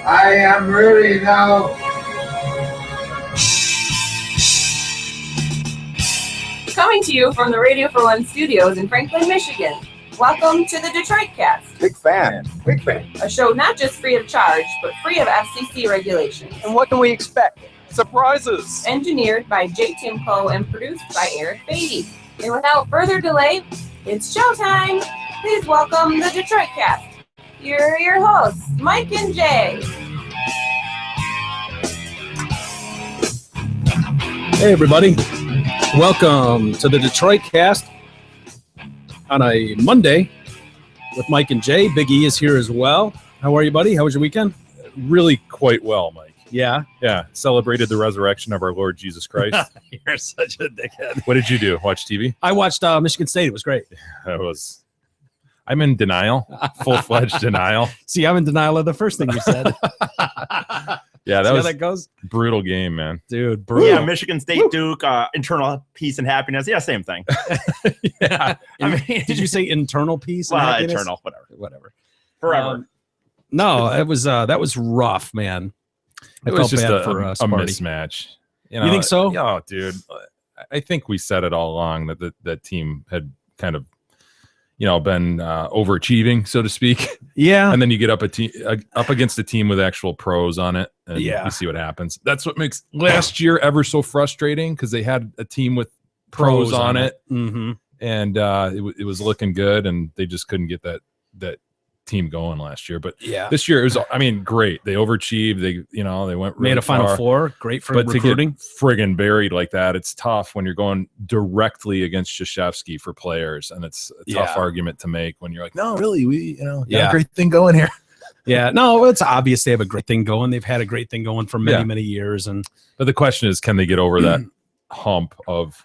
I am ready now. Coming to you from the Radio for One studios in Franklin, Michigan. Welcome to the Detroit Cast. Big fan. A show not just free of charge, but free of FCC regulations. And what can we expect? Surprises! Engineered by J. Timko and produced by Eric Beatty. And without further delay, it's showtime. Please welcome the Detroit Cast. Here are your hosts, Mike and Jay. Hey, everybody. Welcome to the Detroit Cast on a Monday with Mike and Jay. Big E is here as well. How are you, buddy? How was your weekend? Really quite well, Mike. Yeah. Yeah. Celebrated the resurrection of our Lord Jesus Christ. You're such a dickhead. What did you do? Watch TV? I watched Michigan State. It was great. I'm in denial. Full-fledged denial. See, I'm in denial of the first thing you said. Yeah, that See was how that goes? brutal game, man. Dude, brutal. Yeah, Michigan State, Duke, internal peace and happiness. Yeah, same thing. Yeah. I mean, Did you say internal peace? and well, happiness? internal, Whatever. forever. No, it was that was rough, man. I It was felt just bad a for mismatch. mismatch. You think so? Oh, dude. I think we said it all along that that team had kind of, been overachieving, so to speak. Yeah. And then you get up against a team with actual pros on it, and Yeah. you see what happens. That's what makes last year ever so frustrating, because they had a team with pros on it, Mm-hmm. and it was looking good, and they just couldn't get that team going last year. But Yeah. this year it was, great. They overachieved. They went really Made a Final far. Four. Great for But recruiting. to get friggin' buried like that, it's tough when you're going directly against Krzyzewski for players, and it's a tough Yeah. argument to make when you're like, no, really, we got Yeah. a great thing going here. Yeah, no, it's obvious they have a great thing going. They've had a great thing going for many, Yeah. many years. And But the question is, can they get over that hump of,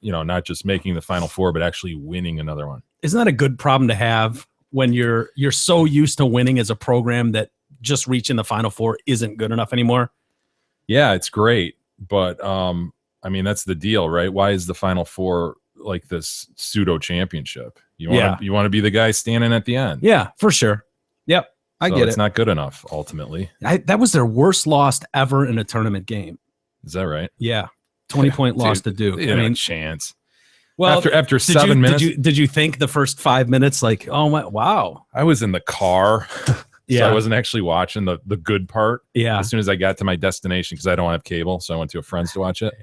not just making the Final Four, but actually winning another one? isn't that a good problem to have when you're so used to winning as a program that just reaching the Final Four isn't good enough anymore? Yeah, it's great. But, that's the deal, right? Why is the Final Four like this pseudo championship? You want to be the guy standing at the end. Yeah, for sure. Yep, I So get it's it. not good enough, ultimately. That was their worst loss ever in a tournament game. Is that right? Yeah, 20-point loss to Duke. They didn't have a chance. well, after did 7 minutes, did you think the first 5 minutes like, oh my, wow, I was in the car. Yeah. So I wasn't actually watching the good part. yeah, As soon as I got to my destination, because I don't have cable, so I went to a friend's to watch it.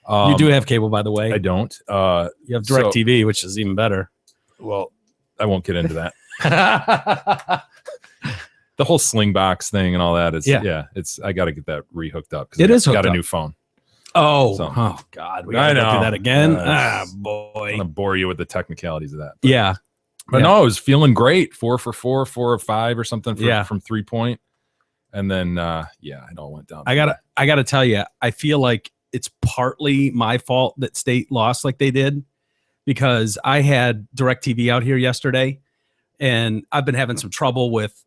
you do have cable, by the way. I don't. You have DirecTV, which is even better. Well, I won't get into that. The whole Slingbox thing and all that is, it's I got to get that rehooked up. It is hooked got a up. new phone. Oh, So- oh God, we I gotta go know. do that again. I'm Boy. gonna bore you with the technicalities of that. But, Yeah. but Yeah. no, I was feeling great. 4 for 4, 4 of 5 or something from 3-point, and then it all went down. I gotta tell you, I feel like it's partly my fault that State lost like they did, because I had DirecTV out here yesterday, and I've been having some trouble with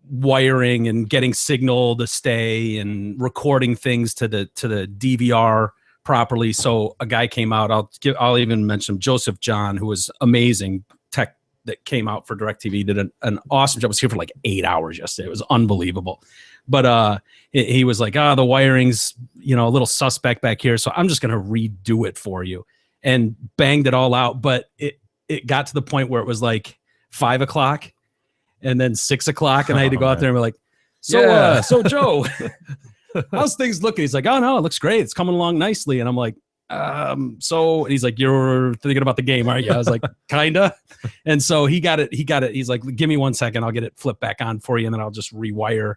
wiring and getting signal to stay and recording things to the DVR properly. So a guy came out. I'll even mention Joseph John, who was amazing tech that came out for DirecTV, did an awesome job. I was here for like 8 hours yesterday. It was unbelievable. But he was like, the wiring's a little suspect back here, so I'm just gonna redo it for you, and banged it all out. But it got to the point where it was like 5 o'clock and then 6 o'clock, and I had to go out there and be like, so Joe, how's things looking? He's like, oh no, it looks great, it's coming along nicely. And I'm like, and he's like, you're thinking about the game, aren't you? I was like, kinda. And so he got it. He's like, give me 1 second, I'll get it flipped back on for you, and then I'll just rewire,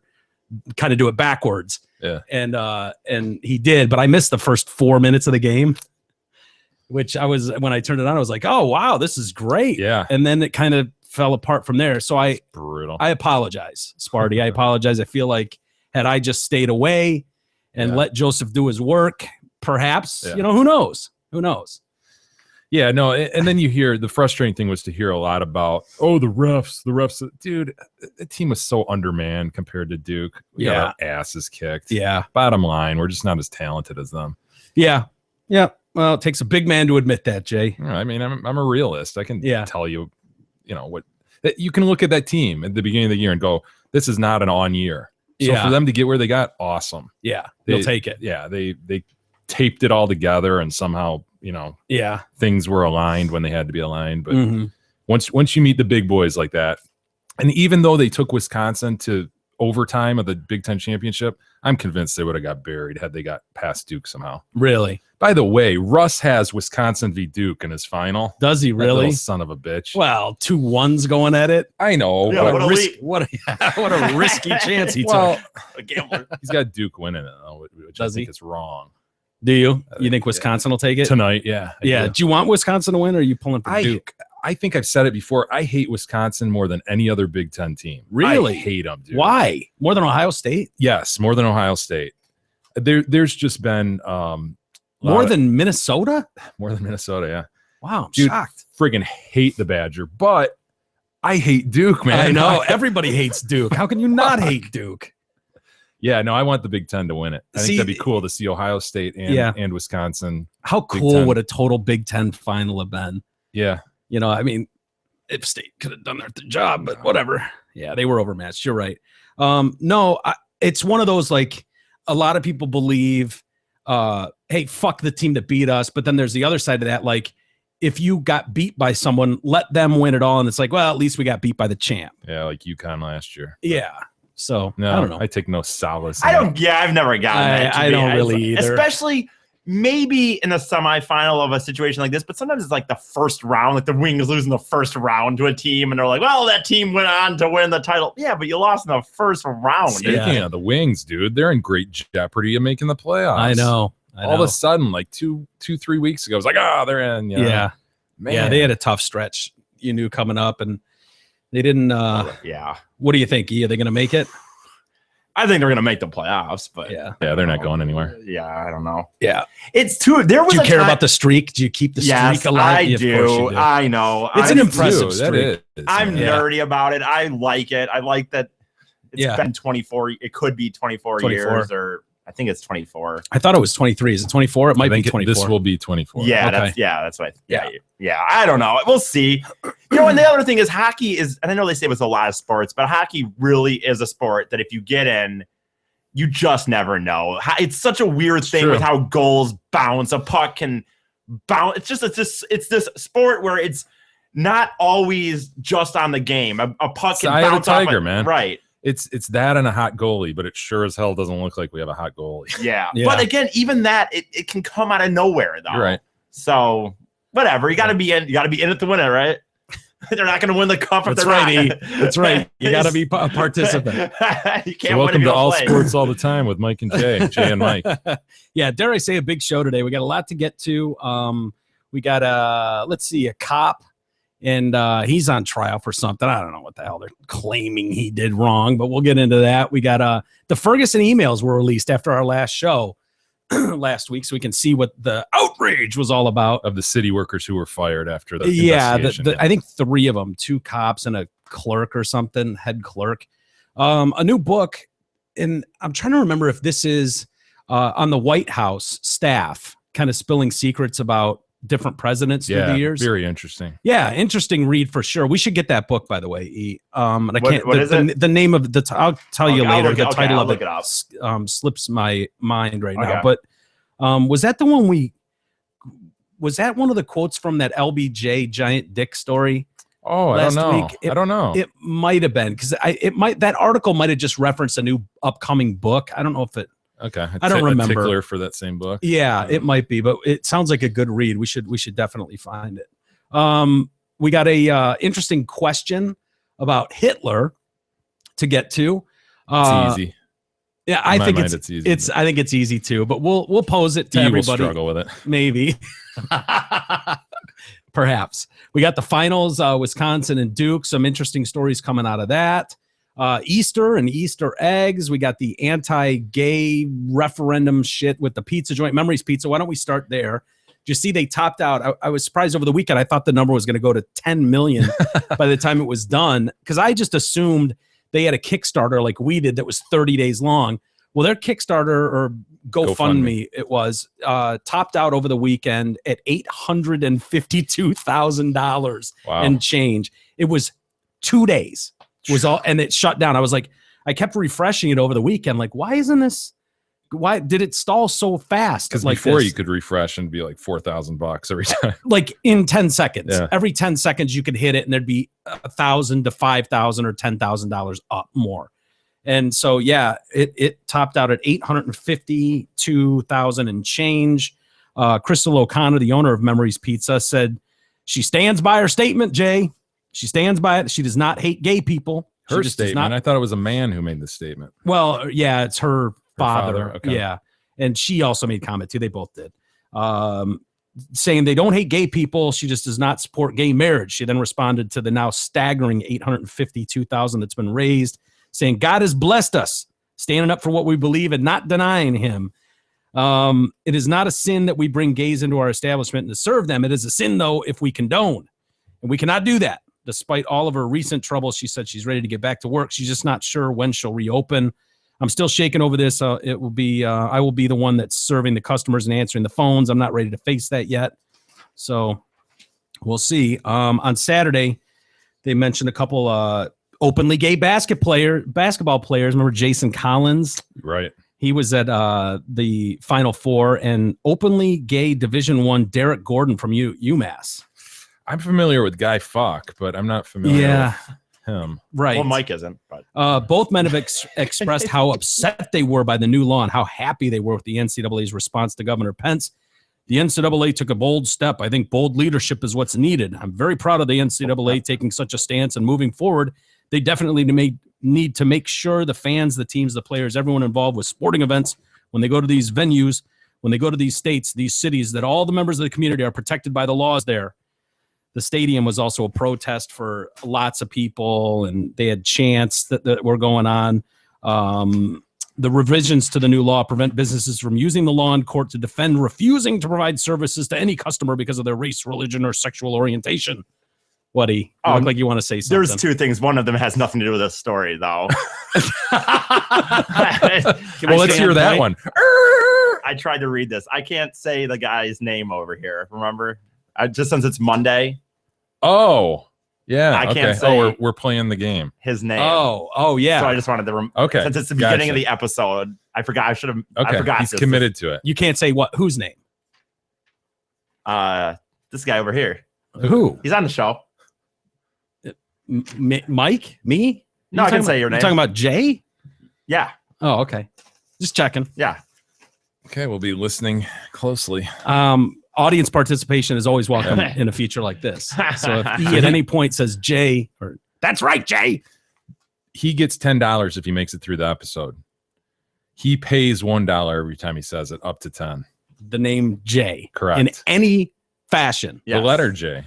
kind of do it backwards. Yeah. And he did, but I missed the first 4 minutes of the game, which when I turned it on, I was like, oh wow, this is great. Yeah. And then it kind of fell apart from there. So I Brutal. apologize, Sparty. I apologize. I feel like had I just stayed away and let Joseph do his work, perhaps, who knows? Who knows? Yeah, no, and then you hear the frustrating thing was to hear a lot about, the refs, dude, the team was so undermanned compared to Duke. We got our asses kicked. Yeah. Bottom line, we're just not as talented as them. Yeah. Yeah. Well, it takes a big man to admit that, Jay. I mean, I'm a realist. I can tell you, what that you can look at that team at the beginning of the year and go, this is not an on year. So Yeah. for them to get where they got, awesome. Yeah, they'll take it. Yeah, they taped it all together, and somehow Yeah. things were aligned when they had to be aligned. But Mhm. once you meet the big boys like that, and even though they took Wisconsin to overtime of the Big Ten championship, I'm convinced they would have got buried had they got past Duke somehow. Really? By the way, Russ has Wisconsin v Duke in his final. Does he That really? little son of a bitch. Well, 2-1s going at it. I know, Yeah, but what a risk, lead. what a risky chance he well, took. A gambler. he's got Duke winning it, though, which Does I think he? is wrong. Do you? You think Wisconsin will take it? Tonight, yeah. I Yeah. do. Do you want Wisconsin to win, or are you pulling for Duke? I think I've said it before. I hate Wisconsin more than any other Big Ten team. Really? I hate them, dude. Why? More than Ohio State? Yes, more than Ohio State. There's just been More than Minnesota? more than Minnesota. Yeah, Wow, I'm Dude, shocked. friggin' hate the Badger, but I hate Duke, man. I know. Everybody hates Duke. How can you not hate Duke? Yeah, no, I want the Big Ten to win it. I See, think that'd be cool to see Ohio State and Wisconsin. How Big cool Ten. would a total Big Ten final have been? Yeah, You know, I mean, if State could have done their job, but whatever. Yeah, they were overmatched. You're right. No, it's one of those, like, a lot of people believe, hey, fuck the team that beat us. But then there's the other side of that. Like, if you got beat by someone, let them win it all. And it's like, well, at least we got beat by the champ. yeah, like UConn last year. Yeah. So No, I don't know. I take no solace. I in don't. Yeah, I've never gotten that. to I be don't honest. really either. Especially maybe in the semifinal of a situation like this, but sometimes it's like the first round, like the Wings losing the first round to a team, and they're like, "Well, that team went on to win the title." Yeah, but you lost in the first round. Speaking Yeah. of the Wings, dude, they're in great jeopardy of making the playoffs. I know. All of a sudden, like 2-3 weeks ago, I was like, they're in. You know? Yeah. Man. Yeah. They had a tough stretch, you knew, coming up, and they didn't. Yeah, What do you think? Are they going to make it? I think they're gonna make the playoffs, but Yeah. Yeah, they're not going anywhere. Yeah, I don't know. Yeah. It's too. There was Do you a care time- about the streak? Do you keep the Yes, streak alive? I Yeah, of course you do. I know. It's I'm- an impressive That streak. is. I'm Yeah. nerdy about it. I like it. I like that it's Yeah. been 24. It could be 24 years, or I think it's 24. I thought it was 23. Is it 24? It might I be think 24. this will be 24. Yeah, Okay. that's what. Yeah. I don't know. We'll see. And the other thing is hockey is, and I know they say it was a lot of sports, but hockey really is a sport that if you get in, you just never know. It's such a weird thing true. with how goals bounce. A puck can bounce. It's this sport where it's not always just on the game. A puck It's can eye of the bounce off tiger, man. Right. It's that and a hot goalie, but it sure as hell doesn't look like we have a hot goalie. Yeah. Yeah. But again, even that, it can come out of nowhere, though. You're right. So whatever. You got to be in. You got to be in it to win it, right? They're not going to win the cup if That's they're right, not. That's right. You got to be a participant. You can't So win welcome if you to don't All play. Sports All the Time with Mike and Jay and Mike. Yeah, dare I say a big show today. We got a lot to get to. We got a cop, and he's on trial for something. I don't know what the hell they're claiming he did wrong, but we'll get into that. We got the Ferguson emails were released after our last show last week, so we can see what the outrage was all about. Of the city workers who were fired after the Yeah, investigation. I think 3 of them, 2 cops and a clerk or something, head clerk. A new book, and I'm trying to remember if this is on the White House staff, kind of spilling secrets about different presidents through the years. Very interesting. Yeah, interesting read for sure. We should get that book, by the way. E. And I What- can't. what the, is the, it? the name of the. I'll tell you Okay, I'll later. look The it- okay, title I'll of look it it up. slips my mind right now. Okay. But was that the one was that one of the quotes from that LBJ giant dick story? Oh, Last I don't know. week, I don't know. It might have been because that article might have just referenced a new upcoming book. I don't know if it. Okay. I don't A remember. tickler for that same book. Yeah, it might be, but it sounds like a good read. We should definitely find it. We got a interesting question about Hitler to get to. It's easy. Yeah, In I my think mind, it's easy. I think it's easy too, but we'll pose it to You will everybody. struggle with it. Maybe. Perhaps. We got the finals, Wisconsin and Duke. Some interesting stories coming out of that. Easter and Easter eggs. We got the anti-gay referendum shit with the pizza joint, Memories Pizza. Why don't we start there? You see, they topped out. I was surprised over the weekend. I thought the number was going to go to 10 million by the time it was done, because I just assumed they had a Kickstarter like we did that was 30 days long. Well, their Kickstarter or GoFundMe, it was topped out over the weekend at $852,000 Wow. and change. It was 2 days was all, and it shut down. I was like, I kept refreshing it over the weekend. Like, why did it stall so fast? Because like before this? you could refresh and be like $4,000 every time. Like in 10 seconds, Yeah. every 10 seconds you could hit it and there'd be $1,000 to $5,000 or $10,000 up more. And so, yeah, it topped out at 852,000 and change. Crystal O'Connor, the owner of Memories Pizza, said she stands by her statement, Jay. She stands by it. She does not hate gay people. She Her just does statement. not. I thought it was a man who made the statement. Well, yeah, it's her father. Okay. Yeah. And she also made comment too. They both did. Saying they don't hate gay people. She just does not support gay marriage. She then responded to the now staggering 852,000 that's been raised, saying God has blessed us, standing up for what we believe and not denying him. It is not a sin that we bring gays into our establishment and to serve them. It is a sin, though, if we condone. And we cannot do that. Despite all of her recent troubles, she said she's ready to get back to work. She's just not sure when she'll reopen. I'm still shaking over this. I will be the one that's serving the customers and answering the phones. I'm not ready to face that yet. So we'll see. On Saturday, they mentioned a couple openly gay basketball players. Remember Jason Collins? Right. He was at the Final Four, and openly gay Division I Derek Gordon from UMass. I'm familiar with Guy Fawkes, but I'm not familiar with him. Right. Well, Mike isn't. But both men have expressed how upset they were by the new law and how happy they were with the NCAA's response to Governor Pence. The NCAA took a bold step. I think bold leadership is what's needed. I'm very proud of the NCAA taking such a stance and moving forward. They definitely need to make sure the fans, the teams, the players, everyone involved with sporting events, when they go to these venues, when they go to these states, these cities, that all the members of the community are protected by the laws there. The stadium was also a protest for lots of people, and they had chants that were going on. The revisions to the new law prevent businesses from using the law in court to defend refusing to provide services to any customer because of their race, religion, or sexual orientation. What-y? You look like you want to say something. there's two things. One of them has nothing to do with this story, though. Well, let's hear that one. I tried to read this. I can't say the guy's name over here. Remember? Just since it's Monday, Oh, yeah. I can't okay. say- Oh, we're playing the game. his name. Oh, yeah. So I just wanted to. Okay. Since it's the beginning Gotcha. of the episode, I forgot. I should have. Okay. I forgot. He's this. committed to it. You can't say whose name? This guy over here. Who? He's on the show. Mike? Me? No, I can say your name. You're talking about Jay? Yeah. Oh, okay. Just checking. Yeah. Okay, we'll be listening closely. Audience participation is always welcome in a feature like this. So if he at any point says Jay, or that's right, Jay. He gets $10 if he makes it through the episode. He pays $1 every time he says it, up to 10. The name Jay. Correct. In any fashion. Yes. The letter J.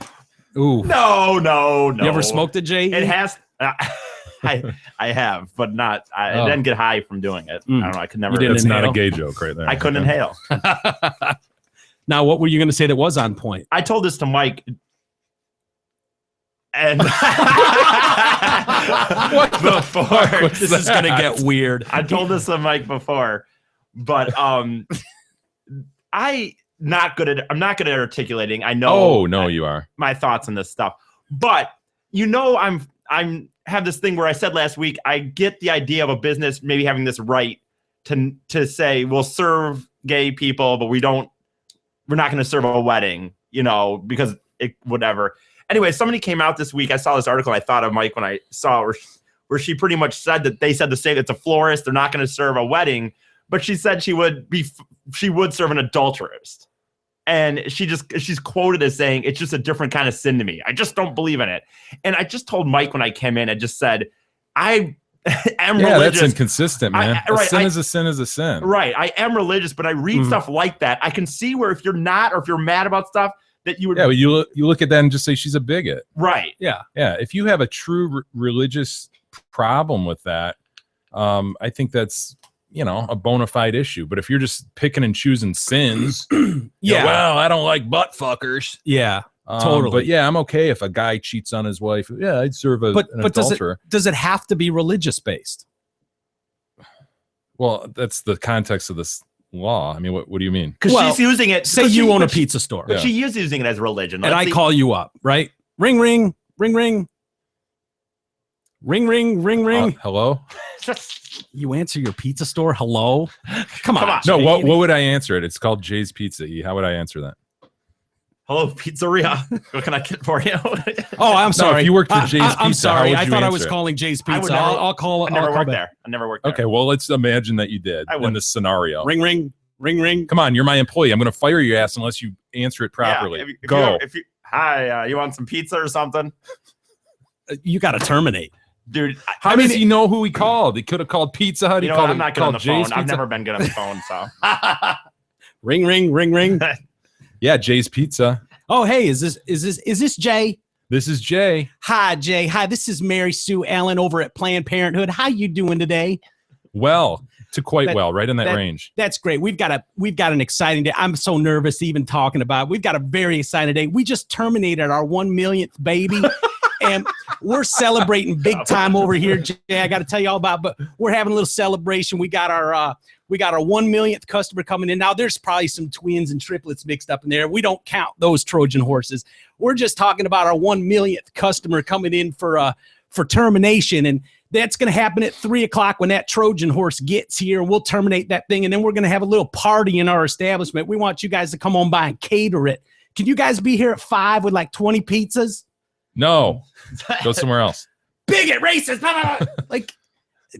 Ooh. No. You ever smoked a J? It has. I have, but not. I Oh. didn't get high from doing it. Mm. I don't know. I could never. You didn't That's not a inhale? gay joke right there. I couldn't Okay. inhale. Now, what were you going to say that was on point? I told this to Mike. And before This is going to get weird. I told this to Mike before, but I'm not good at articulating. I know. Oh, no, you are. my thoughts on this stuff, but I'm have this thing where I said last week, I get the idea of a business maybe having this right to say we'll serve gay people, but we're not going to serve a wedding, because whatever. Anyway, somebody came out this week. I saw this article. I thought of Mike when I saw it, where she pretty much said that they said the same. It's a florist. They're not going to serve a wedding, but she said she would serve an adulterist. And she's quoted as saying, it's just a different kind of sin to me. I just don't believe in it. And I just told Mike when I came in, I just said, I am religious. That's inconsistent, man. A sin is a sin is a sin. Right. I am religious, but I read stuff like that. I can see where if you're not, or if you're mad about stuff, that you would. Yeah, but you look at that and just say she's a bigot. Right. Yeah. Yeah. If you have a true religious problem with that, I think that's, a bona fide issue. But if you're just picking and choosing sins, Yeah. well, I don't like butt fuckers. Yeah. Totally. But yeah, I'm okay if a guy cheats on his wife. Yeah, I'd serve an But adulterer. does it have to be religious based? Well, that's the context of this law. I mean, what do you mean? Because Well, she's using it. Say but you she- own a but she- pizza store, But she is using it as religion. and I call you up, right? Ring, ring, ring, ring. Ring, ring, ring, ring. Hello? You answer your pizza store. Hello. Come on. Come on. No, Jay. what would I answer it? It's called Jay's Pizza. How would I answer that? Hello, pizzeria. What can I get for you? Oh, I'm No, sorry. if you worked for Jay's I'm Pizza, how sorry. would I you thought I answer was it? calling Jay's I would Pizza. never- I'll call. I never I'll call worked back. there. I never worked there. Okay, well, let's imagine that you did I in would. this scenario. Ring, ring, ring, ring. Come on, you're my employee. I'm going to fire your ass unless you answer it properly. Yeah, if Go. Hi, you want some pizza or something? You got to terminate. Dude, How does he know who he called? He could have called Pizza Hut. He you know called what? I'm not good on the Jay's phone. I've Pizza. never been good on the phone, so. Ring, ring, ring, ring. Yeah, Jay's Pizza. Oh, hey, is this Jay? This is Jay. Hi, Jay. Hi, this is Mary Sue Allen over at Planned Parenthood. How you doing today? Well, to quite That- well, right in that that- range. That's great. We've got an exciting day. I'm so nervous even talking about it. We've got a very exciting day. We just terminated our 1 millionth baby. And we're celebrating big time over here, Jay. I got to tell you all about, but we're having a little celebration. We got our 1 millionth customer coming in. Now there's probably some twins and triplets mixed up in there. We don't count those Trojan horses. We're just talking about our 1 millionth customer coming in for termination. And that's going to happen at 3:00 when that Trojan horse gets here. We'll terminate that thing. And then we're going to have a little party in our establishment. We want you guys to come on by and cater it. Can you guys be here at 5 with like 20 pizzas? No, go somewhere else. Bigot, racist, blah, blah, blah. Like,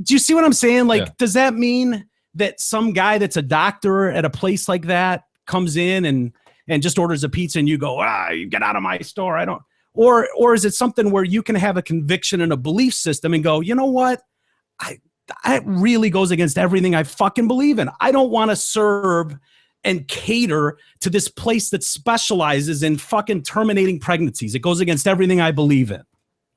do you see what I'm saying? Like, Yeah. does that mean that some guy that's a doctor at a place like that comes in and just orders a pizza and you go, you get out of my store? I don't. Or is it something where you can have a conviction and a belief system and go, you know what? It really goes against everything I fucking believe in. I don't want to serve and cater to this place that specializes in fucking terminating pregnancies. It goes against everything I believe in.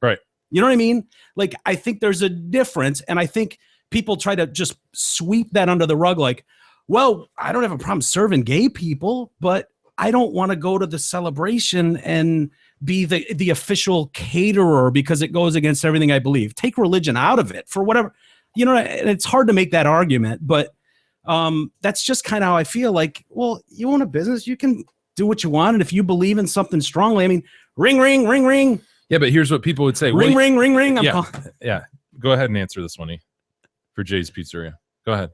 Right. You know what I mean? Like, I think there's a difference. And I think people try to just sweep that under the rug. Like, well, I don't have a problem serving gay people, but I don't want to go to the celebration and be the official caterer because it goes against everything I believe. Take religion out of it for whatever, you know, and it's hard to make that argument, but that's just kind of how I feel. Like, well, you own a business, you can do what you want. And if you believe in something strongly, I mean, ring, ring, ring, ring. Yeah, but here's what people would say. Ring, ring, ring, ring. Yeah. Yeah. Go ahead and answer this one, E, for Jay's Pizzeria. Go ahead.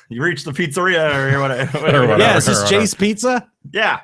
You reached the pizzeria or whatever. whatever. Yeah, is this Jay's Pizza? Yeah.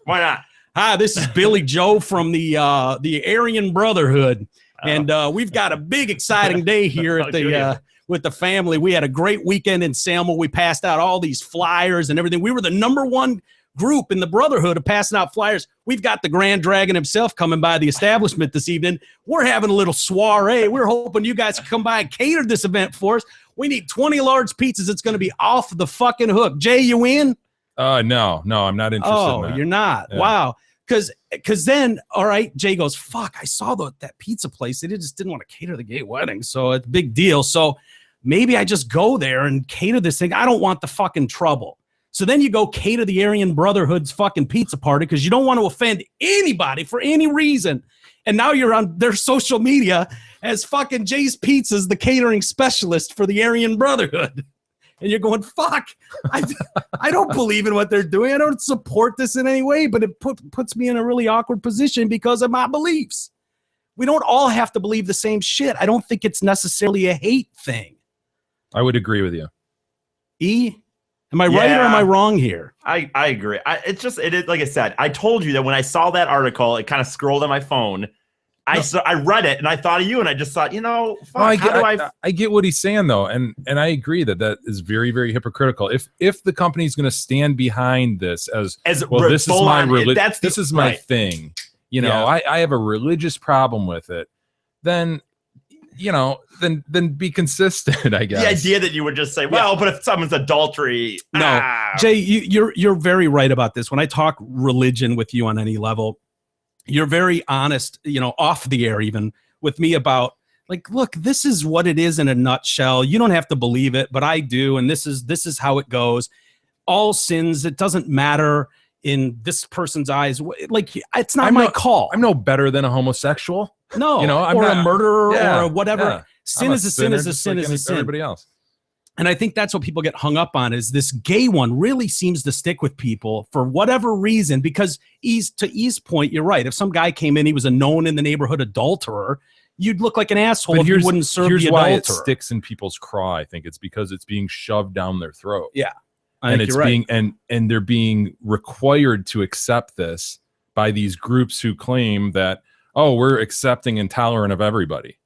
Why not? Hi, this is Billy Joe from the Aryan Brotherhood. And we've got a big, exciting day here at the with the family. We had a great weekend in Selma. We passed out all these flyers and everything. We were the #1 group in the Brotherhood of passing out flyers. We've got the Grand Dragon himself coming by the establishment this evening. We're having a little soiree. We're hoping you guys can come by and cater this event for us. We need 20 large pizzas. It's going to be off the fucking hook. Jay, you in? No, I'm not interested in that. You're not. Yeah. Wow. Because then, all right, Jay goes, fuck, I saw that pizza place. They just didn't want to cater the gay wedding. So it's a big deal. So maybe I just go there and cater this thing. I don't want the fucking trouble. So then you go cater the Aryan Brotherhood's fucking pizza party because you don't want to offend anybody for any reason. And now you're on their social media as fucking Jay's Pizzas, the catering specialist for the Aryan Brotherhood. And you're going, fuck, I don't believe in what they're doing. I don't support this in any way, but it puts me in a really awkward position because of my beliefs. We don't all have to believe the same shit. I don't think it's necessarily a hate thing. I would agree with you. E, am I right or am I wrong here? I agree. It is like I said, I told you that when I saw that article, it kind of scrolled on my phone. I read it and I thought of you and I just thought, fuck, I get what he's saying though, and I agree that is very, very hypocritical. If the company's going to stand behind this as well, this is my religion, this is my thing. I have a religious problem with it. Then then be consistent. I guess the idea that you would just say, well, but if someone's adultery, Jay, you're very right about this. When I talk religion with you on any level, you're very honest, off the air, even with me about like, look, this is what it is in a nutshell. You don't have to believe it, but I do. And this is how it goes. All sins, it doesn't matter in this person's eyes. Like, it's not my call. I'm no better than a homosexual. No, I'm or not a murderer yeah, or whatever. Yeah. Sin is a sin is a sin is a sin. Everybody else. And I think that's what people get hung up on is this gay one really seems to stick with people for whatever reason, because to E's point, you're right. If some guy came in, he was a known in the neighborhood adulterer, you'd look like an asshole if you wouldn't serve the adulterer. Here's why it sticks in people's craw. I think it's because it's being shoved down their throat. Yeah. And it's being and they're being required to accept this by these groups who claim that, oh, we're accepting and tolerant of everybody.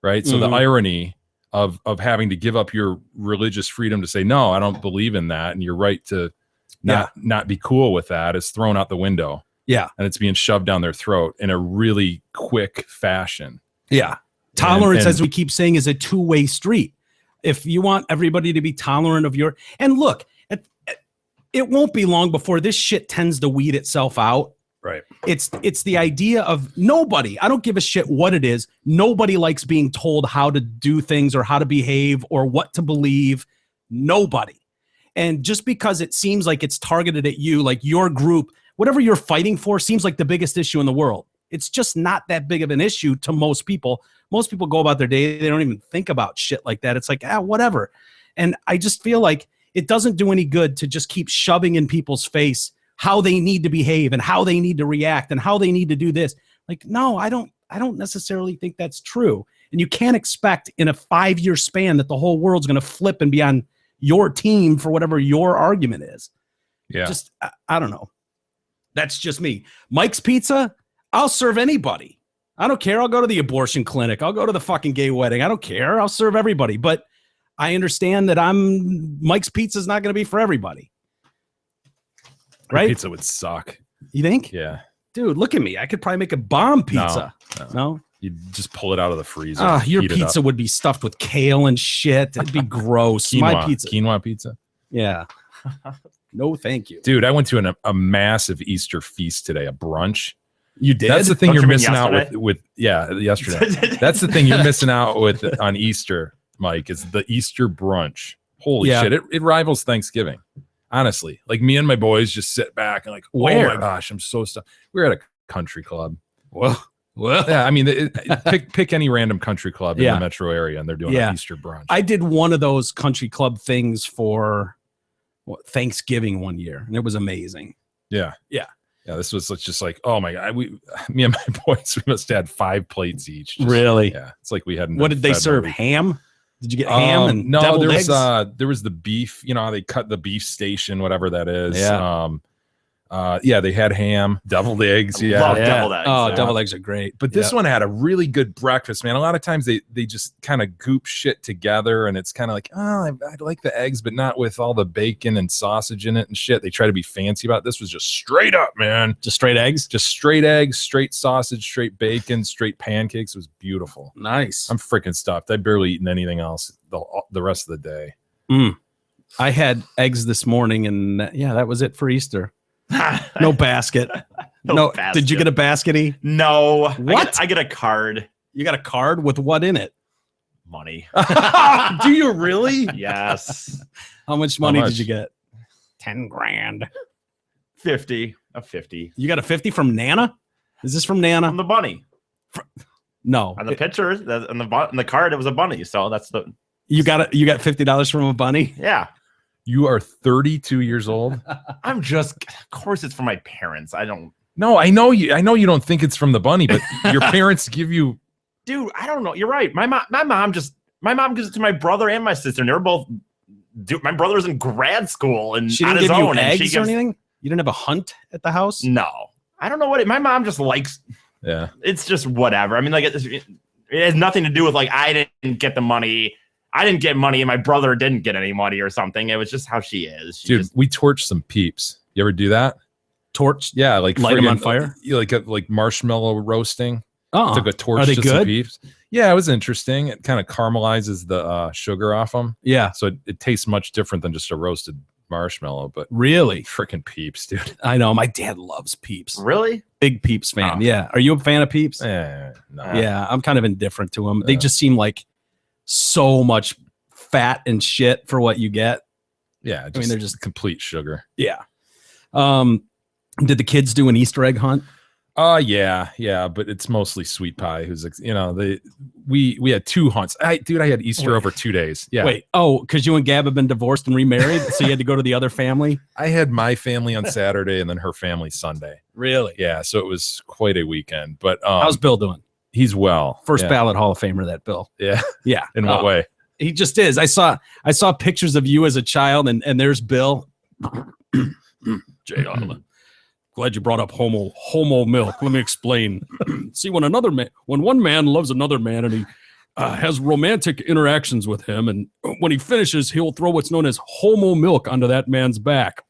Right. So the irony of having to give up your religious freedom to say, no, I don't believe in that, and your right to not be cool with that is thrown out the window. Yeah. And it's being shoved down their throat in a really quick fashion. Yeah. Tolerance, as we keep saying, is a two-way street. If you want everybody to be tolerant of and look, it won't be long before this shit tends to weed itself out. Right. It's the idea of nobody, I don't give a shit what it is. Nobody likes being told how to do things or how to behave or what to believe. Nobody. And just because it seems like it's targeted at you, like your group, whatever you're fighting for seems like the biggest issue in the world. It's just not that big of an issue to most people. Most people go about their day. They don't even think about shit like that. It's like, whatever. And I just feel like it doesn't do any good to just keep shoving in people's face how they need to behave and how they need to react and how they need to do this. Like, no, I don't necessarily think that's true. And you can't expect in a 5-year span that the whole world's going to flip and be on your team for whatever your argument is. Yeah. Just, I don't know. That's just me. Mike's Pizza, I'll serve anybody. I don't care. I'll go to the abortion clinic. I'll go to the fucking gay wedding. I don't care. I'll serve everybody. But I understand that Mike's Pizza is not going to be for everybody. Right? Pizza would suck. You think? Yeah. Dude, look at me. I could probably make a bomb pizza. No? You just pull it out of the freezer. Your pizza would be stuffed with kale and shit. It'd be gross. My pizza. Quinoa pizza. Yeah. No, thank you. Dude, I went to a massive Easter feast today, a brunch. You did? That's the thing you're missing out with yesterday. That's the thing you're missing out with on Easter, Mike, is the Easter brunch. Holy shit. It rivals Thanksgiving. Honestly, like me and my boys just sit back and like, where? Oh my gosh, I'm so stuck. We're at a country club. Well, yeah. I mean, pick any random country club in the metro area, and they're doing an Easter brunch. I did one of those country club things for Thanksgiving one year, and it was amazing. Yeah. This was just like, oh my god, me and my boys, we must have had 5 plates each. Really? Yeah. It's like we hadn't. What did they serve? Ham? Did you get ham and no? deviled eggs? There was the beef. You know how they cut the beef station, whatever that is. Yeah. They had ham, deviled eggs. Love deviled eggs. Oh, deviled eggs are great. But this one had a really good breakfast, man. A lot of times they just kind of goop shit together, and it's kind of like, oh, I like the eggs, but not with all the bacon and sausage in it and shit. They try to be fancy about it. This was just straight up, man. Just straight eggs? Just straight eggs, straight sausage, straight bacon, straight pancakes. It was beautiful. Nice. I'm freaking stuffed. I've barely eaten anything else the rest of the day. I had eggs this morning, and that was it for Easter. No basket. No basket. Did you get a basket-y? No. What? I get a card. You got a card with what in it? Money. Do you really? Yes. How much money did you get? 10 grand. 50. A 50. You got a 50 from Nana? Is this from Nana? From the bunny. No. On the picture, on the card, it was a bunny. So that's the. You got $50 from a bunny? Yeah. You are 32 years old. I'm just, of course, it's from my parents. I don't. No, I know you don't think it's from the bunny, but your parents give you. Dude, I don't know. You're right. My mom gives it to my brother and my sister, and they're both. My brother's in grad school and she didn't give you eggs or anything. You didn't have a hunt at the house? No, I don't know what my mom just likes. Yeah, it's just whatever. I mean, like it has nothing to do with like I didn't get the money. I didn't get money, and my brother didn't get any money or something. It was just how she is. Dude, we torched some peeps. You ever do that? Torch? Yeah, like light them on fire. Like marshmallow roasting. Oh, took a torch to some peeps. Yeah, it was interesting. It kind of caramelizes the sugar off them. Yeah, so it tastes much different than just a roasted marshmallow. But really, freaking Peeps, dude. I know my dad loves Peeps. Really, big Peeps fan. Oh. Yeah, are you a fan of Peeps? No. Yeah, I'm kind of indifferent to them. They just seem like so much fat and shit for what you get. Yeah, I mean they're just complete sugar. Yeah. Did the kids do an Easter egg hunt? Yeah, but it's mostly Sweet Pie who's, we had 2 hunts. I had Easter over 2 days. Yeah. Wait. Oh, because you and Gab have been divorced and remarried, so you had to go to the other family? I had my family on Saturday and then her family Sunday. Really? Yeah, so it was quite a weekend. But how's Bill doing? He's well. First ballot Hall of Famer, that Bill. Yeah. Yeah. In what way? He just is. I saw pictures of you as a child, and there's Bill. Jay, glad you brought up homo milk. Let me explain. See, when one man loves another man and he has romantic interactions with him, and when he finishes, he'll throw what's known as homo milk onto that man's back.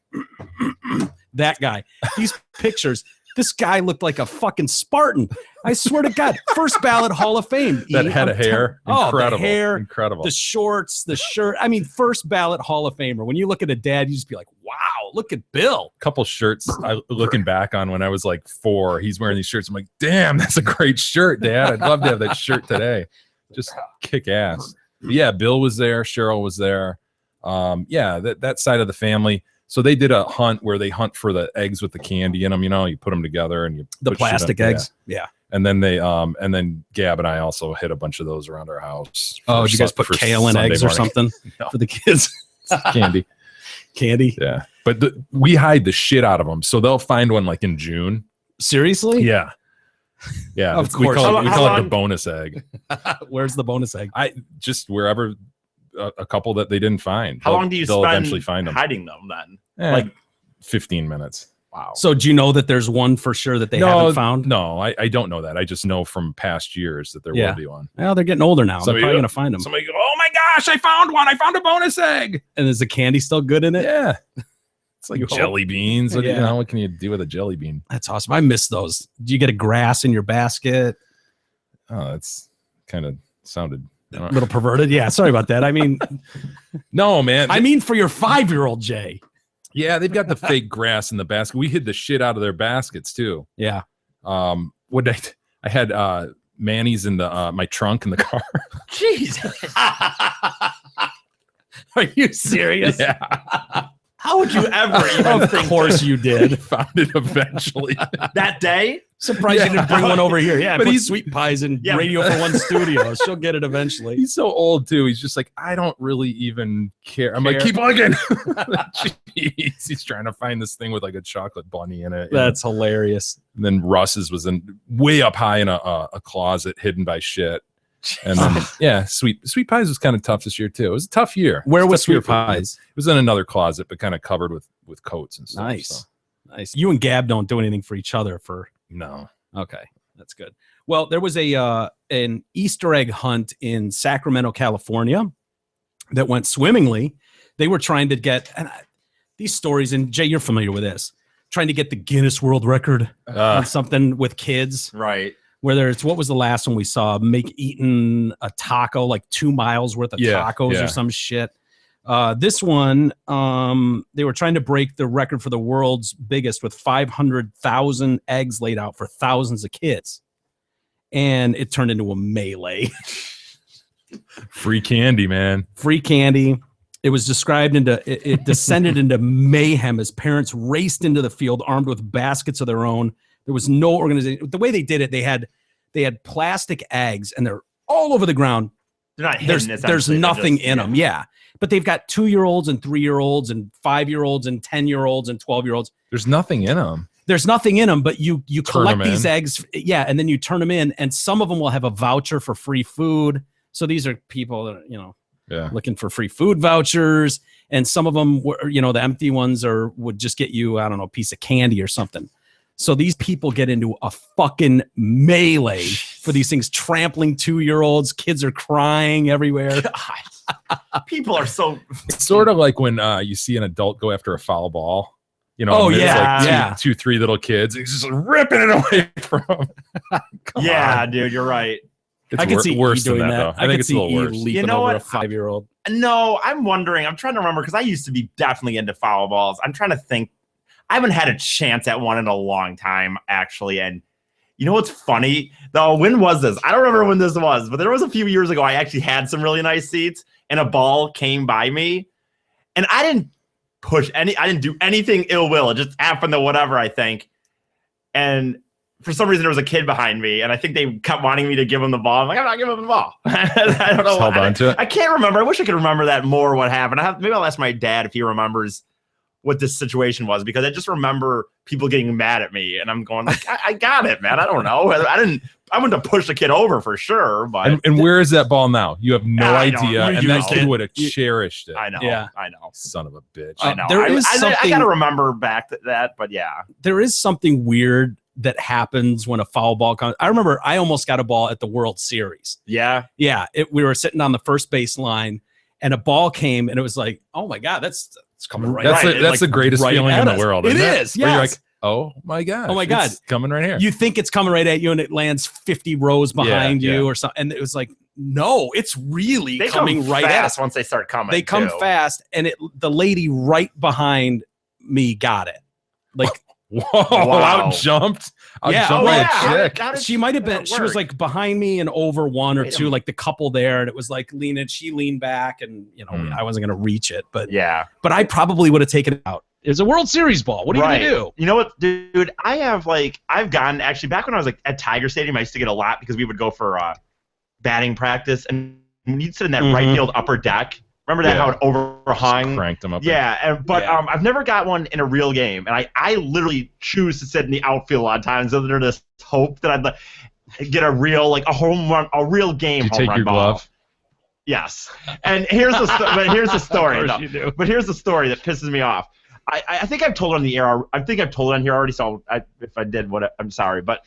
That guy. These pictures. This guy looked like a fucking Spartan. I swear to God. First ballot Hall of Fame. That head of hair. Incredible. The hair, incredible. The shorts, the shirt. I mean, first ballot Hall of Famer. When you look at a dad, you just be like, wow, look at Bill. Couple shirts looking back on when I was like 4. He's wearing these shirts. I'm like, damn, that's a great shirt, Dad. I'd love to have that shirt today. Just kick ass. But yeah, Bill was there. Cheryl was there. That side of the family. So they did a hunt where they hunt for the eggs with the candy in them. You know, you put them together and you the plastic eggs. Yeah. And then and then Gab and I also hit a bunch of those around our house. Oh, did you guys put kale in eggs or something for the kids? Candy. Yeah. But we hide the shit out of them. So they'll find one like in June. Seriously? Yeah. Yeah. Of course. We call it the bonus egg. Where's the bonus egg? Just wherever. A couple that they didn't find. How long do you spend eventually find them? hiding them then? Like 15 minutes. Wow. So do you know that there's one for sure that they haven't found? No, I don't know that. I just know from past years that there will be one. Well, they're getting older now. They're probably going to find them. Somebody go, oh my gosh, I found one. I found a bonus egg. And is the candy still good in it? Yeah. It's like jelly beans. What can you do with a jelly bean? That's awesome. I miss those. Do you get a grass in your basket? Oh, that's kind of sounded a little perverted. Yeah, sorry about that. I mean, no, man. I mean, for your 5-year-old, Jay. Yeah, they've got the fake grass in the basket. We hid the shit out of their baskets too. Yeah. I had Manny's in the my trunk in the car. Jesus. Are you serious? Yeah. How would you ever even think? Of course you did. Found it eventually. That day? Surprised you didn't bring one over here. Yeah, but he's sweet pies in Radio for One studio. She'll get it eventually. He's so old too. He's just like, I don't really even care. I'm like, keep looking. Jeez, he's trying to find this thing with like a chocolate bunny in it. That's hilarious. And then Russ's was way up high in a closet hidden by shit. And then sweet pies was kind of tough this year too. It was a tough year. Where was sweet pies? It was in another closet, but kind of covered with coats and stuff. Nice. Nice. You and Gab don't do anything for each other No. Okay, that's good. Well, there was an Easter egg hunt in Sacramento, California that went swimmingly. They were trying to get these stories, and Jay, you're familiar with this, trying to get the Guinness World Record on something with kids. Right. Whether it's, what was the last one we saw? Eating a taco, like 2 miles worth of tacos or some shit. This one, they were trying to break the record for the world's biggest with 500,000 eggs laid out for thousands of kids. And it turned into a melee. Free candy, man. Free candy. It was described it descended into mayhem as parents raced into the field armed with baskets of their own. There was no organization. The way they did it, they had plastic eggs and they're all over the ground. They're not hidden. There's nothing in them. Yeah. But they've got 2-year-olds and 3-year-olds and 5-year-olds and 10-year-olds and 12-year-olds. There's nothing in them. There's nothing in them, but you collect these eggs. Yeah. And then you turn them in, and some of them will have a voucher for free food. So these are people that are, looking for free food vouchers. And some of them were, the empty ones would just get you, I don't know, a piece of candy or something. So these people get into a fucking melee for these things, trampling 2-year-olds. Kids are crying everywhere. People are so. It's sort of like when you see an adult go after a foul ball. It's like 2-3 little kids. He's just ripping it away from them. Dude, you're right. It's I can see worse than that, though. I think it's a little worse. Leaping over a 5-year-old. No, I'm wondering. I'm trying to remember because I used to be definitely into foul balls. I'm trying to think. I haven't had a chance at one in a long time, actually. And you know what's funny? Though, when was this? I don't remember when this was, but there was a few years ago. I actually had some really nice seats, and a ball came by me, and I didn't I didn't do anything ill will. It just happened to whatever, I think. And for some reason, there was a kid behind me, and I think they kept wanting me to give him the ball. I'm like, I'm not giving him the ball. I don't know. Hold on to it. I can't remember. I wish I could remember that more. What happened? Maybe I'll ask my dad if he remembers what this situation was, because I just remember people getting mad at me, and I'm going like, I got it, man. I don't know. I went to push the kid over for sure, but and where is that ball now? You have no idea, and that kid would have cherished it. I know. Yeah. I know. Son of a bitch. I know. There is something, I gotta remember back to that, but yeah. There is something weird that happens when a foul ball comes. I remember I almost got a ball at the World Series. Yeah. Yeah. We were sitting on the first baseline, and a ball came, and it was like, oh my God, it's coming right. That's the greatest feeling in the world. It is. Where Yes. you're like, oh my God. Oh my God. It's coming right here. You think it's coming right at you, and it lands 50 rows behind you or something. And it was like, no, it's really coming right at us. Once they start coming. They come fast, and the lady right behind me got it. Like, whoa, out jumped by a chick. She might have been, she was like behind me and over one or two, like the couple there. And it was like she leaned back, and I wasn't going to reach it, but I probably would have taken it out. It's a World Series ball. What are you going to do? You know what, dude? I've gotten, actually, back when I was like at Tiger Stadium, I used to get a lot because we would go for batting practice, and you'd sit in that right field upper deck. Remember that, how it overhung? Just cranked them up. Yeah, but I've never got one in a real game, and I literally choose to sit in the outfield a lot of times under this hope that I'd get a real, like a home run, a real game Did you home take run your ball. glove? Yes, and here's the story. Of course you do. But here's the story that pisses me off. I think I've told it on the air. I think I've told it on here already. So if I did, I'm sorry. But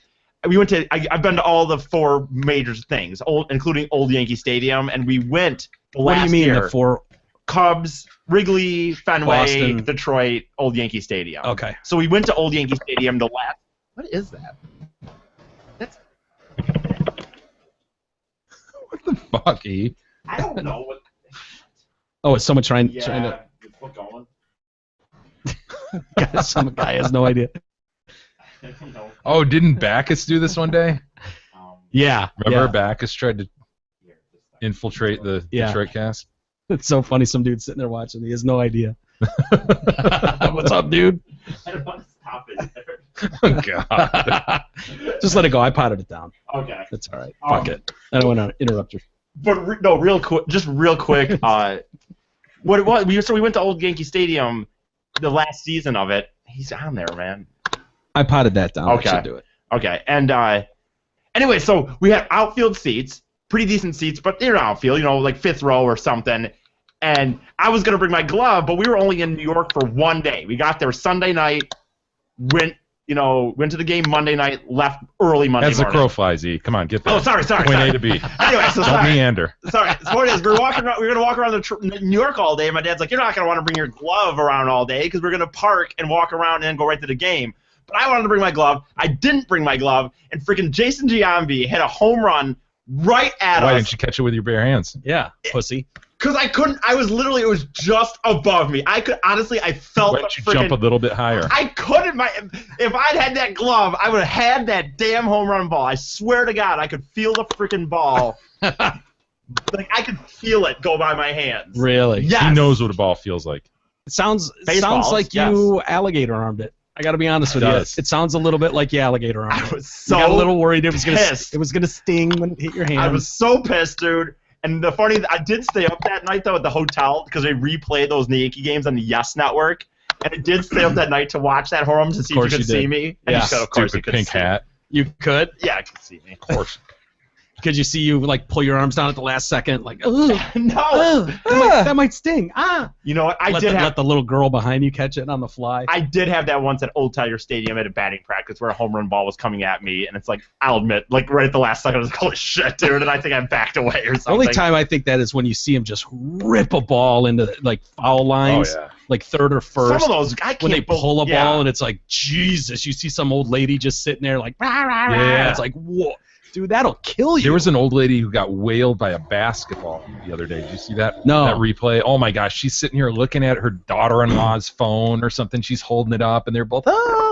we went to. I've been to all the 4 major things, including Old Yankee Stadium, and we went. What do you mean the 4? Cubs, Wrigley, Fenway, Boston. Detroit, Old Yankee Stadium. Okay. So we went to Old Yankee Stadium the last. What is that? That's. What the fuck, E? I don't know what. Oh, is someone trying to? Keep going. Some guy has no idea. Oh, didn't Bacchus do this one day? Yeah. Remember Bacchus tried to infiltrate the Detroit cast? It's so funny. Some dude sitting there watching. He has no idea. What's up, dude? I don't want to stop it. Oh, God. Just let it go. I potted it down. Okay. That's all right. Fuck it. I don't want to interrupt you. But real quick, what it was? We went to Old Yankee Stadium, the last season of it. He's on there, man. I potted that down. Okay. I should do it. Okay, and anyway, so we had outfield seats, pretty decent seats, but they're outfield, like 5th row or something. And I was gonna bring my glove, but we were only in New York for one day. We got there Sunday night, went to the game Monday night, left early Monday morning. As the crow flies, E. Come on, get there. Oh, sorry. Point A to B. Anyway, so Don't sorry. meander. Sorry. So what it is, we were gonna walk around New York all day. My dad's like, you're not gonna want to bring your glove around all day because we're gonna park and walk around and then go right to the game. But I wanted to bring my glove. I didn't bring my glove, and freaking Jason Giambi hit a home run right at us. Why didn't you catch it with your bare hands? Yeah, pussy. Because I couldn't. I was literally. It was just above me. I could honestly. I felt. Why don't you jump a little bit higher? I couldn't. If I'd had that glove, I would have had that damn home run ball. I swear to God, I could feel the freaking ball. Like I could feel it go by my hands. Really? Yes. He knows what a ball feels like. It sounds Baseballs, like you alligator armed it. I got to be honest with you. It sounds a little bit like you alligator armed it. I was so got a little worried it pissed. was gonna sting when it hit your hand. I was so pissed, dude. And the funny, I did stay up that night though at the hotel because they replayed those Yankee games on the Yes Network, and I did stay up that night to watch that home run to see if you could see me. And you said, of course, you could pink see hat. You could? Yeah, I could see me. Of course. Could you see you like pull your arms down at the last second, like, oh no, that might sting. You know what? Let the little girl behind you catch it on the fly. I did have that once at Old Tiger Stadium at a batting practice where a home run ball was coming at me, and it's like, I'll admit, like right at the last second, I was like, holy shit, dude, and I think I backed away or something. The only time I think that is when you see him just rip a ball into like foul lines, like third or first. Some of those, I can't when they pull a ball and it's like, Jesus, you see some old lady just sitting there like, rah, rah, rah. Yeah. It's like, whoa. Dude, that'll kill you. There was an old lady who got whaled by a basketball the other day. Did you see that? No. That replay? Oh my gosh, she's sitting here looking at her daughter-in-law's phone or something. She's holding it up, and they're both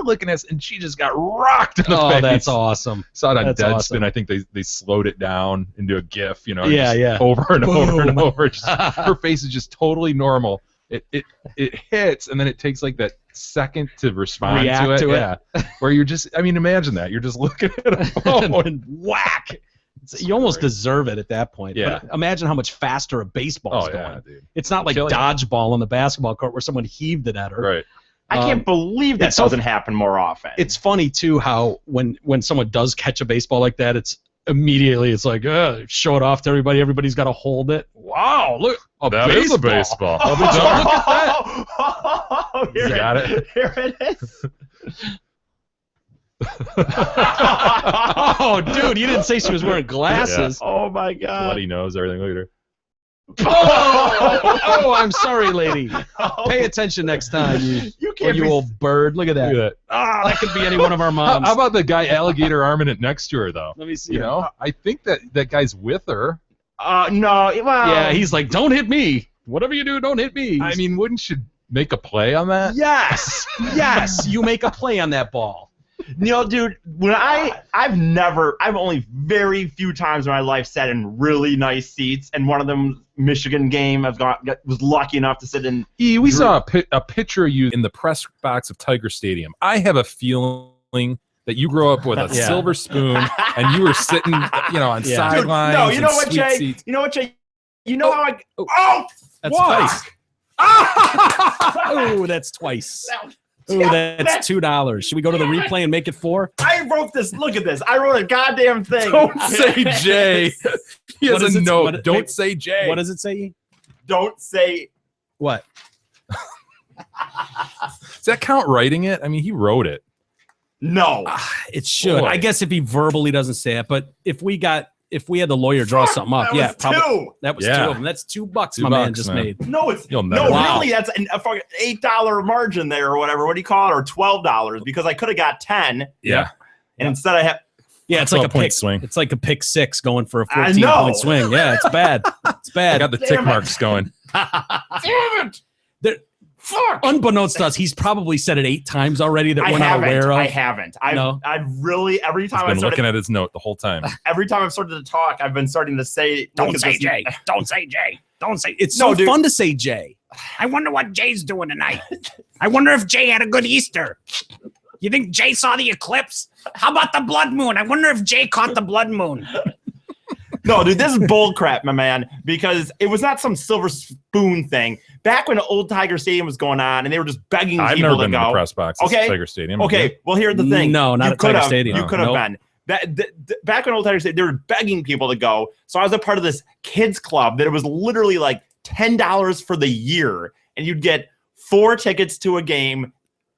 looking at us, and she just got rocked in the face. Oh, that's awesome. Saw it on That's Deadspin. awesome. I think they slowed it down into a GIF. Yeah, just yeah. over and over and Boom. over. Just, her face is just totally normal. It hits, and then it takes like that second to respond React to it. Yeah, where you're just, I mean, imagine that. You're just looking at a phone. and whack. You almost deserve it at that point. Yeah. But imagine how much faster a baseball is going. Dude. It's not like Kill you. dodgeball on the basketball court where someone heaved it at her. Right. I can't believe that doesn't happen more often. It's funny too how when someone does catch a baseball like that, it's like show it off to everybody. Everybody's got to hold it. Wow, look, that is a baseball. Look at that. Here got it. Here it is. Oh, dude, you didn't say she was wearing glasses. Yeah. Oh my God. Bloody nose, everything. Look at her. Oh, I'm sorry, lady. Pay attention next time, you old bird. Look at that. Look at that. That could be any one of our moms. How about the guy alligator arming it next to her, though? Let me see. You know, I think that guy's with her. No. Well, yeah, he's like, don't hit me. Whatever you do, don't hit me. I mean, wouldn't you make a play on that? Yes. Yes, you make a play on that ball. Dude, when I've only very few times in my life sat in really nice seats, and one of them Michigan game was lucky enough to sit in. We saw a picture of you in the press box of Tiger Stadium. I have a feeling that you grew up with a silver spoon, and you were sitting, on sidelines. No, you know what, Jay? Seats. You know what, Jay? You know how I? Oh, that's what? twice. Oh, that's twice. Ooh, that's $2. Should we go to the replay and make it 4? I wrote this. Look at this. I wrote a goddamn thing. Don't say Jay. He has a note. Don't say Jay. What does it say? Don't say. What? Does that count writing it? I mean, he wrote it. No. It should. Boy. I guess if he verbally doesn't say it, but if we had the lawyer draw something up, that was probably. two. That was Yeah. 2 of them. That's $2 $2, my man just made. No, You'll never really, that's a fucking $8 margin there or whatever. What do you call it? Or $12 because I could have got 10. Yeah. And instead I have. Yeah, it's like a 12-point pick swing. It's like a pick 6 going for a I know. 14-point swing. Yeah, it's bad. It's I bad. got the tick marks going. Damn it! Fuck! Unbeknownst to us, he's probably said it 8 times already that I we're not haven't. aware of. I haven't. I've really every He's time been I've looking at his note the whole time. every time I've started to talk, I've been starting to say, Don't look at say this- Jay. Don't say Jay. Don't say. It's No, so dude. fun to say Jay. I wonder what Jay's doing tonight. I wonder if Jay had a good Easter. You think Jay saw the eclipse? How about the blood moon? I wonder if Jay caught the blood moon. No, dude, this is bull crap, my man, because it was not some silver spoon thing. Back when Old Tiger Stadium was going on and they were just begging I've people never been to to the go. press box Okay. at Tiger Stadium. Okay, well, here's the thing. No, not You at Tiger could have- Stadium. You could have Nope. been. Back when Old Tiger Stadium, they were begging people to go. So I was a part of this kids club that it was literally like $10 for the year, and you'd get 4 tickets to a game,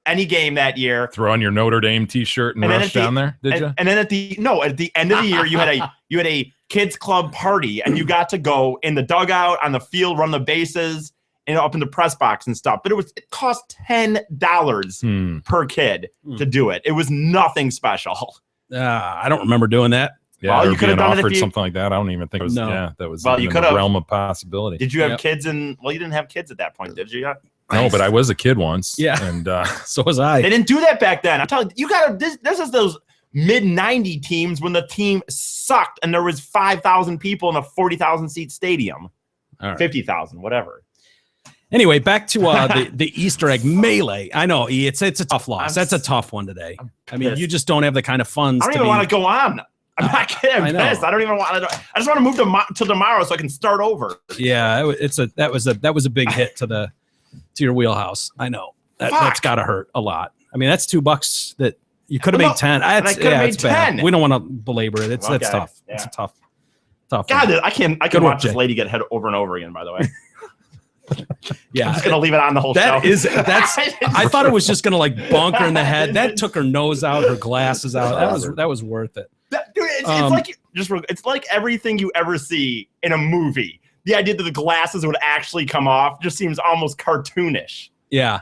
any game that year. Throw on your Notre Dame T-shirt and And then rush at the- down there. Did you? And then at the end of the year, you had a kids club party, and you got to go in the dugout, on the field, run the bases, and up in the press box and stuff. But it cost $10 per kid to do it. It was nothing special. I don't remember doing that. Yeah, Well, or you could have being done it if offered you- something like that. I don't even think it was. No. Yeah, that was Well, you in could the have- realm of possibility. Did you have Yep. kids in? Well, you didn't have kids at that point, did you? No, but I was a kid once. Yeah. and So was I. They didn't do that back then. I'm telling you, this is those mid-90 teams when the team sucked and there was 5,000 people in a 40,000 seat stadium. All right. 50,000, whatever. Anyway, back to the Easter egg melee. I know it's a tough loss. That's a tough one today. I mean, pissed. you just don't have the kind of funds. I don't even want to go on. I'm not kidding. I I'm know. pissed. I don't even want to. I just want to move to tomorrow so I can start over. Yeah, that was a big hit to your wheelhouse. I know that's got to hurt a lot. I mean, that's $2 that you could have made 10. I could have made it's bad. 10. We don't want to belabor it. That's Okay, tough. yeah. It's a tough. God, one. I can Good work, watch this Jay. lady get hit over and over again. By the way, I'm Yeah, just gonna leave it on the whole show. I thought it was just gonna like bonk her in the head. That took her nose out, her glasses out. That was worth it. Dude, it's like everything you ever see in a movie. The idea that the glasses would actually come off just seems almost cartoonish. Yeah.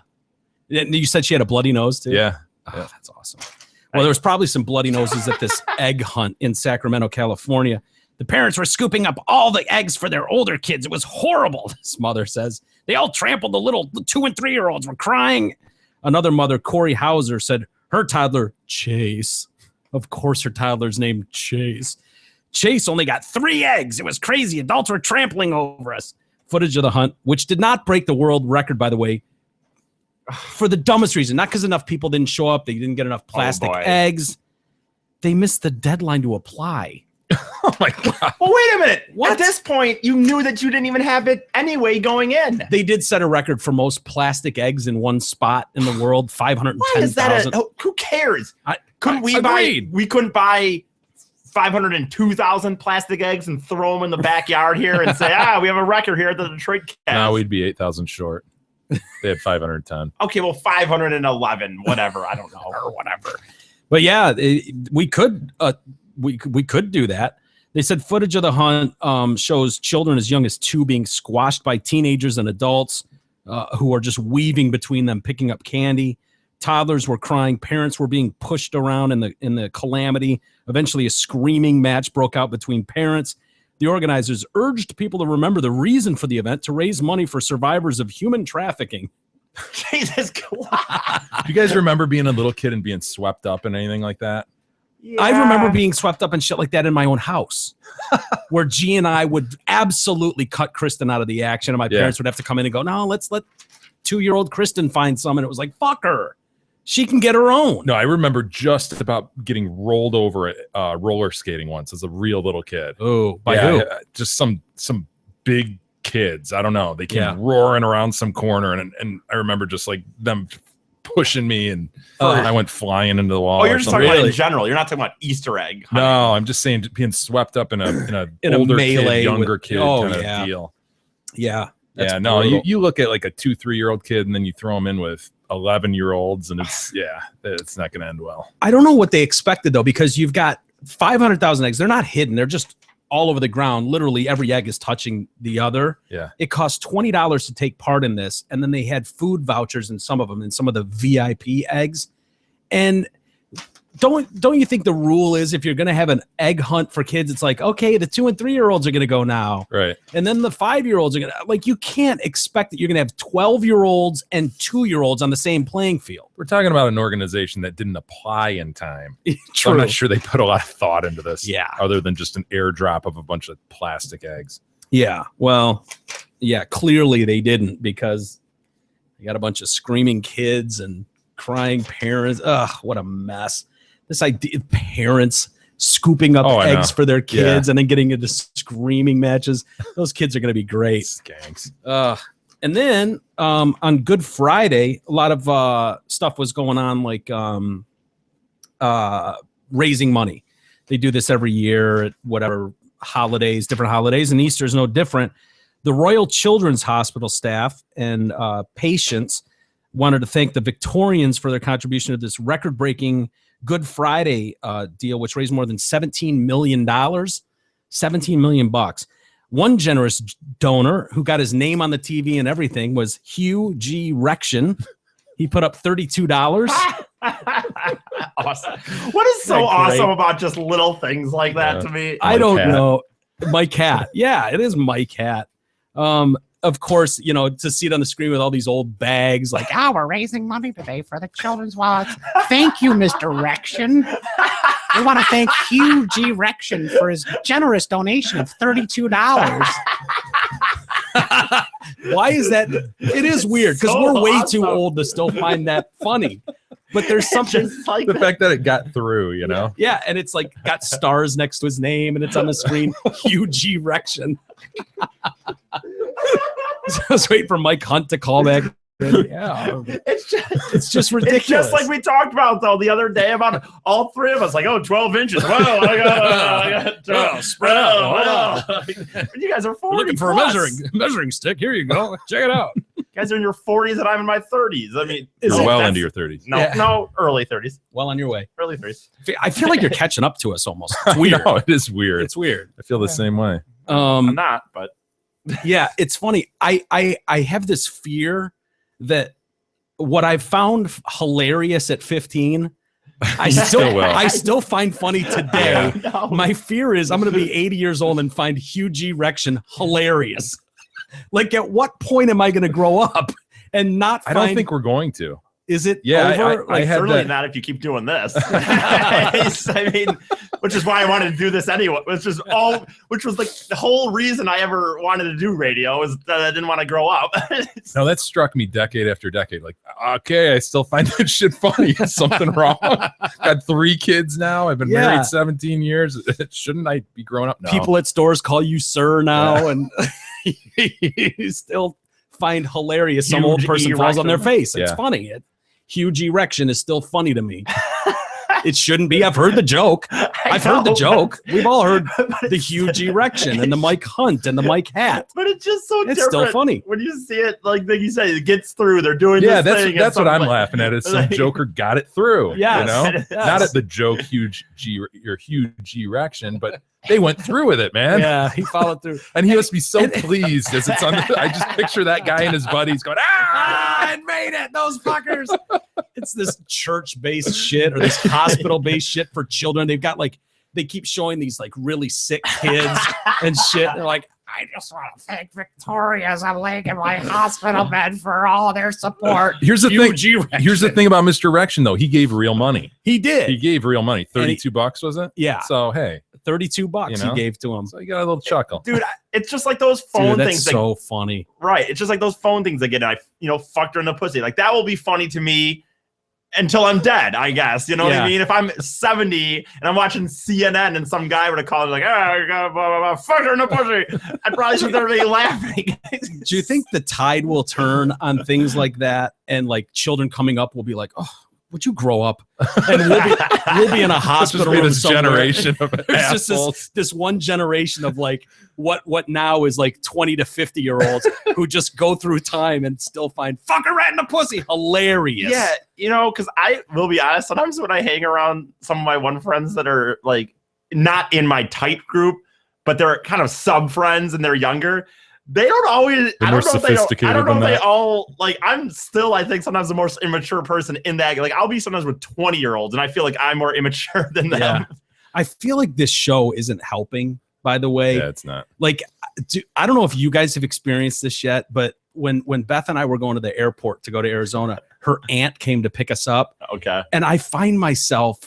You said she had a bloody nose too? yeah, Oh, that's awesome. Well, there was probably some bloody noses at this egg hunt in Sacramento, California. The parents were scooping up all the eggs for their older kids. It was horrible, this mother says. They all trampled the little 2- and 3-year-olds were crying. Another mother, Corey Hauser, said her toddler, Chase. Of course, her toddler's named Chase. Chase only got 3 eggs. It was crazy. Adults were trampling over us. Footage of the hunt, which did not break the world record, by the way, for the dumbest reason. Not because enough people didn't show up. They didn't get enough plastic boy. eggs. They missed the deadline to apply. Oh my God. Well, wait a minute. What? At this point, you knew that you didn't even have it anyway going in. They did set a record for most plastic eggs in one spot in the world, 510,000. Who cares? We agreed. couldn't buy 502,000 plastic eggs and throw them in the backyard here and say, we have a record here at the Detroit Cast. No, we'd be 8,000 short. They had 510. Okay, well, 511, whatever. I don't know, or whatever. But yeah, we could do that. They said footage of the hunt shows children as young as 2 being squashed by teenagers and adults who are just weaving between them, picking up candy. Toddlers were crying. Parents were being pushed around in the calamity. Eventually, a screaming match broke out between parents. The organizers urged people to remember the reason for the event to raise money for survivors of human trafficking. Jesus Christ. Do you guys remember being a little kid and being swept up in anything like that? Yeah. I remember being swept up in shit like that in my own house, where G and I would absolutely cut Kristen out of the action, and my parents would have to come in and go, "No, let's let 2-year-old Kristen find some." And it was like, "Fuck her, she can get her own." No, I remember just about getting rolled over at roller skating once as a real little kid. Oh, by who? Just some big kids. I don't know. They came roaring around some corner, and I remember just like them pushing me, and I went flying into the wall. Oh, you're just talking about in general. You're not talking about Easter egg. No, I'm just saying being swept up in a older kid, younger kid kind of deal. Yeah. Yeah. No, you look at like a 2-3-year-old kid, and then you throw them in with 11-year-olds, and it's not going to end well. I don't know what they expected though, because you've got 500,000 eggs. They're not hidden. They're just all over the ground. Literally every egg is touching the other. Yeah. It cost $20 to take part in this. And then they had food vouchers in some of them, and some of the VIP eggs. And don't you think the rule is if you're going to have an egg hunt for kids, it's like, okay, the 2 and 3-year-olds are going to go now. Right. And then the 5-year-olds are going to, like, you can't expect that you're going to have 12-year-olds and 2-year-olds on the same playing field. We're talking about an organization that didn't apply in time. True. So I'm not sure they put a lot of thought into this. Yeah. Other than just an airdrop of a bunch of plastic eggs. Yeah. Well, yeah, clearly they didn't, because you got a bunch of screaming kids and crying parents. Ugh, what a mess. This idea of parents scooping up eggs for their kids and then getting into screaming matches. Those kids are going to be great. Skanks. And then on Good Friday, a lot of stuff was going on, like raising money. They do this every year at whatever holidays, different holidays, and Easter is no different. The Royal Children's Hospital staff and patients wanted to thank the Victorians for their contribution to this record-breaking Good Friday deal, which raised more than $17 million. $17 million. One generous donor who got his name on the TV and everything was Hugh G. Rection. He put up $32. Awesome. What is so awesome about just little things like that to me? I don't know. Mike Hat. Yeah, it is Mike Hat. Of course, you know, to see it on the screen with all these old bags, like, we're raising money today for the Children's Wallets. Thank you, Mr. Rection. We want to thank Hugh G. Rection for his generous donation of $32. Why is that? It is weird, because we're way too old to still find that funny. But there's something like the fact that it got through, you know? Yeah, and it's like got stars next to his name, and it's on the screen, Hugh G. Rection. I was waiting for Mike Hunt to call back. Yeah, it's just ridiculous. It's just like we talked about though the other day about all three of us, like, 12 inches. Well, I got spread out. You guys are 40. Looking for a measuring stick. Here you go. Check it out. You guys are in your 40s and I'm in my 30s. I mean, well into your 30s. No, early 30s. Well on your way. Early 30s. I feel like you're catching up to us almost. It's weird. No, it is weird. It's weird. I feel the same way. I'm not, but yeah, it's funny. I have this fear that what I found hilarious at 15, I still find funny today. Yeah. No. My fear is I'm going to be 80 years old and find Hugh G. Rection hilarious. Like, at what point am I going to grow up and not find... I don't think we're going to. Is it Yeah, over? Like, had certainly that. not if you keep doing this. I mean, which is why I wanted to do this anyway. Which was like the whole reason I ever wanted to do radio was that I didn't want to grow up. No, that struck me decade after decade. Like, okay, I still find that shit funny. Is something wrong? Got 3 kids now. I've been married 17 years. Shouldn't I be growing up? No. People at stores call you sir now, and you still find hilarious some old person falls on their face. It's funny. Huge erection is still funny to me. It shouldn't be. I've heard the joke. I've heard the joke. We've all heard the huge erection and the Mike Hunt and the Mike hat. But it's just so It's different. still funny. When you see it, like you said, it gets through. They're doing Yeah, this thing. that's what I'm laughing at. Is some joker got it through. Yes, you know, yes. not at the joke, huge erection, but they went through with it, man. Yeah, he followed through. And he must be so pleased as it's on. I just picture that guy and his buddies going, I made it, those fuckers. It's this church-based shit or this hospital-based shit for children. They've got like, they keep showing these like really sick kids and shit. They're like, I just want to thank Victoria as I'm laying in my hospital bed for all their support. Here's the Huge thing. erection. Here's the thing about Mr. Erection, though. He gave real money. He did. He gave real money. $32 was it? Yeah. So hey, $32 You know? he gave to him. so you got a little chuckle. Dude, it's just like those phone Dude, that's things. so funny. Right. It's just like those phone things again. I fucked her in the pussy. Like that will be funny to me until I'm dead, I guess. You know what I mean? If I'm 70 and I'm watching CNN and some guy would have called like, fuck her in the pussy, I'd probably sit there really laughing. Do you think the tide will turn on things like that, and like children coming up will be like, oh, would you grow up? And we'll be in a hospital room this somewhere. generation of There's assholes. just this one generation of like what now is like 20 to 50 year olds who just go through time and still find fucker right in the pussy hilarious. Yeah, because I will be honest, sometimes when I hang around some of my one friends that are like not in my tight group, but they're kind of sub friends and they're younger, they don't always. They're more sophisticated I don't know than if they that. all like. I'm still, I think, sometimes the most immature person in that. Like, I'll be sometimes with 20-year-olds, and I feel like I'm more immature than them. Yeah. I feel like this show isn't helping, by the way. Yeah, it's not. Like, I don't know if you guys have experienced this yet, but when Beth and I were going to the airport to go to Arizona, her aunt came to pick us up. Okay. And I find myself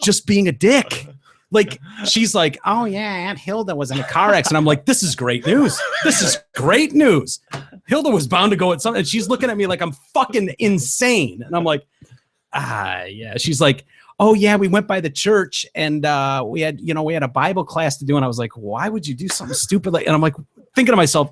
just being a dick. Like, she's like, oh yeah, Aunt Hilda was in a car accident. I'm like, this is great news. This is great news. Hilda was bound to go at something. And she's looking at me like I'm fucking insane. And I'm like, yeah. She's like, oh yeah, we went by the church and we had a Bible class to do. And I was like, why would you do something stupid? And I'm like thinking to myself,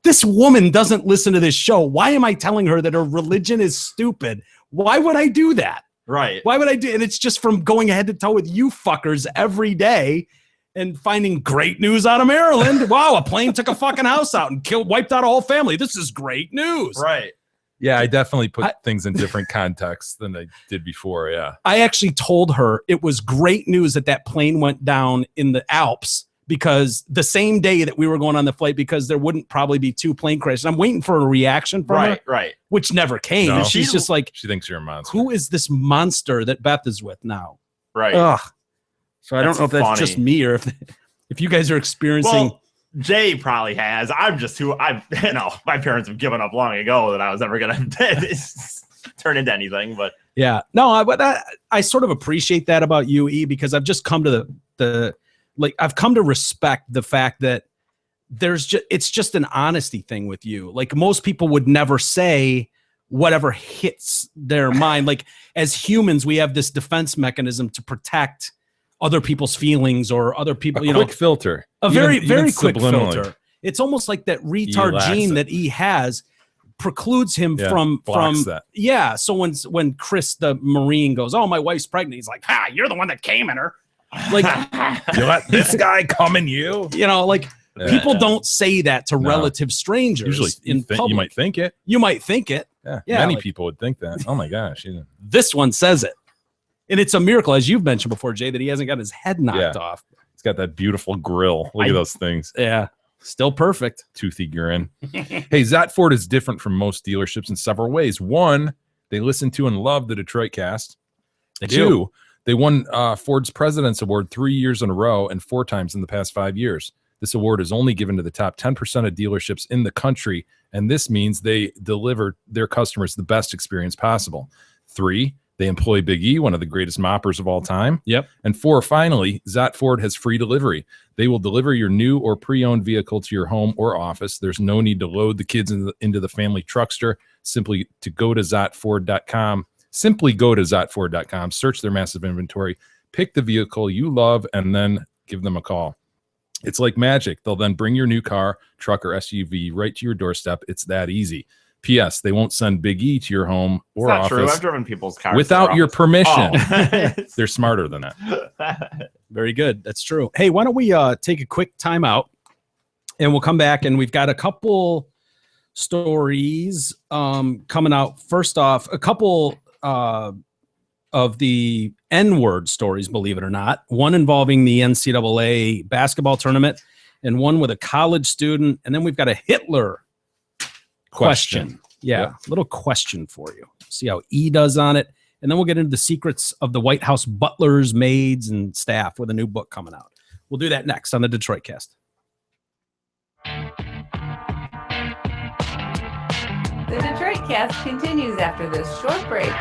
this woman doesn't listen to this show. Why am I telling her that her religion is stupid? Why would I do that? Right. Why would I do? And it's just from going head to toe with you fuckers every day and finding great news out of Maryland. Wow, a plane took a fucking house out and wiped out a whole family. This is great news. Right. Yeah, I definitely put things in different contexts than I did before. Yeah. I actually told her it was great news that plane went down in the Alps, because the same day that we were going on the flight, because there wouldn't probably be 2 plane crashes. I'm waiting for a reaction from her, Right. which never came. No. And she's just like, She thinks you're a monster. who is this monster that Beth is with now? Right. Ugh. So I don't That's know if that's funny. just me or if you guys are experiencing. Well, Jay probably has. I'm just my parents have given up long ago that I was ever going to turn into anything, but Yeah, no, but I sort of appreciate that about you, E, because I've just come to I've come to respect the fact that it's just an honesty thing with you. Like, most people would never say whatever hits their mind. Like, as humans, we have this defense mechanism to protect other people's feelings or other people, quick filter. a very, Even very quick subliminally. filter. It's almost like that retard lacks gene it. that E has precludes him Yeah, from blocks that. yeah. So when Chris the Marine goes, oh, my wife's pregnant, he's like, you're the one that came in her. Like, You let this guy come in you? like, people don't say that to No. relative strangers. Usually in public. you might think it. You might think it. Yeah, Yeah, many like- people would think that. Oh my gosh. This one says it. And it's a miracle, as you've mentioned before, Jay, that he hasn't got his head knocked Yeah. off. It's got that beautiful grill. Look at those things. Yeah. Still perfect. Toothy grin. Hey, Zatford is different from most dealerships in several ways. One, they listen to and love the Detroit Cast. They do. Two, they won Ford's President's Award 3 years in a row and 4 times in the past 5 years. This award is only given to the top 10% of dealerships in the country, and this means they deliver their customers the best experience possible. 3, they employ Big E, one of the greatest moppers of all time. Yep. And 4, finally, Zott Ford has free delivery. They will deliver your new or pre-owned vehicle to your home or office. There's no need to load the kids into the family truckster. Simply go to ZottFord.com. Simply go to ZottFord.com, search their massive inventory, pick the vehicle you love, and then give them a call. It's like magic. They'll then bring your new car, truck, or SUV right to your doorstep. It's that easy. P.S. They won't send Big E to your home or office. True. I've driven people's cars without your permission. Oh. They're smarter than that. Very good. That's true. Hey, why don't we take a quick time out, and we'll come back, and we've got a couple stories coming out. First off, a couple of the N-word stories, believe it or not. One involving the NCAA basketball tournament, and one with a college student. And then we've got a Hitler question. Yeah, little question for you. See how E does on it. And then we'll get into the secrets of the White House butlers, maids, and staff with a new book coming out. We'll do that next on the Detroit Cast. The Detroit Cast continues after this short break.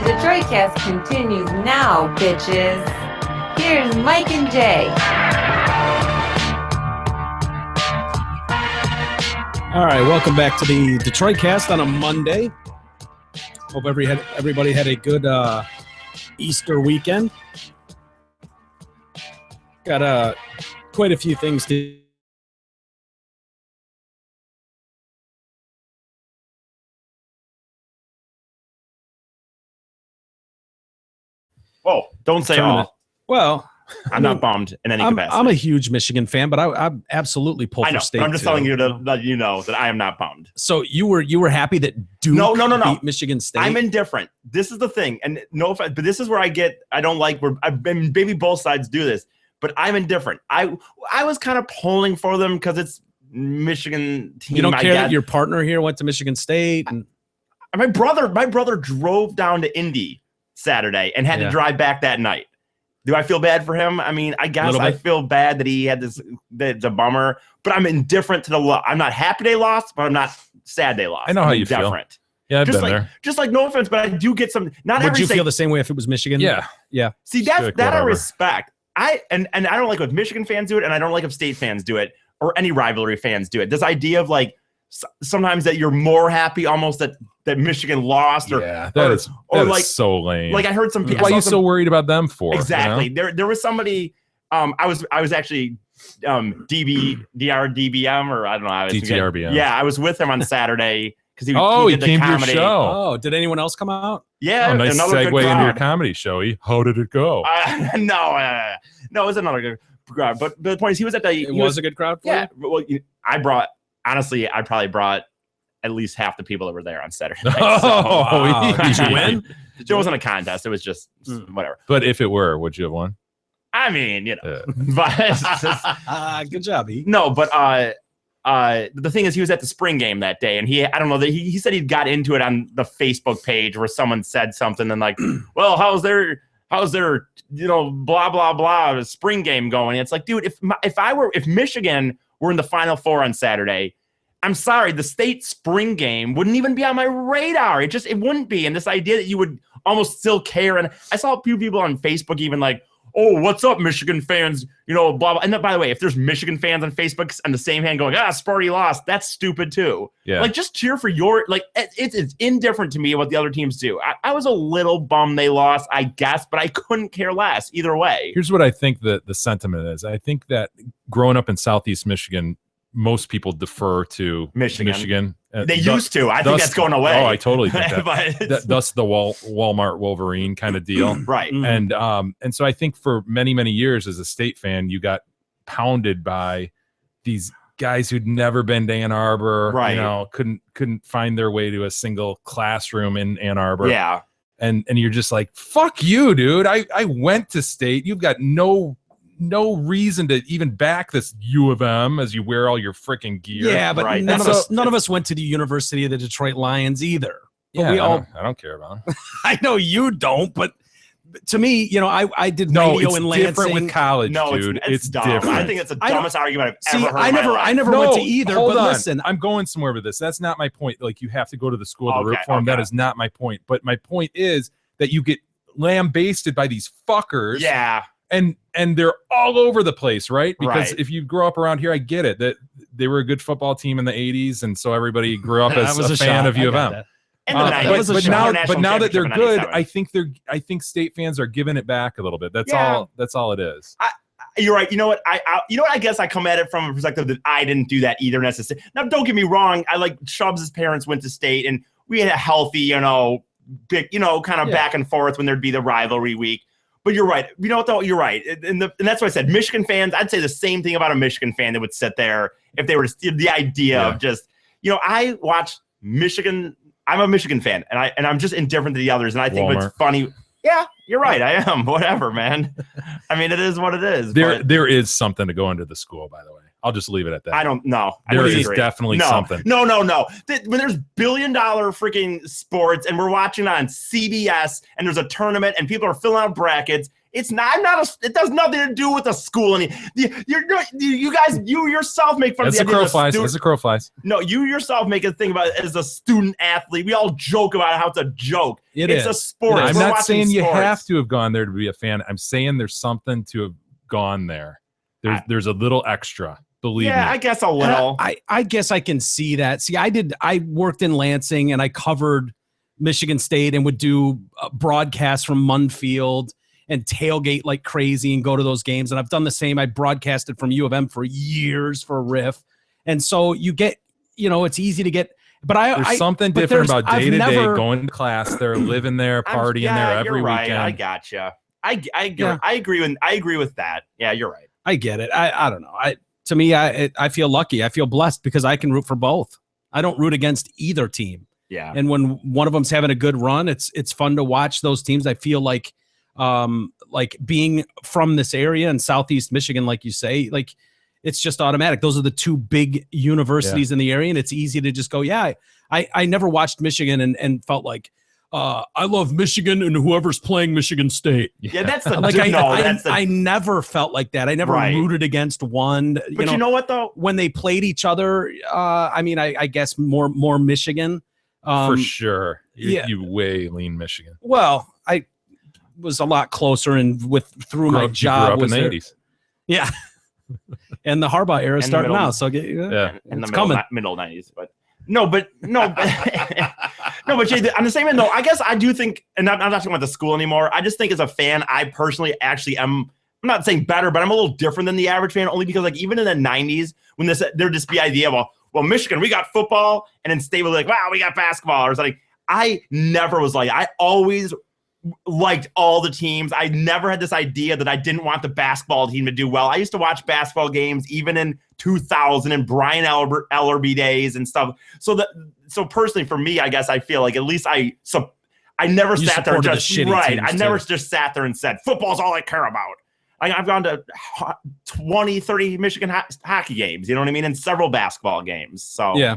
Detroitcast continues now, bitches. Here's Mike and Jay. All right, welcome back to the Detroitcast on a Monday. Hope everybody had a good Easter weekend. Got quite a few things to. Whoa! Don't say all. Well, I'm not bummed in any capacity. I'm a huge Michigan fan, but I'm absolutely pull for State. I'm just telling you to let you know that I am not bummed. So you were happy that Duke beat Michigan State? I'm indifferent. This is the thing, and no offense, but this is where I don't like where maybe both sides do this, but I'm indifferent. I was kind of pulling for them because it's Michigan team. You don't care that your partner here went to Michigan State, and my brother drove down to Indy Saturday and had to drive back that night. Do I feel bad for him? I mean, I guess I feel bad that he had this. That's a bummer, but I'm indifferent to the loss. I'm not happy they lost, but I'm not sad they lost. I know how you feel. Yeah, I've been there. Just like, no offense, but I do get some. Would you feel the same way if it was Michigan? Yeah. See, that I respect. I don't like if Michigan fans do it, and I don't like if State fans do it, or any rivalry fans do it. This idea of like sometimes that you're more happy almost that Michigan lost, that is so lame. Like I heard some people. Why are you so worried about them for? Exactly. You know? There was somebody. I was actually DBM or I don't know how DTRBM. Yeah, I was with him on Saturday because he did the came comedy. To your show. Oh, did anyone else come out? Yeah, nice segue into your comedy show. How did it go? No, it was another good crowd. But the point is, he was at the. It was a good crowd. For you? Well, I probably brought at least half the people that were there on Saturday night. Wow. Did you win? It wasn't a contest. It was just whatever. But if it were, would you have won? I mean, but good job, E. No, but the thing is, he was at the spring game that day, and I don't know that he said he got into it on the Facebook page where someone said something and like, well, how's their blah blah blah spring game going? And it's like, dude, if Michigan were in the Final Four on Saturday, I'm sorry, the State spring game wouldn't even be on my radar. It wouldn't be. And this idea that you would almost still care. And I saw a few people on Facebook even like, oh, what's up, Michigan fans? Blah, blah. And then, by the way, if there's Michigan fans on Facebook on the same hand going, Sparty lost, that's stupid too. Yeah. Like, just cheer for it's indifferent to me what the other teams do. I was a little bummed they lost, I guess, but I couldn't care less either way. Here's what I think the sentiment is. I think that growing up in Southeast Michigan, most people defer to Michigan. They used to. I think that's going away. Oh, I totally think that. Thus the Walmart Wolverine kind of deal. Right. And so I think for many, many years as a State fan, you got pounded by these guys who'd never been to Ann Arbor, right. Couldn't find their way to a single classroom in Ann Arbor. Yeah. And you're just like, fuck you, dude. I went to State. You've got no reason to even back this U of M as you wear all your freaking gear. Yeah, but none of us went to the University of the Detroit Lions either. Yeah, I don't care about them. I know you don't, but to me, I did radio in Lansing. Different with college, dude. It's dumb. different. I think it's the dumbest argument I've ever heard. I never went to either. But listen, I'm going somewhere with this. That's not my point. Like, you have to go to the school to root for them. That is not my point. But my point is that you get lambasted by these fuckers. Yeah. And they're all over the place, right? Because if you grow up around here, I get it that they were a good football team in the 80s, and so everybody grew up as a fan of U of M. But now that they're good, I think State fans are giving it back a little bit. That's all it is. You're right. You know what? I guess I come at it from a perspective that I didn't do that either necessarily. Now, don't get me wrong. I like Chubbs' parents went to State, and we had a healthy, big, kind of back and forth when there'd be the rivalry week. But you're right. You know what, though? You're right. And that's what I said. Michigan fans, I'd say the same thing about a Michigan fan that would sit there if they were the idea of just, I watch Michigan. I'm a Michigan fan, and I'm just indifferent to the others. And I think it's funny. Yeah, you're right. I am. Whatever, man. I mean, it is what it is. There is something to go into the school, by the way. I'll just leave it at that. I don't know. There is definitely something. No. When there's billion-dollar freaking sports and we're watching on CBS and there's a tournament and people are filling out brackets, It's not. It does nothing to do with the school. You guys, you yourself make fun of the idea of student. As a crow flies. No, you yourself make a thing about it as a student athlete. We all joke about how it's a joke. It's a sport. I'm not saying you have to have gone there to be a fan. I'm saying there's something to have gone there. There's a little extra. Believe me. Yeah, I guess a little. I guess I can see that. See, I worked in Lansing and I covered Michigan State and would do broadcasts from Munfield and tailgate like crazy and go to those games. And I've done the same. I broadcasted from U of M for years for Riff. And so you get, it's easy to get, but there's something different about day to day going to class there, living there, partying there every weekend. I gotcha. I agree with that. Yeah, you're right. I get it. I don't know. To me, I feel lucky. I feel blessed because I can root for both. I don't root against either team. Yeah. And when one of them's having a good run, it's fun to watch those teams. I feel like being from this area in Southeast Michigan, like you say, like it's just automatic. Those are the two big universities in the area, and it's easy to just go, yeah. I never watched Michigan and felt like I love Michigan and whoever's playing Michigan State. Yeah, that's the like I never felt like that. I never rooted against one. But you know what though? When they played each other, I guess more Michigan. For sure. You way lean Michigan. Well, I was a lot closer and through my job. Grew up in the 80s. Yeah. And the Harbaugh era is starting now. So in the middle 90s, but no, but Jay, on the same end though, I guess I do think, and I'm not talking about the school anymore. I just think as a fan, I personally actually am. I'm not saying better, but I'm a little different than the average fan, only because like even in the 90s, when there'd just be idea of well, Michigan, we got football, and then State was like, wow, we got basketball or something. I never was like, I always liked all the teams. I never had this idea that I didn't want the basketball team to do well. I used to watch basketball games even in 2000 and Brian Ellerby days and stuff. So personally for me, I guess I feel like at least I never sat there and just I never just sat there and said football's all I care about. I've gone to 20, 30 Michigan hockey games, you know what I mean, and several basketball games. So yeah,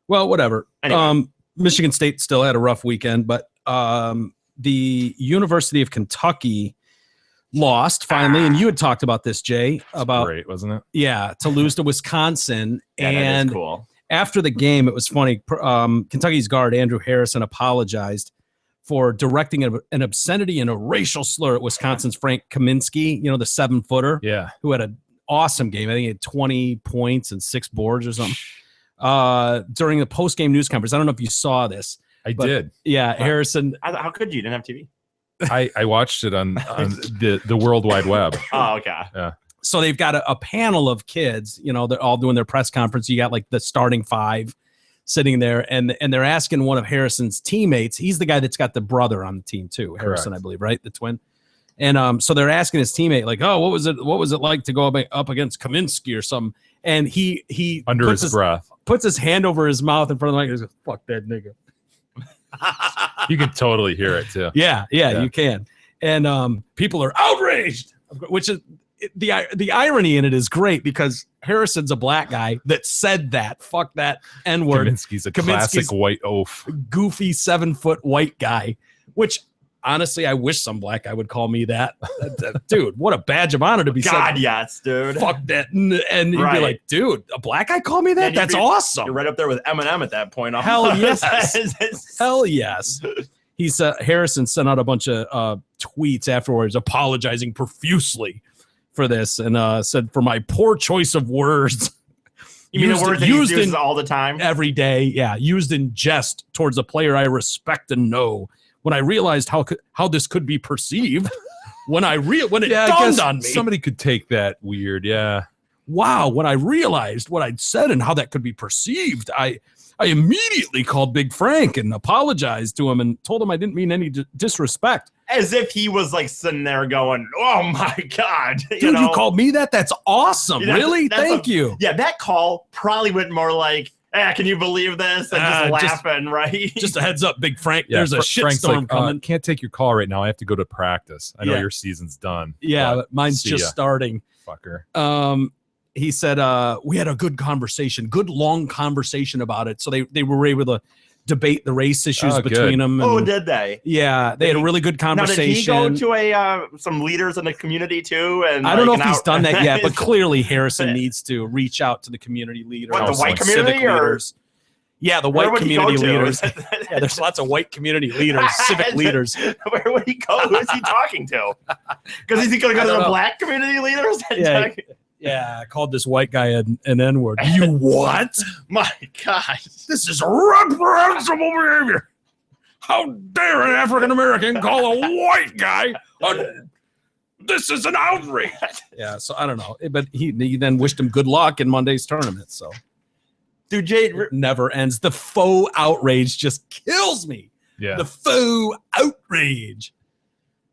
well, whatever. Anyway. Michigan State still had a rough weekend, but the University of Kentucky lost finally, and you had talked about this, Jay. About great, wasn't it? Yeah, to lose to Wisconsin. Yeah, and that is cool. After the game, it was funny. Kentucky's guard Andrew Harrison apologized for directing an obscenity and a racial slur at Wisconsin's Frank Kaminsky, the 7-footer, who had an awesome game. I think he had 20 points and 6 boards or something. During the post-game news conference, I don't know if you saw this. I did. Yeah, Harrison. How could you? You didn't have TV? I watched it on the World Wide Web. Oh, okay. Yeah. So they've got a panel of kids, they're all doing their press conference. You got like the starting 5 sitting there, and they're asking one of Harrison's teammates. He's the guy that's got the brother on the team too, Harrison, correct. I believe, right? The twin. And so they're asking his teammate, like, oh, what was it like to go up against Kaminsky or something? And he under his breath puts his hand over his mouth in front of the mic and goes, "Fuck that nigga." You can totally hear it too. Yeah, you can. And people are outraged, which is the irony in it is great because Harrison's a black guy that said that. Fuck that N-word. Kaminsky's classic white oaf. Goofy 7-foot white guy, which honestly, I wish some black guy would call me that. Dude, what a badge of honor to be God, said. yes, dude. Fuck that. And you'd be like, dude, a black guy call me that? That's awesome. You're right up there with Eminem at that point. Hell yes. Hell yes. Harrison sent out a bunch of tweets afterwards apologizing profusely for this and said, for my poor choice of words. You mean the words that he uses all the time? Every day, yeah. Used in jest towards a player I respect and know. When I realized how this could be perceived, when it dawned on me. Somebody could take that weird, yeah. Wow, when I realized what I'd said and how that could be perceived, I immediately called Big Frank and apologized to him and told him I didn't mean any disrespect. As if he was like sitting there going, oh my God. Dude, you called me that? That's awesome. Really? Thank you. Yeah, that call probably went more like, can you believe this? And just laughing, right? Just a heads up, Big Frank. Yeah, there's a shitstorm coming. Can't take your call right now. I have to go to practice. I know your season's done. Yeah, but mine's just starting. Fucker. He said, we had a good conversation, good long conversation about it. So they were able to debate the race issues between them. Oh, did they? Yeah, they had a really good conversation. Now, did he go to some leaders in the community too? And I don't know if he's done that yet, but clearly Harrison needs to reach out to the community leaders. What, the white community leaders. Yeah, the white community leaders. Yeah, there's lots of white community leaders, civic leaders. Where would he go? Who is he talking to? Because is he going to go to the black community leaders? Yeah, I called this white guy an N-word. You what? My gosh. This is reprehensible behavior. How dare an African-American call a white guy this is an outrage. Yeah, so I don't know. But he then wished him good luck in Monday's tournament, so. Dude, Jade, it never ends. The faux outrage just kills me. Yeah. The faux outrage.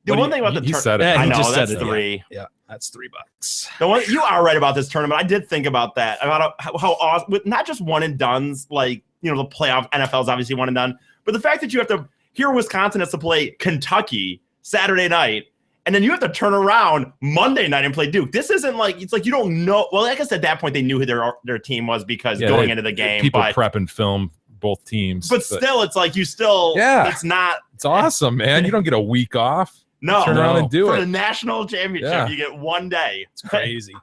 The one thing about the tournament, I know that's $3. Yeah, that's $3. The one you are right about this tournament. I did think about that, about how awesome, with not just one and dones, like the playoff. NFL's obviously one and done, but the fact that you have to here, Wisconsin has to play Kentucky Saturday night. And then you have to turn around Monday night and play Duke. This isn't like, it's like you don't know. Well, I guess at that point they knew who their team was because going into the game. People prep and film both teams. But still, it's like you still, it's not. It's awesome, man. You don't get a week off. No. Turn around and do it. For the national championship, you get one day. It's crazy.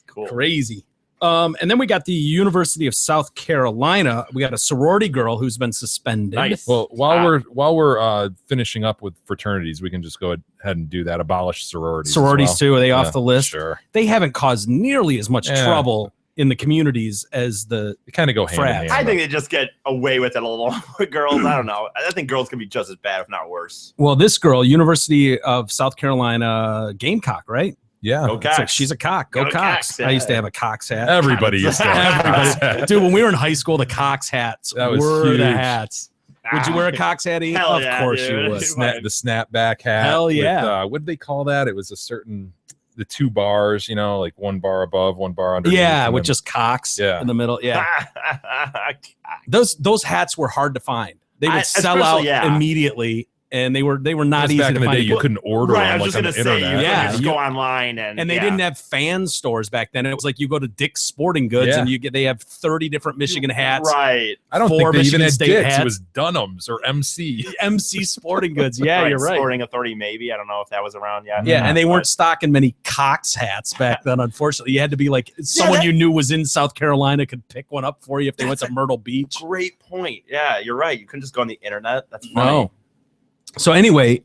Cool. Crazy. And then we got the University of South Carolina. We got a sorority girl who's been suspended. Nice. Well, while we're finishing up with fraternities, we can just go ahead and do that. Abolish sororities. Sororities too. Are they off the list? Sure. They haven't caused nearly as much trouble in the communities as the they kind of go hand in hand. I think they just get away with it a little with girls. I don't know. I think girls can be just as bad, if not worse. Well, this girl, University of South Carolina Gamecock, right? Yeah. Go Cox. Like she's a cock. Go Cox. I used to have a Cox hat. Everybody used to have a Cox hat. Dude, when we were in high school, the Cox hats were huge. the hats. Would you wear a Cox hat? Hell of course dude. you would. The snapback hat. Hell yeah. With, what did they call that? It was the 2 bars, like 1 bar above, 1 bar underneath. Yeah, with just Cox in the middle. Yeah. Those hats were hard to find. They would sell out immediately. And they were not easy back to in the find. day. You couldn't order them like on the internet. You just go online and they didn't have fan stores back then. It was like you go to Dick's Sporting Goods and they have 30 different Michigan hats. Right. I don't think they Michigan even had State Dick's. hats. It was Dunham's or MC. MC Sporting Goods. Yeah, you're right. Sporting Authority, maybe. I don't know if that was around yet. Yeah, and they weren't stocking many Cox hats back then. Unfortunately, you had to be like someone you knew was in South Carolina could pick one up for you if they went to Myrtle Beach. Great point. Yeah, you're right. You couldn't just go on the internet. That's funny. No. So anyway,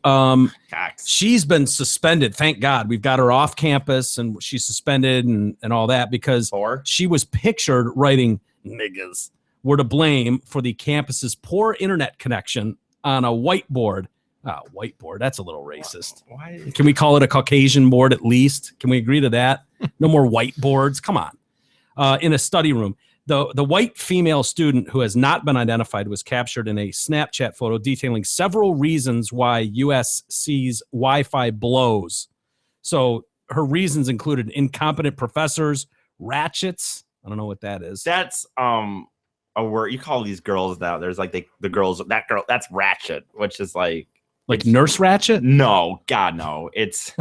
she's been suspended. Thank God. We've got her off campus and she's suspended and all that because she was pictured writing "niggas were to blame for the campus's poor internet connection" on a whiteboard. Whiteboard. That's a little racist. Why? Can we call it a Caucasian board at least? Can we agree to that? No more whiteboards. Come on. In a study room. The white female student who has not been identified was captured in a Snapchat photo detailing several reasons why USC's Wi-Fi blows. So her reasons included incompetent professors, ratchets. I don't know what that is. That's a word you call these girls now. There's like the girls, that girl, that's ratchet, which is like Nurse Ratchet? No, God, no. It's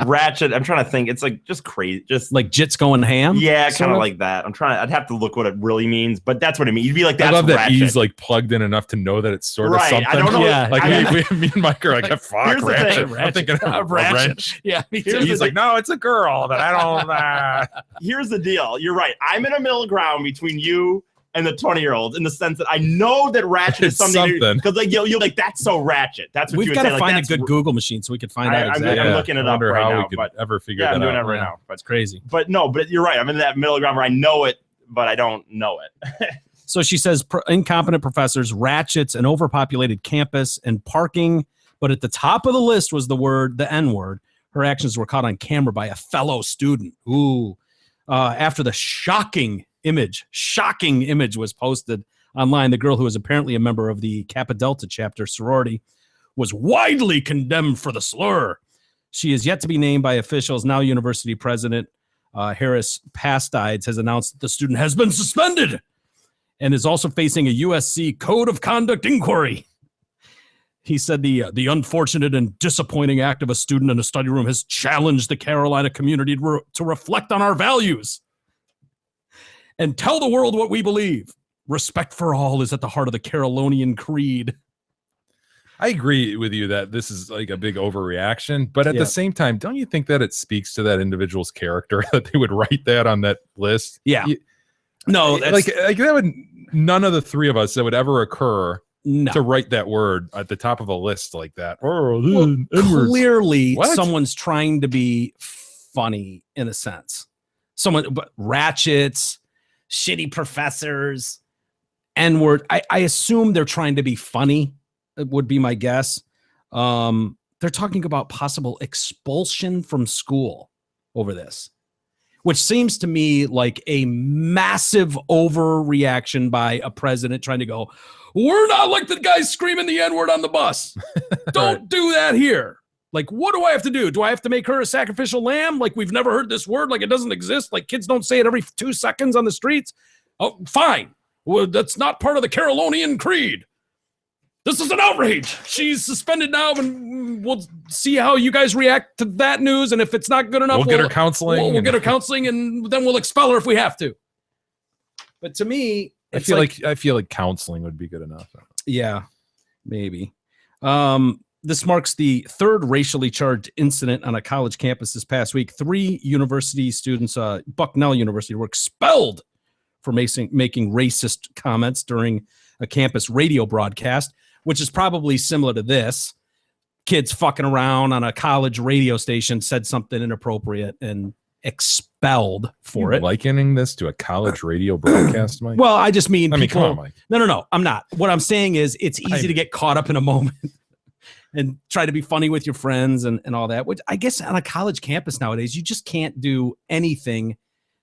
ratchet. I'm trying to think. It's like just crazy. Just like Jits going ham? Yeah, kind of like that. I'd have to look what it really means, but that's what it means. You'd be like, that's I love that ratchet. he's like plugged in enough to know that it's sort of something. I don't know. Yeah. Like me and Mike are like, fuck, ratchet. I'm thinking of ratchet. wrench. Yeah, me too. He's like, no, it's a girl that I don't. Here's the deal. You're right. I'm in a middle ground between you and the 20-year-olds in the sense that I know that ratchet is something because like you're like, that's so ratchet. That's what we've got to find a good Google machine so we can find out exactly. I'm looking it up right now. We could ever figure that out. I'm doing it right now. That's crazy. But no, but you're right. I'm in that middle ground where I know it, but I don't know it. So she says incompetent professors, ratchets, an overpopulated campus, and parking. But at the top of the list was the N-word. Her actions were caught on camera by a fellow student. Ooh. After the shocking image was posted online, the girl, who is apparently a member of the Kappa Delta chapter sorority, was widely condemned for the slur. She is yet to be named by officials. Now university president Harris Pastides has announced that the student has been suspended and is also facing a USC code of conduct inquiry. He said the unfortunate and disappointing act of a student in a study room has challenged the Carolina community to reflect on our values and tell the world what we believe. Respect for all is at the heart of the Carolonian Creed. I agree with you that this is like a big overreaction, but at the same time, don't you think that it speaks to that individual's character that they would write that on that list? Yeah. No, that's like that would, none of the three of us that would ever occur to write that word at the top of a list like that. Well, clearly someone's trying to be funny in a sense. But ratchets, shitty professors, N-word. I assume they're trying to be funny. Would be my guess. They're talking about possible expulsion from school over this, which seems to me like a massive overreaction by a president trying to go, we're not like the guys screaming the N-word on the bus. Don't do that here. Like, what do I have to do? Do I have to make her a sacrificial lamb? Like, we've never heard this word, like it doesn't exist. Like, kids don't say it every 2 seconds on the streets. Oh, fine. Well, that's not part of the Carolonian Creed. This is an outrage. She's suspended now, and we'll see how you guys react to that news. And if it's not good enough, we'll get her counseling. We'll get her counseling, and then we'll expel her if we have to. But to me, I feel like counseling would be good enough. Yeah, maybe. This marks the third racially charged incident on a college campus this past week. 3 university students, Bucknell University, were expelled for making racist comments during a campus radio broadcast, which is probably similar to this. Kids fucking around on a college radio station said something inappropriate and expelled for it. Likening this to a college radio broadcast, Mike? Well, I just mean, people, come on, Mike. No, I'm not. What I'm saying is it's easy to get caught up in a moment and try to be funny with your friends and all that, which I guess on a college campus nowadays, you just can't do anything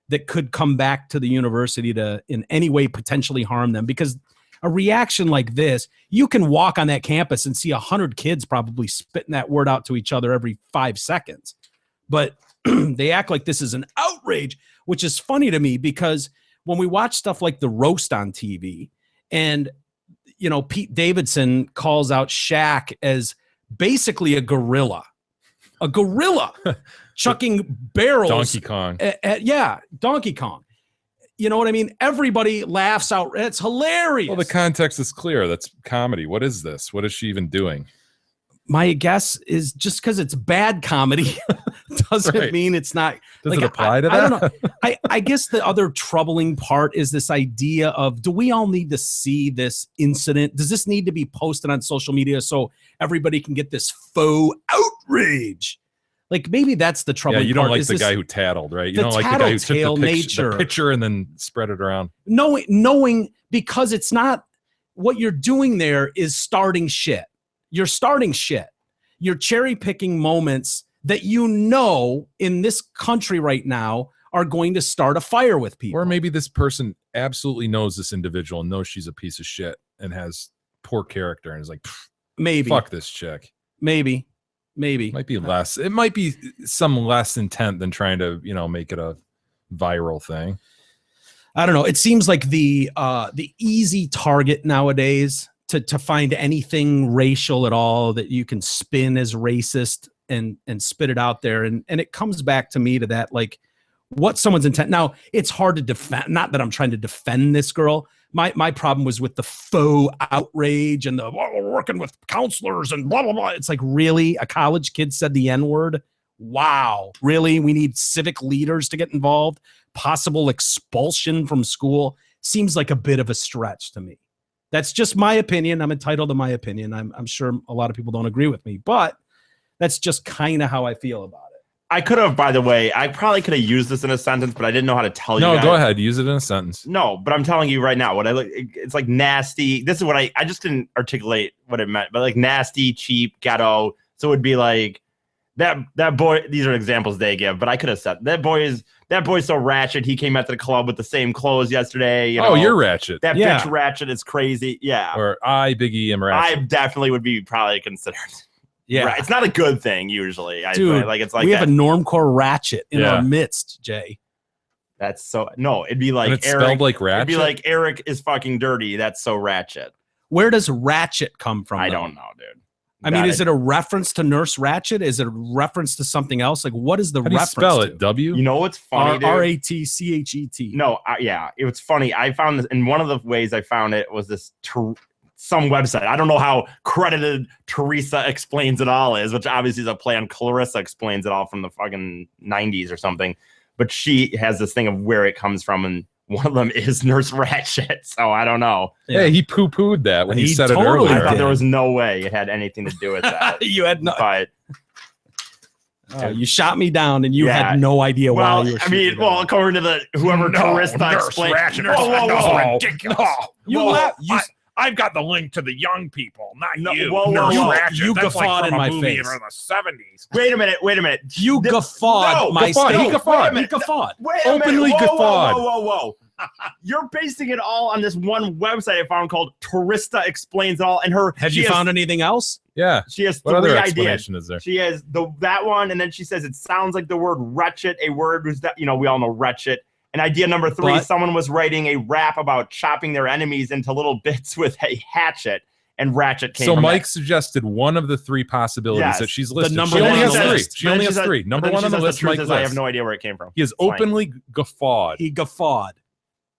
that could come back to the university to in any way potentially harm them, because a reaction like this, you can walk on that campus and see 100 kids probably spitting that word out to each other every 5 seconds. But they act like this is an outrage, which is funny to me because when we watch stuff like The Roast on TV and, you know, Pete Davidson calls out Shaq as basically a gorilla chucking barrels. Donkey Kong. Donkey Kong. You know what I mean? Everybody laughs out. It's hilarious. Well, the context is clear. That's comedy. What is this? What is she even doing? My guess is just because it's bad comedy doesn't mean it's not. Does it apply to that? I don't know. I guess the other troubling part is this idea of, do we all need to see this incident? Does this need to be posted on social media so everybody can get this faux outrage? Like, maybe that's the trouble. Yeah, you don't like the guy who tattled, right? You don't like the guy who took the picture and then spread it around. Knowing because it's not, what you're doing there is starting shit. You're starting shit. You're cherry picking moments that you know in this country right now are going to start a fire with people. Or maybe this person absolutely knows this individual and knows she's a piece of shit and has poor character and is like, maybe fuck this chick. Maybe. It might be less. It might be some less intent than trying to, you know, make it a viral thing. I don't know. It seems like the easy target nowadays to find anything racial at all that you can spin as racist and spit it out there. And it comes back to me to that, like, what someone's intent. Now, it's hard to defend. Not that I'm trying to defend this girl. My problem was with the faux outrage and we're working with counselors and blah, blah, blah. It's like, really? A college kid said the N-word? Wow. Really? We need civic leaders to get involved? Possible expulsion from school? Seems like a bit of a stretch to me. That's just my opinion. I'm entitled to my opinion. I'm sure a lot of people don't agree with me, but that's just kind of how I feel about it. I could have, by the way, I probably could have used this in a sentence, but I didn't know how to tell you. No, go ahead. Use it in a sentence. No, but I'm telling you right now, it's like nasty. This is what I just didn't articulate what it meant, but like nasty, cheap, ghetto. So it would be like that boy. These are examples they give, but I could have said that boy's so ratchet. He came out to the club with the same clothes yesterday. You know, you're ratchet. That bitch ratchet is crazy. Yeah. Or Biggie, am ratchet. I definitely would be probably considered. Yeah, right. It's not a good thing usually. Dude, it's like we have a normcore ratchet in our midst, Jay. That's so it'd be like and it's Eric. Spelled like ratchet? It'd be like Eric is fucking dirty. That's so ratchet. Where does ratchet come from? I don't know, dude. I mean, is it a reference to Nurse Ratched? Is it a reference to something else? Like, what is the How do you reference spell to? it? W? You know what's funny, dude? RATCHET. No, yeah, it was funny. I found this, and one of the ways I found it was this some website. I don't know how credited Teresa Explains It All is, which obviously is a play on Clarissa Explains It All from the fucking 90s or something. But she has this thing of where it comes from, and one of them is Nurse Ratched. So I don't know. Yeah, he poo-pooed that when he said totally it earlier. I thought there was no way it had anything to do with that. You had no. But You shot me down, and you had no idea why. well, You were I mean, well, according to whoever Teresa explained. I've got the link to the young people, not you. Whoa, Nurse whoa. Ratched. You That's guffawed like in from a my movie face. in the 70s. Wait a minute. You guffawed my guffawed. state. He guffawed. He guffawed. Wait a Openly minute. guffawed. Whoa. You're basing it all on this one website I found called Teresa Explains It All, and Have you found anything else? Yeah. She has What other three ideas. explanation is there? She has that one, and then she says it sounds like the word wretched, a word who's that we all know wretched. And idea number 3, But- someone was writing a rap about chopping their enemies into little bits with a hatchet, and ratchet came So from Mike that. suggested one of the 3 possibilities Yes. that she's listed. number She only one has on the 3. list. She only has 3. Number But then 1 she on the says list, truth Mike is I have lists. no idea where it came from. He is Fine. openly guffawed. He guffawed.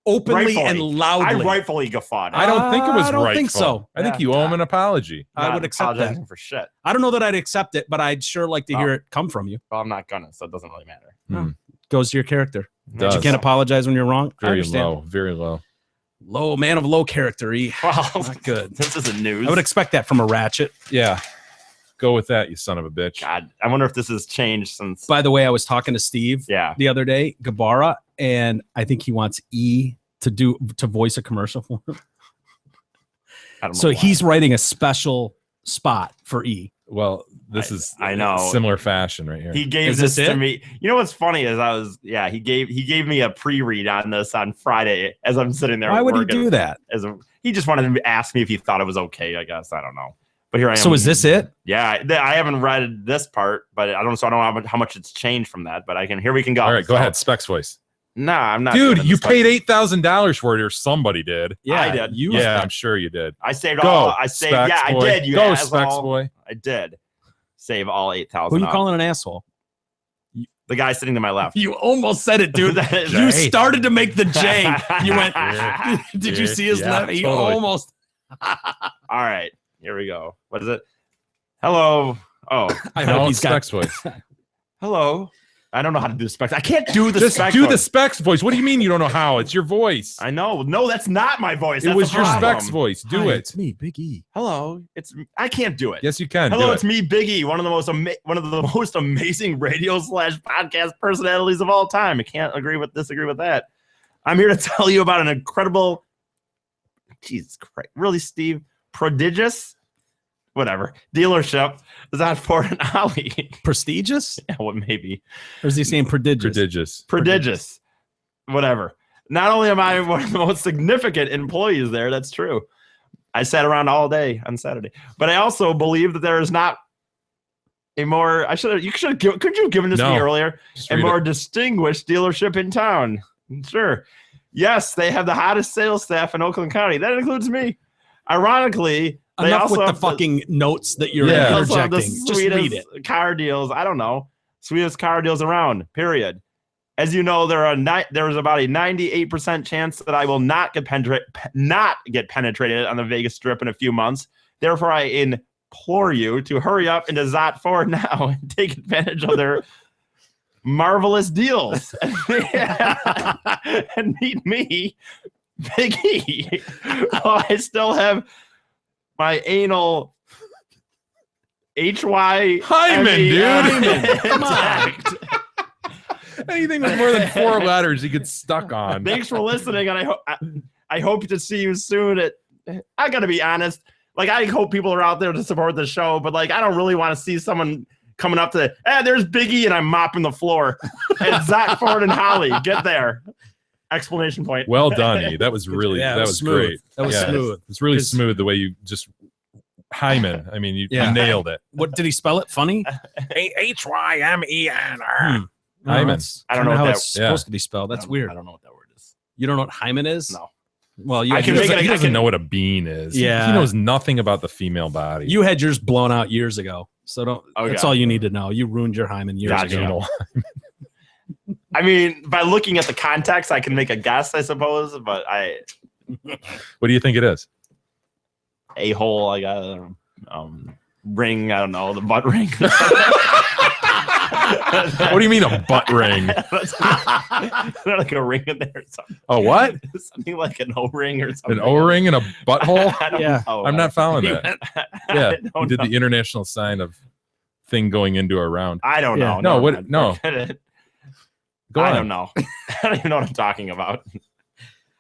Openly Rightfully. and loudly. I rightfully guffawed. I don't think it was I don't right. think so. I think Yeah. you owe him an apology. I Not would accept that. apologizing for shit. I don't know that I'd accept it, but I'd sure like to hear it come from you. Well, I'm not gonna, so it doesn't really matter. Goes to your character. Does. You can't apologize when you're wrong. I Very understand. low. Very low. Low man of low character. Well, Not good. this isn't news. I would expect that from a Ratchet. Yeah. Go with that, you son of a bitch. God, I wonder if this has changed since. By the way, I was talking to Steve Yeah. the other day, Gabara, and I think he wants E to voice a commercial for him. I don't know So why. he's writing a special spot for E. Well, this is I know. similar fashion right here. He gave Is this this to it? me. You know what's funny is he gave me a pre-read on this on Friday as I'm sitting there. Why would he working do that? He just wanted to ask me if he thought it was okay, I guess. I don't know. But here I am. So is this it? Yeah, I haven't read this part, but I don't know how much it's changed from that, but here we can go. All right, go So- ahead. Specs voice. Nah, I'm not. Dude, doing you this paid $8,000 for it, or somebody did. Yeah, I did. You Yeah, I'm sure you did. I saved Go. all. I saved. Specs Yeah, boy. I did. You Go, asshole. Specs boy. I did save all 8,000. Who are you up. calling an asshole? The guy sitting to my left. You almost said it, dude. You started to make the J. You went. Did you see his Yeah, left? He totally. almost. All right, here we go. What is it? Hello. Oh, I No, hope he's got. Specs voice. hello. I don't know how to do specs. I can't do the Just specs. do the voice. Specs voice. What do you mean you don't know how? It's your voice. I know. No, that's not my voice. It That's was the your problem. Specs voice. Do Hi, it. It's me, Big E. Hello. I can't do it. Yes, you can. Hello, do it's it. me, Biggie, one of the most amazing radio / podcast personalities of all time. I can't disagree with that. I'm here to tell you about an incredible, Jesus Christ, really, Steve, prodigious, whatever dealership is on Ford and Holly. Prestigious? Yeah, what maybe Or is he saying prodigious? Prodigious. whatever. Not only am I one of the most significant employees there, that's true. I sat around all day on Saturday, but I also believe that there is not a more. Could you have given this to me No. earlier? Just A read more it. distinguished dealership in town. Sure. Yes, they have the hottest sales staff in Oakland County. That includes me. Ironically, they Enough also with the have fucking notes that you're they also have interjecting. the Just read sweetest it. car deals. I don't know. Sweetest car deals around, period. As you know, there is about a 98% chance that I will not get penetrated on the Vegas Strip in a few months. Therefore, I implore you to hurry up into Zott Ford now and take advantage of their marvelous deals and meet me, Big E. Oh, I still have my anal HY Hymen, dude. Come on. intact. Anything with more than 4 letters, you get stuck on. Thanks for listening, and I hope to see you soon. I gotta be honest. Like, I hope people are out there to support the show, but like, I don't really want to see someone coming up to, there's Biggie, and I'm mopping the floor. And Zach Ford and Holly, get there! Exclamation point. Well done, E. That was really Yeah, it that was was smooth. great. That was Yeah, smooth. It's really 'Cause- smooth the way you just Hymen. I mean, you Yeah. nailed it. What did he spell it? Funny? HYMENR. Hymen. that's I don't know kinda what how that- it's yeah. supposed to be spelled. That's weird. I don't know what that word is. You don't know what hymen is? No. Well, I can make it. He doesn't know what a bean is. Yeah. He knows nothing about the female body. You had yours blown out years ago, so don't. Okay. That's all you need to know. You ruined your hymen years Gotcha. ago. I mean, by looking at the context, I can make a guess, I suppose. But What do you think it is? a hole, I got ring. I don't know, the butt ring. What do you mean a butt ring? Like a ring in there or something. A what? Something like an O-ring or something. An O-ring and a butthole? I don't Yeah. know. I'm not following that. Yeah, I he did don't the international sign of thing going into a round. I don't Yeah. know. No, Never what- mind. no. Forget it. Go I on. don't know. I don't even know what I'm talking about.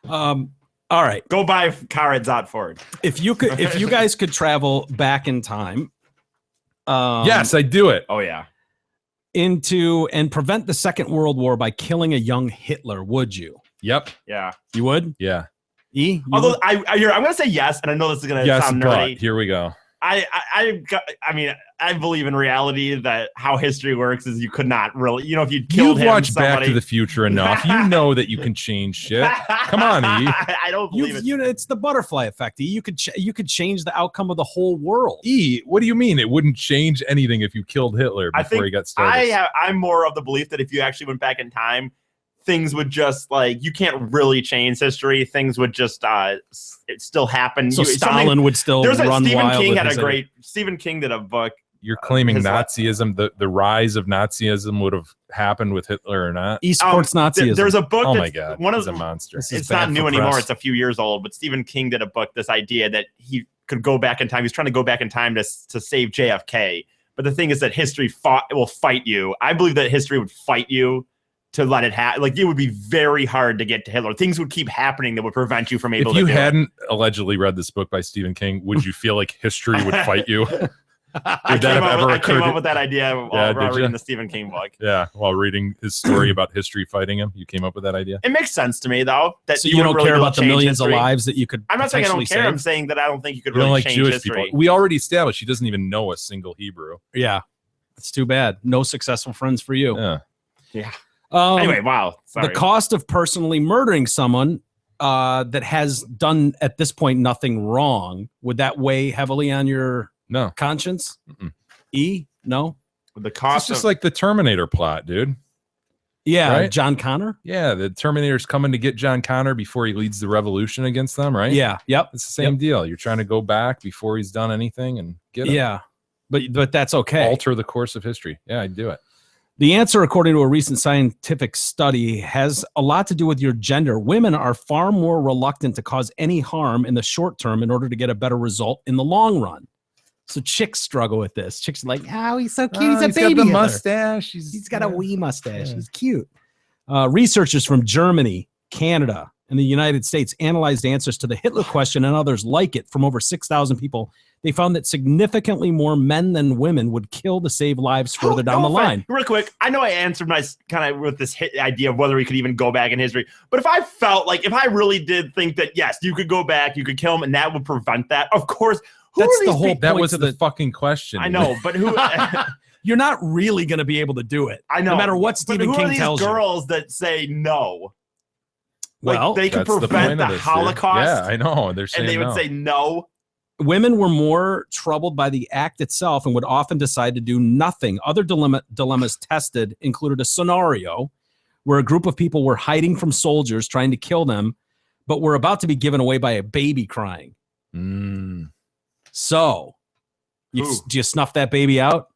All right. Go buy a car at Zott Ford. If you guys could travel back in time, Yes, I do it. Oh yeah. into and prevent the Second World War by killing a young Hitler, would you? Yep. Yeah. You would? Yeah. E? You Although would? I'm going to say yes, and I know this is going to Yes, sound but nerdy. here we go. I mean, I believe in reality that how history works is you could not really, if you killed You've him, watched Back somebody. to the Future enough. You know that you can change shit. Come on, E. I don't believe it. It's the butterfly effect. E. You could change the outcome of the whole world. E, what do you mean? It wouldn't change anything if you killed Hitler I before think he got started. I'm more of the belief that if you actually went back in time, things would just you can't really change history. Things would just it still happen. So Stalin would still There's run Stephen wild. King with had a his- great. Stephen King did a book. You're claiming his- Nazism, the rise of Nazism would have happened with Hitler or not? Esports Nazism. There's a book. Oh that's my God, one of he's a monster. This is it's bad not new for anymore. press. It's a few years old. But Stephen King did a book. This idea that he could go back in time. He's trying to go back in time to save JFK. But the thing is that history will fight you. I believe that history would fight you to let it happen. It would be very hard to get to Hitler. Things would keep happening that would prevent you from able If to you do it. hadn't allegedly read this book by Stephen King, would you feel like history would fight you? I Would that have ever I came occurred? up with that idea while Yeah, did reading ya? the Stephen King book. Yeah, while reading his story about history fighting him, you came up with that idea. It makes sense to me, though. That So you don't wouldn't really care be able about to the change millions history. of lives that you could. I'm not saying I don't potentially care. save? I'm saying that I don't think you could You don't really like change Jewish history. people. We already established he doesn't even know a single Hebrew. Yeah, it's too bad. No successful friends for you. Yeah. Anyway, wow. Sorry. The cost of personally murdering someone that has done at this point nothing wrong, would that weigh heavily on your No. conscience? Mm-mm. E? No? the It's cost just of like the Terminator plot, dude. Yeah, Right? John Connor? Yeah, the Terminator's coming to get John Connor before he leads the revolution against them, right? Yeah, yep. It's the same deal. You're trying to go back before he's done anything and get him. Yeah. But that's okay. Alter the course of history. Yeah, I'd do it. The answer, according to a recent scientific study, has a lot to do with your gender. Women are far more reluctant to cause any harm in the short term in order to get a better result in the long run. So chicks struggle with this. Chicks are like, oh, he's so cute. He's a baby. got the Hitler. mustache. He's got a wee mustache. Yeah. He's cute. Researchers from Germany, Canada, and the United States analyzed answers to the Hitler question and others like it from over 6,000 people. They found that significantly more men than women would kill to save lives further down the line. Real quick, I know I answered my kind of with this idea of whether we could even go back in history, but if I felt like if I really did think that yes, you could go back, you could kill him, and that would prevent that. Of course, who That's are the these whole people? That point was to the the- fucking question. I know, but who? You're not really going to be able to do it. I know. No matter what but Stephen who are King these tells you. girls that say no? Well, they could That's the prevent point the of this, dude. Holocaust. Yeah, I know. They're saying and they would no. say no. women were more troubled by the act itself and would often decide to do nothing. Other dilemmas tested included a scenario where a group of people were hiding from soldiers trying to kill them, but were about to be given away by a baby crying. Mm. So, Who? do you snuff that baby out?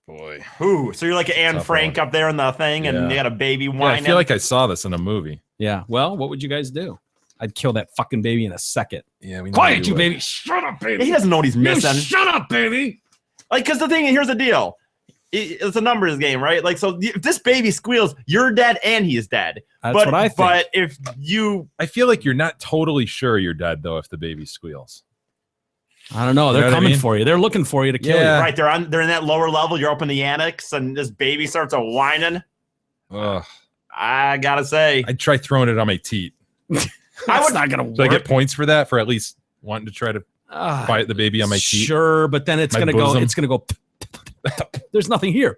Boy. Who? So you're like Anne Tough Frank one. up there in the thing, and Yeah. you got a baby Yeah, whining. I feel like I saw this in a movie. Yeah. Well, what would you guys do? I'd kill that fucking baby in a second. Yeah, we Quiet, you baby. Shut up, baby. he doesn't know what he's You missing. shut up, baby. Like, because the thing, here's the deal. It's a numbers game, right? Like, so if this baby squeals, you're dead and he is dead. That's but, what I think. But if you, I feel like you're not totally sure you're dead though if the baby squeals. I don't know. You They're know what I coming mean? for you. They're looking for you to kill Yeah. you. right, they're in that lower level, you're up in the annex, and this baby starts a whining. Ugh. I gotta say, I'd try throwing it on my teat. That's not going to Do I work. get points for that for at least wanting to try to Ah, quiet the baby on my teeth? Sure, but then it's My going to go. bosom. It's going to go. There's nothing here.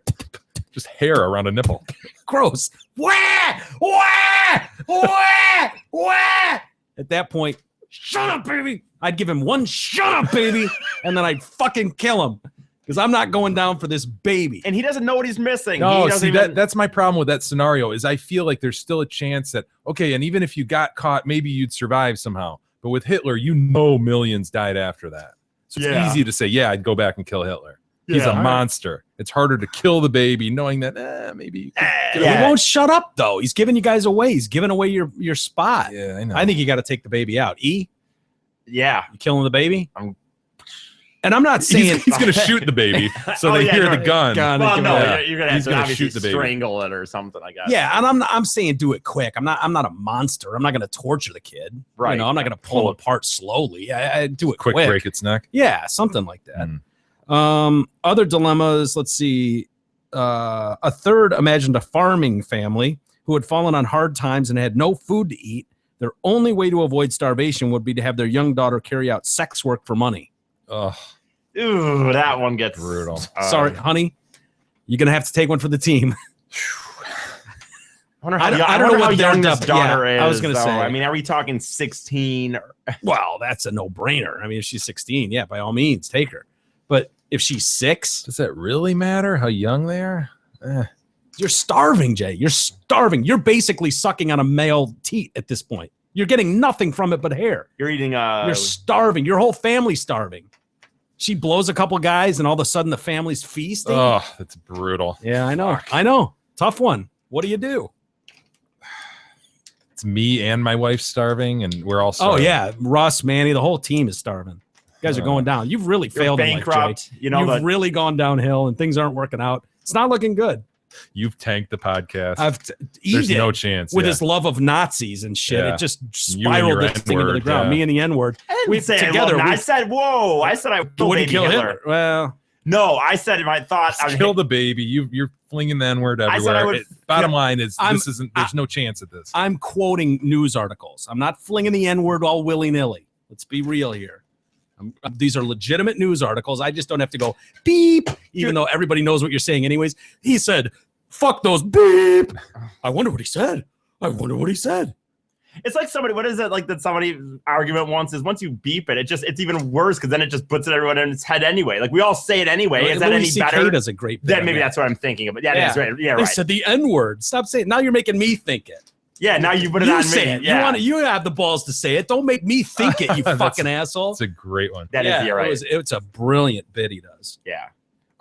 Just hair around a nipple. Gross. Wah! Wah! Wah! Wah! At that point, shut up, baby. I'd give him one shut up, baby, and then I'd fucking kill him because I'm not going down for this baby. And he doesn't know what he's missing. No, he see, that's my problem with that scenario is I feel like there's still a chance that, okay, and even if you got caught, maybe you'd survive somehow. But with Hitler, millions died after that. So it's easy to say, yeah, I'd go back and kill Hitler. He's a monster. It's harder to kill the baby knowing that maybe he won't shut up, though. He's giving you guys away. He's giving away your spot. Yeah, I know. I think you got to take the baby out. Yeah. You killing the baby? And I'm not saying he's going to shoot the baby, so they hear the gun. Well, no, you're going to have to obviously shoot the baby. Strangle it or something, I guess. Yeah, and I'm saying do it quick. I'm not a monster. I'm not going to torture the kid. Right. You know, I'm not going to pull it apart slowly. I do it quick. Break its neck. Yeah, something like that. Other dilemmas. Let's see. A third imagined a farming family who had fallen on hard times and had no food to eat. Their only way to avoid starvation would be to have their young daughter carry out sex work for money. Oh, ooh, that one gets brutal. Sorry, honey. You're going to have to take one for the team. I don't know how young this daughter is. I was going to say. I mean, are we talking 16? Well, that's a no-brainer. I mean, if she's 16, yeah, by all means, take her. But if she's 6, does that really matter how young they are? You're starving, Jay. You're starving. You're basically sucking on a male teat at this point. You're getting nothing from it but hair. You're eating. You're starving. Your whole family's starving. She blows a couple guys, and all of a sudden the family's feasting. Oh, that's brutal. Yeah, I know. I know. Tough one. What do? It's me and my wife starving, and we're all starving. Oh yeah, Russ, Manny, the whole team is starving. You guys are going down. You've really failed. Bankrupt. In life, Jay. You've really gone downhill, and things aren't working out. It's not looking good. You've tanked the podcast. There's no chance. With his love of Nazis and shit. It just spiraled this thing into the ground. Me and the N-word. We say together. I said, whoa. I said I wouldn't kill Hitler. Well, no, I said my thought. Kill the baby. You're flinging the N-word everywhere. Bottom line is there's no chance at this. I'm quoting news articles. I'm not flinging the N-word all willy-nilly. Let's be real here. These are legitimate news articles. I just don't have to go beep, even though everybody knows what you're saying anyways. He said, fuck those beep. I wonder what he said. It's like somebody, what is it like that somebody argument once is once you beep it, it's even worse because then it just puts everyone in its head anyway. Like we all say it anyway. Is that any better? Does a great then maybe that's what I'm thinking of. But yeah, that's right. Yeah, right. They said the N-word. Stop saying it. Now you're making me think it. Yeah, now you put it on say me. It. Yeah. You have the balls to say it. Don't make me think it, you fucking asshole. It's a great one. That is right. It's a brilliant bit he does. Yeah.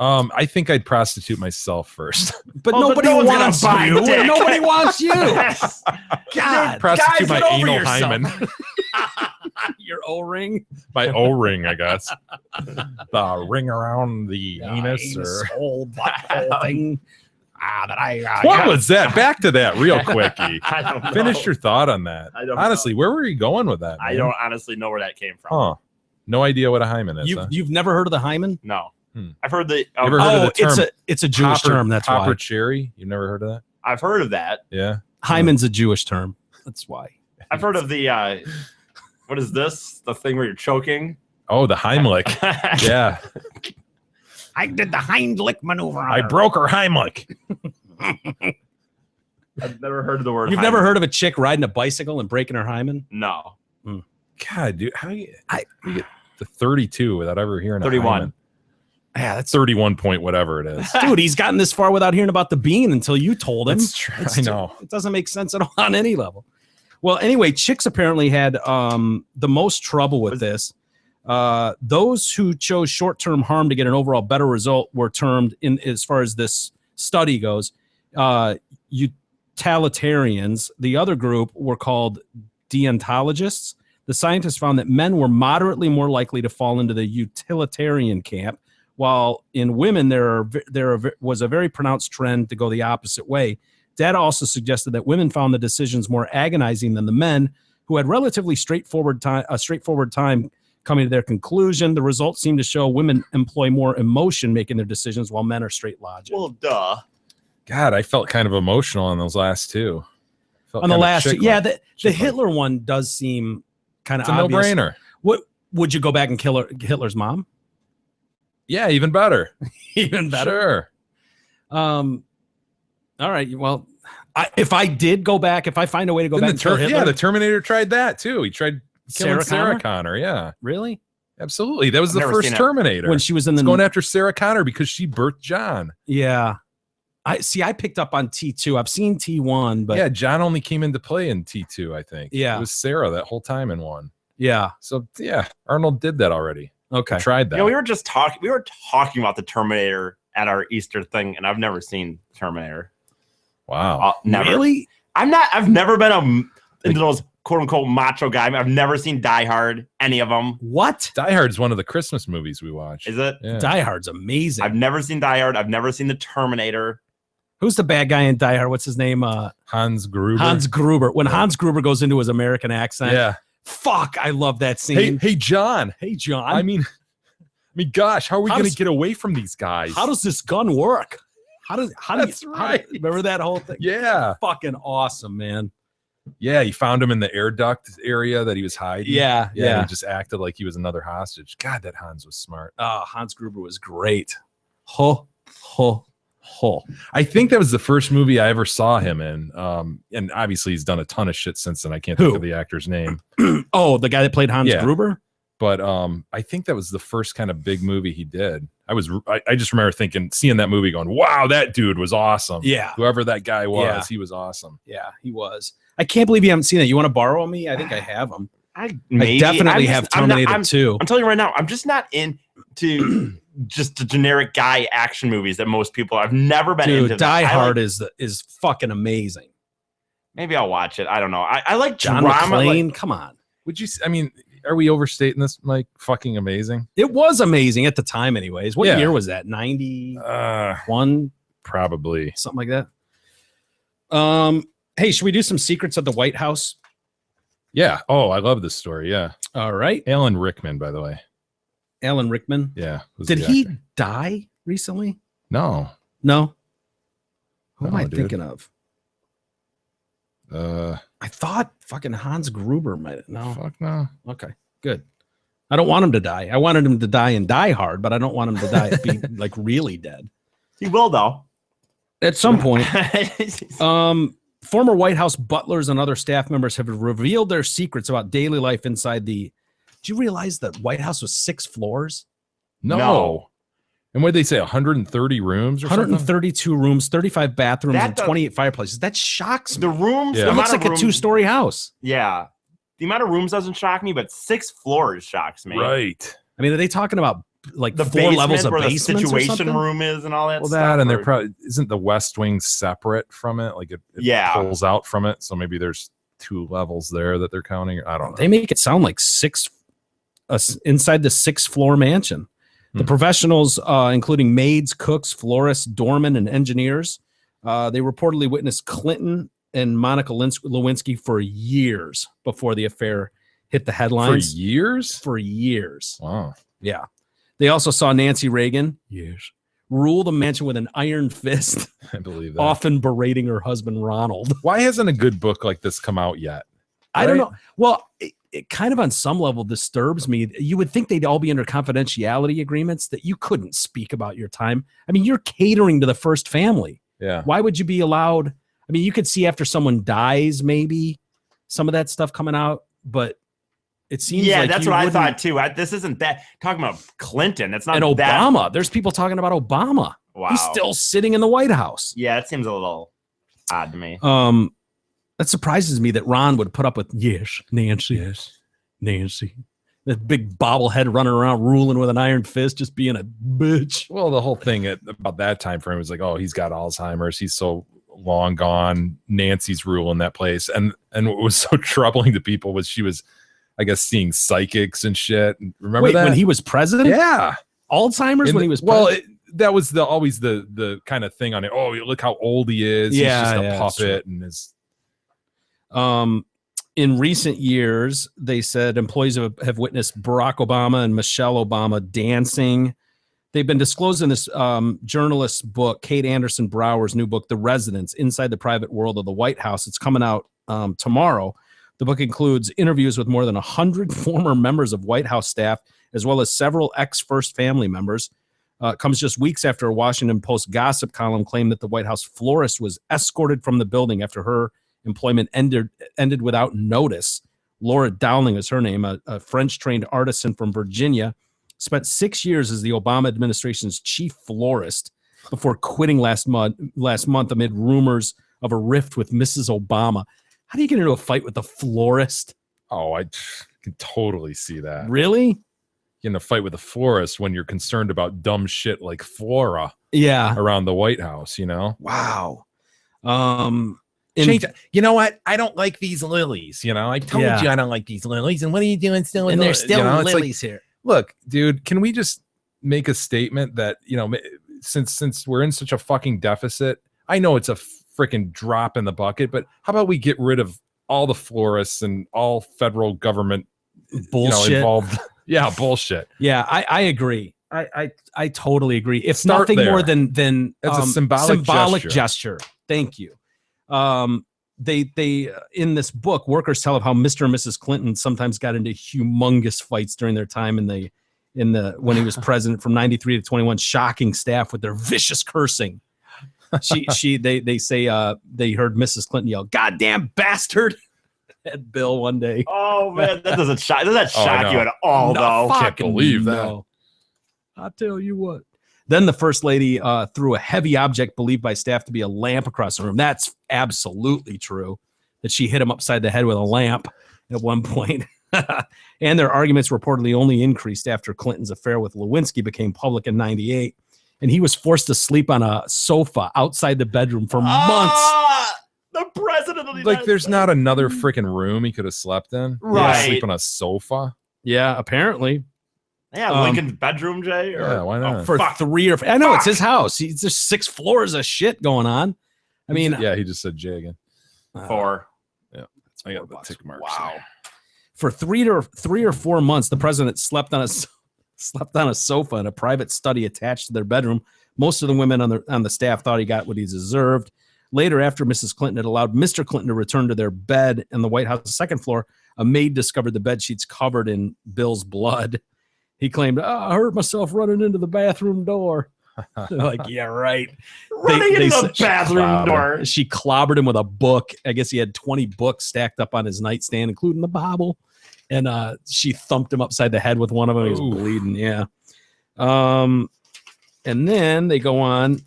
I think I'd prostitute myself first. But nobody wants you. Nobody wants you. God, prostitute my anal hymen. Your O-ring. My O-ring, I guess. The ring around the anus or whole butthole thing. What was that? Back to that real quickie. I don't know. Finish your thought on that. Honestly, where were you going with that? I don't honestly know where that came from. Huh. No idea what a hymen is. You've never heard of the hymen? No. I've heard the. Ever heard of the term it's a Jewish term. That's Hopper why. cherry. You've never heard of that? I've heard of that. Yeah. Hymen's a Jewish term. That's why. I've heard of the. What is this? The thing where you're choking? Oh, the Heimlich. Yeah. I did the Heimlich maneuver. I broke her Heimlich. I've never heard of the word. You've never heard of a chick riding a bicycle and breaking her hymen? No. God, dude, how do you get to 32 without ever hearing 31. a hymen? Yeah, that's 31 point whatever it is. Dude, he's gotten this far without hearing about the bean until you told him. That's true. I know. It doesn't make sense at all on any level. Well, anyway, chicks apparently had the most trouble with this. Those who chose short-term harm to get an overall better result were termed, in as far as this study goes, utilitarians. The other group were called deontologists. The scientists found that men were moderately more likely to fall into the utilitarian camp, while in women there was a very pronounced trend to go the opposite way. Data also suggested that women found the decisions more agonizing than the men, who had relatively straightforward time coming to their conclusion. The results seem to show women employ more emotion making their decisions, while men are straight logic. Well, duh. God, I felt kind of emotional on those last two. On the last two, yeah, the Hitler one does seem kind of obvious. It's a no-brainer. What would you go back and kill Hitler's mom? Yeah, even better. Even better. Sure. All right. Well, if I did go back, if I find a way to go back and kill Hitler, the Terminator tried that too. He tried killing Sarah Connor. Yeah, really? Absolutely. That was the first Terminator when she was in the going after Sarah Connor because she birthed John. Yeah. I picked up on T2. I've seen T1, but yeah, John only came into play in T2, I think. Yeah. It was Sarah that whole time in 1. Yeah. So yeah, Arnold did that already. Okay. He tried that. You know, we were talking about the Terminator at our Easter thing, and I've never seen Terminator. Wow. Never. Really? I've never been into those quote unquote macho guy. I've never seen Die Hard, any of them. What? Die Hard is one of the Christmas movies we watch. Is it? Yeah. Die Hard's amazing. I've never seen Die Hard. I've never seen the Terminator. Who's the bad guy in Die Hard? What's his name? Hans Gruber. Hans Gruber. When Hans Gruber goes into his American accent. Yeah. Fuck, I love that scene. Hey, John. Hey, John. I mean, gosh, how are we going to get away from these guys? How does this gun work? That's right. Remember that whole thing? Yeah. Fucking awesome, man. Yeah, he found him in the air duct area that he was hiding. Yeah. He just acted like he was another hostage. God, that Hans was smart. Oh, Hans Gruber was great. I think that was the first movie I ever saw him in. And obviously he's done a ton of shit since then. I can't think of the actor's name. Oh, the guy that played Hans Gruber? But I think that was the first kind of big movie he did. I just remember seeing that movie going, wow, that dude was awesome. Yeah. Whoever that guy was, he was awesome. Yeah, he was. I can't believe you haven't seen it. You want to borrow me? I think I have them. I definitely have Terminator 2. I'm telling you right now, I'm just not into just the generic guy action movies that most people I've never been into. Die Hard is fucking amazing. Maybe I'll watch it. I don't know. I like John drama. McClane. Come on. Are we overstating this, Mike? Fucking amazing. It was amazing at the time, anyways. What year was that? 91? Probably. Something like that. Hey, should we do some secrets of the White House? Yeah. Oh, I love this story. Yeah. All right. Alan Rickman, by the way. Alan Rickman? Yeah. Did he die recently? No. Who am I thinking of? I thought fucking Hans Gruber might. No. Fuck no. Okay, good. I don't want him to die. I wanted him to die and Die Hard, but I don't want him to die be like really dead. He will though. At some point. Former White House butlers and other staff members have revealed their secrets about daily life inside the. Do you realize that White House was 6 floors? No. And what did they say? 130 rooms or 132 rooms, 35 bathrooms, and 28 fireplaces. That shocks me. The rooms, it looks like a 2-story house. Yeah. The amount of rooms doesn't shock me, but 6 floors shocks me. Right. I mean, are they talking about like the 4 levels of where the basements situation room is and all that stuff? Well, and they're probably isn't the West Wing separate from it? Like it pulls out from it. So maybe there's 2 levels there that they're counting. I don't know. They make it sound like 6 inside the 6-floor mansion. The professionals, including maids, cooks, florists, doormen, and engineers, they reportedly witnessed Clinton and Monica Lewinsky for years before the affair hit the headlines. For years? For years. Wow. Yeah. They also saw Nancy Reagan rule the mansion with an iron fist. I believe that. Often berating her husband, Ronald. Why hasn't a good book like this come out yet? I don't know. Well, it kind of on some level disturbs me. You would think they'd all be under confidentiality agreements that you couldn't speak about your time. I mean, you're catering to the first family. Yeah. Why would you be allowed? I mean, you could see after someone dies, maybe some of that stuff coming out, but it seems like that's what I thought too. This isn't that talking about Clinton. It's not and Obama. There's people talking about Obama. Wow. He's still sitting in the White House. Yeah, that seems a little odd to me. That surprises me that Ron would put up with Nancy. That big bobblehead running around ruling with an iron fist, just being a bitch. Well, the whole thing about that time frame was like, oh, he's got Alzheimer's. He's so long gone. Nancy's ruling that place. And what was so troubling to people was she was, I guess, seeing psychics and shit. Remember that? When he was president? Yeah. Alzheimer's when he was president? Well, that was always the kind of thing on it. Oh, look how old he is. Yeah, he's just a puppet and his. In recent years, they said employees have witnessed Barack Obama and Michelle Obama dancing. They've been disclosed in this journalist's book, Kate Anderson Brower's new book, The Residents, Inside the Private World of the White House. It's coming out tomorrow. The book includes interviews with more than 100 former members of White House staff, as well as several ex-First Family members. Comes just weeks after a Washington Post gossip column claimed that the White House florist was escorted from the building after her employment ended without notice. Laura Dowling is her name, a French-trained artisan from Virginia, spent 6 years as the Obama administration's chief florist before quitting last month amid rumors of a rift with Mrs. Obama. How do you get into a fight with a florist? Oh, I can totally see that. Really? Get in a fight with a florist when you're concerned about dumb shit like flora around the White House, Wow. You know what? I don't like these lilies. I told you I don't like these lilies. And what are you doing still? And there's still lilies here. Look, dude, can we just make a statement that, since we're in such a fucking deficit, I know it's a freaking drop in the bucket, but how about we get rid of all the florists and all federal government bullshit involved? Yeah, bullshit. Yeah, I agree. I totally agree. If nothing more than it's a symbolic gesture. Thank you. They in this book, workers tell of how Mr. and Mrs. Clinton sometimes got into humongous fights during their time in the when he was president from 93 to 21, shocking staff with their vicious cursing. They say they heard Mrs. Clinton yell, "Goddamn bastard!" at Bill one day. Oh man, that doesn't shock. Does that shock you at all? No, though, can't believe that. No. I tell you what. Then the first lady threw a heavy object believed by staff to be a lamp across the room. That's absolutely true. That she hit him upside the head with a lamp at one point. And their arguments reportedly only increased after Clinton's affair with Lewinsky became public in '98. And he was forced to sleep on a sofa outside the bedroom for months. The president of the United States. Not another freaking room he could have slept in. Right. Sleep on a sofa. Yeah, apparently. Yeah, Lincoln's bedroom, Jay. Yeah, why not? For 3 or I know it's his house. There's 6 floors of shit going on. I mean, yeah, he just said Jay again. 4. Yeah, I got the tick marks. Wow. There. For 3 or 4 months, the president slept on a sofa in a private study attached to their bedroom. Most of the women on the staff thought he got what he deserved. Later, after Mrs. Clinton had allowed Mr. Clinton to return to their bed in the White House second floor, a maid discovered the bed sheets covered in Bill's blood. He claimed, I hurt myself running into the bathroom door. Like, yeah, right. Running into the bathroom door. She clobbered him with a book. I guess he had 20 books stacked up on his nightstand, including the Bible. And she thumped him upside the head with one of them. He was bleeding. Yeah. And then they go on.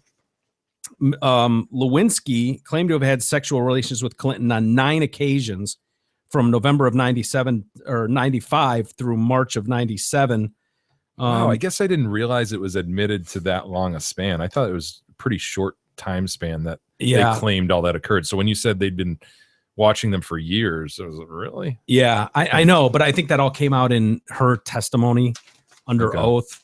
Lewinsky claimed to have had sexual relations with Clinton on 9 occasions from November of 97 or 95 through March of 97. Wow, I guess I didn't realize it was admitted to that long a span. I thought it was a pretty short time span that they claimed all that occurred. So when you said they'd been watching them for years, I was like, really? Yeah, I know, but I think that all came out in her testimony under oath.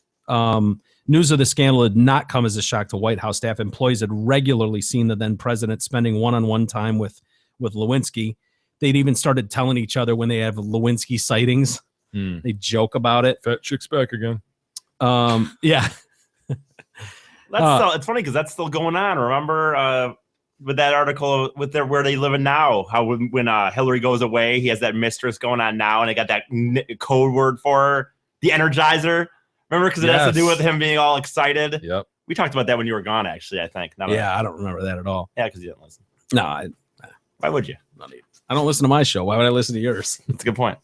News of the scandal had not come as a shock to White House staff. Employees had regularly seen the then president spending one-on-one time with Lewinsky. They'd even started telling each other when they have Lewinsky sightings. They joke about it. Fat chick's back again. Yeah. It's funny because that's still going on. Remember with that article with where they live in now, how when Hillary goes away, he has that mistress going on now, and they got that code word for her, the Energizer. Remember, because it has to do with him being all excited. Yep. We talked about that when you were gone, actually, I think. I don't remember that at all. Yeah, because you didn't listen. No. Why would you? I don't listen to my show. Why would I listen to yours? That's a good point.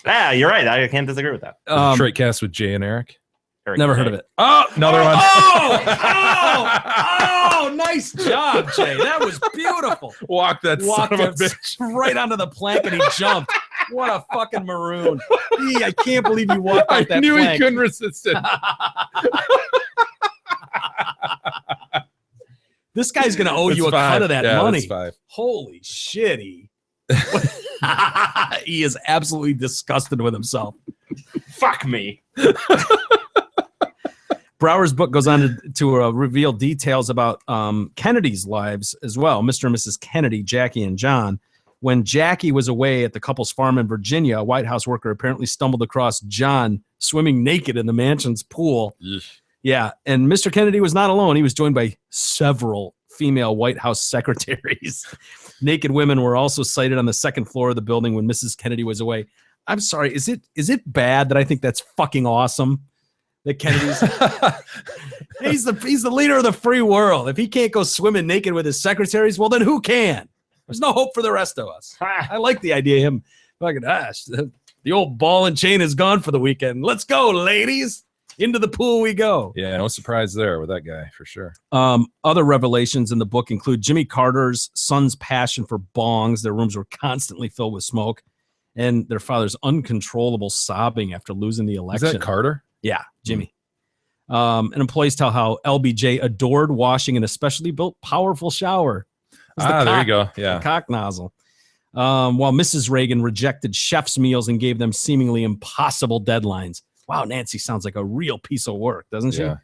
Yeah, you're right. I can't disagree with that. Detroit Cast with Jay and Eric. Never heard of it. Oh, another one. Oh, nice job, Jay. That was beautiful. Walked son of a bitch right onto the plank and he jumped. What a fucking maroon. I can't believe you walked off that plank. I knew he couldn't resist it. This guy's going to owe you a cut of that money. That's $5. Holy shit. He is absolutely disgusted with himself. Fuck me. Brower's book goes on to reveal details about Kennedy's lives as well. Mr. and Mrs. Kennedy, Jackie and John. When Jackie was away at the couple's farm in Virginia, a White House worker apparently stumbled across John swimming naked in the mansion's pool. Yeesh. Yeah, and Mr. Kennedy was not alone. He was joined by several female White House secretaries. Naked women were also sighted on the second floor of the building when Mrs. Kennedy was away. I'm sorry, is it bad that I think that's fucking awesome? that Kennedy's he's the leader of the free world. If he can't go swimming naked with his secretaries, well, then who can? There's no hope for the rest of us. I like the idea of him fucking, the old ball and chain is gone for the weekend. Let's go, ladies. Into the pool we go. Yeah, no surprise there with that guy for sure. Other revelations in the book include Jimmy Carter's son's passion for bongs. Their rooms were constantly filled with smoke, and their father's uncontrollable sobbing after losing the election. Is that Carter? Yeah, Jimmy. And employees tell how LBJ adored washing an especially built powerful shower. There you go. Yeah. The cock nozzle. While Mrs. Reagan rejected chef's meals and gave them seemingly impossible deadlines. Wow, Nancy sounds like a real piece of work, doesn't she? Yeah.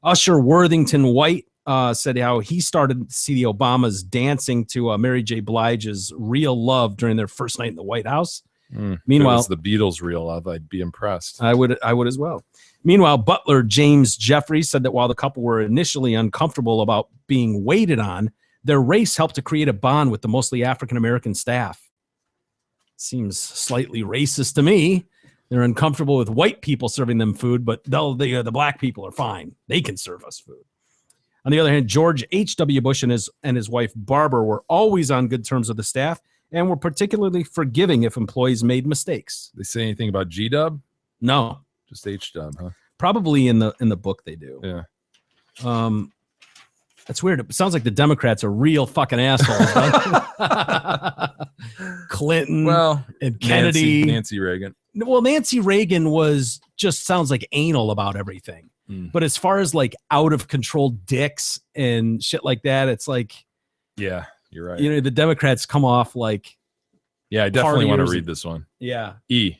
Usher Worthington White said how he started to see the Obamas dancing to Mary J. Blige's Real Love during their first night in the White House. Meanwhile, if it was the Beatles' Real Love, I'd be impressed. I would as well. Meanwhile, Butler James Jeffries said that while the couple were initially uncomfortable about being waited on, their race helped to create a bond with the mostly African-American staff. Seems slightly racist to me. They're uncomfortable with white people serving them food, but the black people are fine. They can serve us food. On the other hand, George H.W. Bush and his wife Barbara were always on good terms with the staff and were particularly forgiving if employees made mistakes. They say anything about G-Dub? No. Just H-Dub, huh? Probably in the book they do. Yeah. That's weird. It sounds like the Democrats are real fucking assholes. Clinton, and Kennedy, Nancy Reagan. Well, Nancy Reagan sounds like anal about everything. But as far as like out of control dicks and shit like that, it's like, yeah, you're right. The Democrats come off like, yeah, I definitely want to read this one. Yeah. E.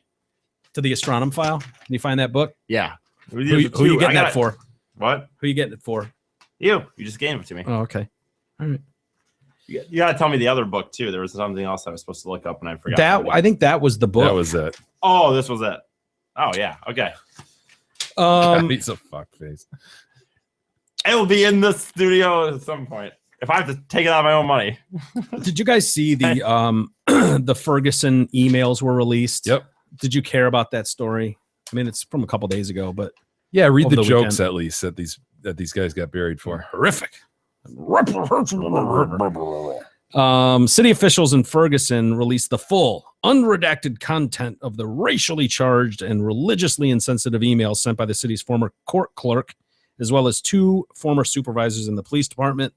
To the Astronom File. Can you find that book? Yeah. Who are you getting that for? What? Who are you getting it for? You just gave it to me. Oh, okay. All right. You got to tell me the other book too. There was something else I was supposed to look up and I forgot. I think that was the book. That was it. Oh, this was it. Oh yeah. Okay. He's a fuckface. It will be in the studio at some point if I have to take it out of my own money. Did you guys see the the Ferguson emails were released? Yep. Did you care about that story? I mean, it's from a couple days ago, but yeah, read the jokes weekend. At least that these guys got buried for. Horrific. City officials in Ferguson released the full, unredacted content of the racially charged and religiously insensitive emails sent by the city's former court clerk, as well as 2 former supervisors in the police department.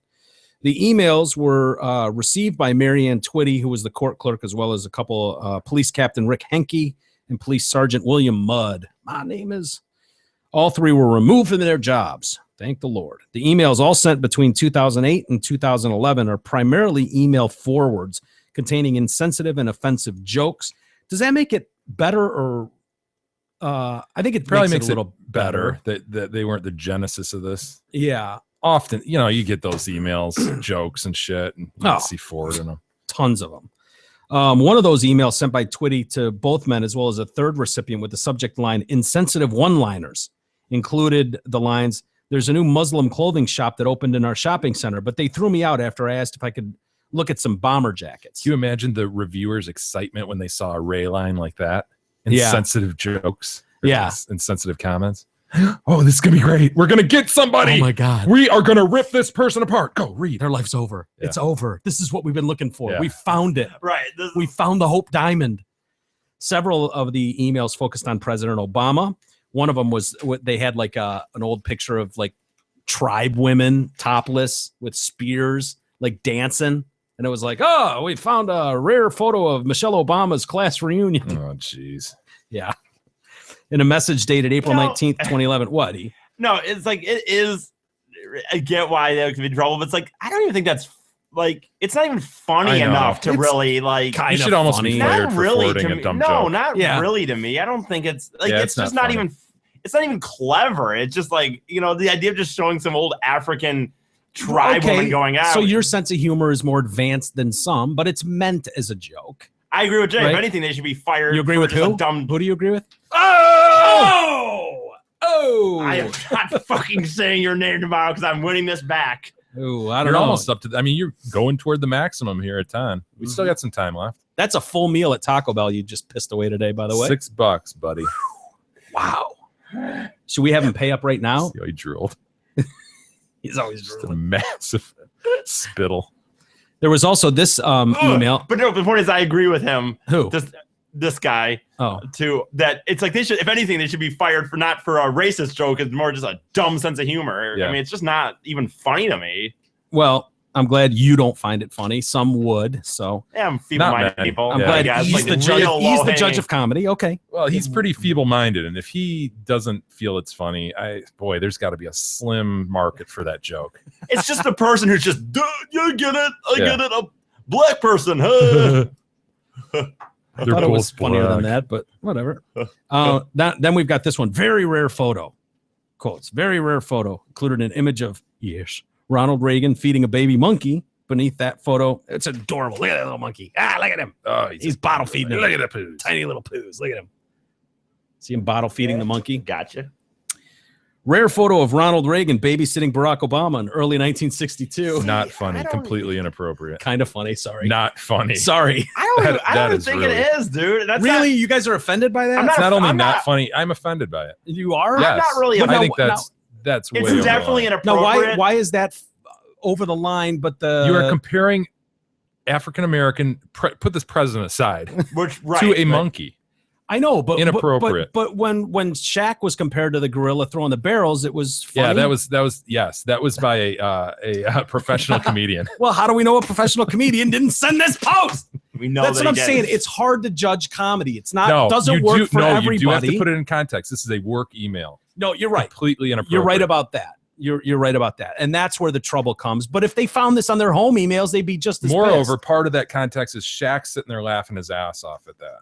The emails were received by Marianne Twitty, who was the court clerk, as well as a couple police captain Rick Henke and police sergeant William Mudd. My name is. All 3 were removed from their jobs. Thank the Lord. The emails all sent between 2008 and 2011 are primarily email forwards containing insensitive and offensive jokes. Does that make it better or I think it probably makes it it a little better. that they weren't the genesis of this. Yeah. Often, you get those emails, jokes and shit, and you see forward in them. Tons of them. One of those emails sent by Twitty to both men, as well as a third recipient with the subject line "insensitive one-liners," included the lines, "There's a new Muslim clothing shop that opened in our shopping center, but they threw me out after I asked if I could look at some bomber jackets." Can you imagine the reviewers' excitement when they saw a Ray line like that? Insensitive jokes. Insensitive comments. Oh, this is going to be great. We're going to get somebody. Oh, my God. We are going to rip this person apart. Go, read. Their life's over. Yeah. It's over. This is what we've been looking for. Yeah. We found it. Right. We found the Hope Diamond. Several of the emails focused on President Obama. One of them was they had like an old picture of like tribe women topless with spears, like dancing. And it was like, oh, we found a rare photo of Michelle Obama's class reunion. Oh, jeez. Yeah. In a message dated April 19th, 2011. What? No, it's like, it is. I get why that could be trouble, but it's like, I don't even think that's like, it's not even funny enough to really like. You should almost be fired for forwarding a dumb joke. No, not really to me. I don't think it's like, it's just not even, it's not even clever. It's just like, the idea of just showing some old African tribe woman going out. So your sense of humor is more advanced than some, but it's meant as a joke. I agree with Jay. Right? If anything, they should be fired. You agree with who? Who do you agree with? Oh! I am not fucking saying your name tomorrow because I'm winning this back. Oh, I don't You're know. almost up to. I mean, you're going toward the maximum here at 10. We still got some time left. That's a full meal at Taco Bell you just pissed away today, by the way. $6, buddy. Wow. Should we have him pay up right now? See how he drooled. He's always Just a drooling. massive spittle. There was also this email. But no, the point is, I agree with him. Who? This guy. Oh, To that, it's like they should, if anything, they should be fired for not for a racist joke. It's more just a dumb sense of humor. Yeah. I mean, it's just not even funny to me. well, I'm glad you don't find it funny. Some would. So Yeah, I'm feeble-minded many. people. I'm Yeah. glad Guys, he's like the judge. real He's the judge low-hanging- of comedy. Okay. Well, he's pretty feeble-minded, and if he doesn't feel it's funny, there's got to be a slim market for that joke. It's just the person who's just, dude, you get it, I Yeah. get it, a black person. Huh? I thought it was funnier than that, but whatever. Then we've got this one. Very rare photo. Quotes. Very rare photo. Included an image of, yes, Ronald Reagan feeding a baby monkey. Beneath that photo, it's adorable. Look at that little monkey. Look at him. Oh, He's bottle feeding him. Look at the poos. Tiny little poos. Look at him. See him bottle feeding the monkey. Gotcha. Rare photo of Ronald Reagan babysitting Barack Obama in early 1962. Not funny. I don't- Completely inappropriate. Kind of funny. Sorry. Not funny. Sorry. I don't, That- I that don't even is think really- it is, dude. That's Really? You guys are offended by that? I'm It's not only I'm not not- funny, I'm offended by it. You are? Yes. not really But I no, think that's way It's over the definitely line. Now, inappropriate. why is that over the line? But You are comparing African American, put this president aside, Which, right, to a right. monkey. I know, but Inappropriate. But when Shaq was compared to the gorilla throwing the barrels, it was funny. Yeah, that was by a professional comedian. Well, how do we know a professional comedian didn't send this post? We know That's that what I'm he saying. did. It's hard to judge comedy. It's not. No, doesn't you work do, for no, everybody. you do have to put it in context. This is a work email. No, you're right. Completely inappropriate. You're right about that. You're right about that, and that's where the trouble comes. But if they found this on their home emails, they'd be just as Moreover, pissed. part of that context is Shaq sitting there laughing his ass off at that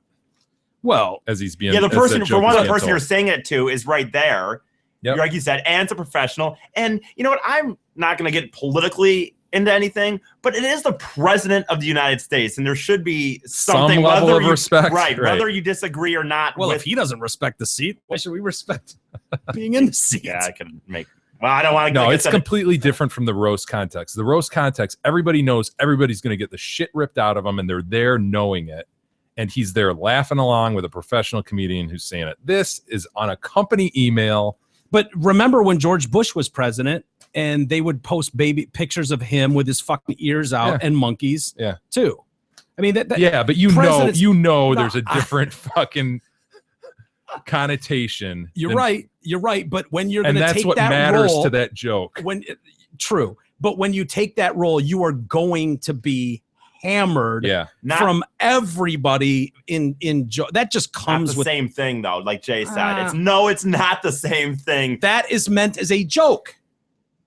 Well, as he's being. Yeah, the as that person, for joke one, is the being person you're told. saying it to is right there. Yep. Like you said, and it's a professional. And you know what? I'm not going to get politically into anything, but it is the president of the United States, and there should be something, Some level whether of you, respect, right? right. Whether you disagree or not. well, with, if he doesn't respect the seat, why should we respect being in the seat? yeah, I can make. Well, I don't want to. No, like I it's said, completely different from the roast context. The roast context, everybody knows everybody's going to get the shit ripped out of them, and they're there knowing it. And he's there laughing along with a professional comedian who's saying it. This is on a company email. But remember when George Bush was president, and they would post baby pictures of him with his fucking ears out and monkeys, Yeah. too. I mean, that Yeah, but you presidents- know, No, there's a different fucking connotation. You're than- right. You're right. But when you're going And to that's take what that matters role, to that joke. True. But when you take that role, you are going to be hammered Yeah. not, from everybody that just not comes the with same thing, though. Like Jay said, Ah. it's not the same thing. that is meant as a joke.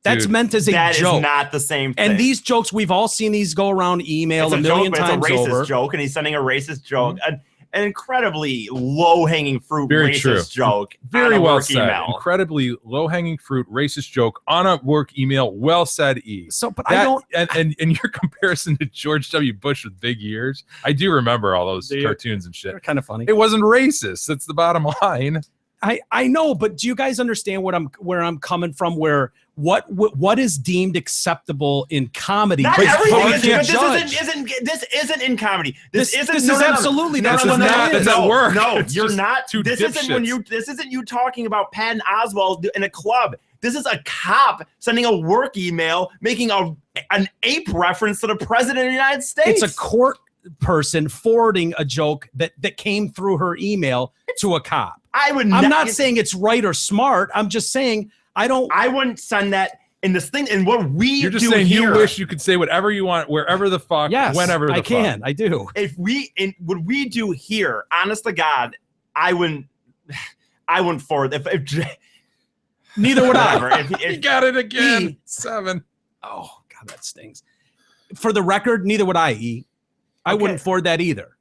That's Dude, meant as a That is joke. not the same thing. And these jokes, we've all seen these go around email it's a million joke, but times it's a racist over. joke, and he's sending a racist joke, an incredibly low-hanging fruit Very racist true. joke. on Very a well work said. email. Incredibly low-hanging fruit, racist joke on a work email. Well said, E. So, but That- I don't. and your comparison to George W. Bush with big ears, I do remember all those Do you? cartoons and shit. They're kind of funny. It wasn't racist. That's the bottom line. I know, but do you guys understand where I'm coming from? Where what is deemed acceptable in comedy? Not but it's everything hard is, to but judge. this isn't in comedy. This isn't. This no, is no, no, absolutely no, that's no, what no, that no, is. That's no, at work. No, It's you're just not. two This isn't when dipshits. you. This isn't you talking about Patton Oswalt in a club. This is a cop sending a work email making an ape reference to the president of the United States. It's a court person forwarding a joke that came through her email to a cop. I would. I'm not saying it's right or smart. I'm just saying I wouldn't send that in this thing. And what we You're just do saying here, you wish you could say whatever you want, wherever the fuck, yes, whenever the I fuck. can. I do. if we in what we do here, honest to God, I wouldn't forward if Neither would I. whatever. You If, got it again. E. 7. Oh God, that stings. For the record, neither would I. E. I Okay. wouldn't forward that either.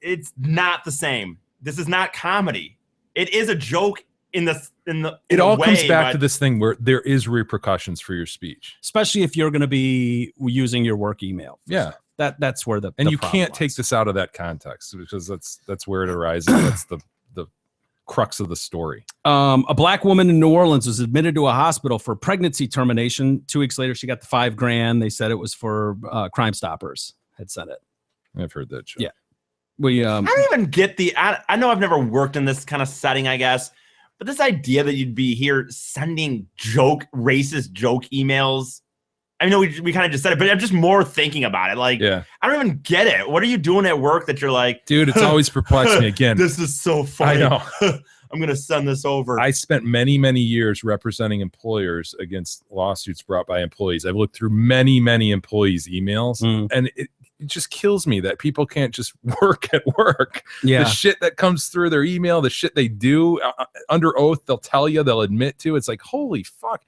it's not the same. This is not comedy. It is a joke It all comes back to this thing where there is repercussions for your speech. Especially if you're going to be using your work email. Yeah. That's where the And the you problem can't take lies. this out of that context because that's where it arises. That's the crux of the story. A black woman in New Orleans was admitted to a hospital for pregnancy termination. 2 weeks later, she got the $5,000. They said it was for Crime Stoppers had said it. I've heard that joke. Yeah. We I don't even get I know I've never worked in this kind of setting, I guess, But this idea that you'd be here sending racist joke emails. I know we kind of just said it, but I'm just more thinking about it. Like, I don't even get it. What are you doing at work that you're like, dude, it's always perplexed me again. This is so funny. I know. I'm going to send this over. I spent many, many years representing employers against lawsuits brought by employees. I've looked through many, many employees' emails, and it just kills me that people can't just work at work. Yeah. The shit that comes through their email, the shit they do under oath, they'll tell you, they'll admit to. It's like, holy fuck.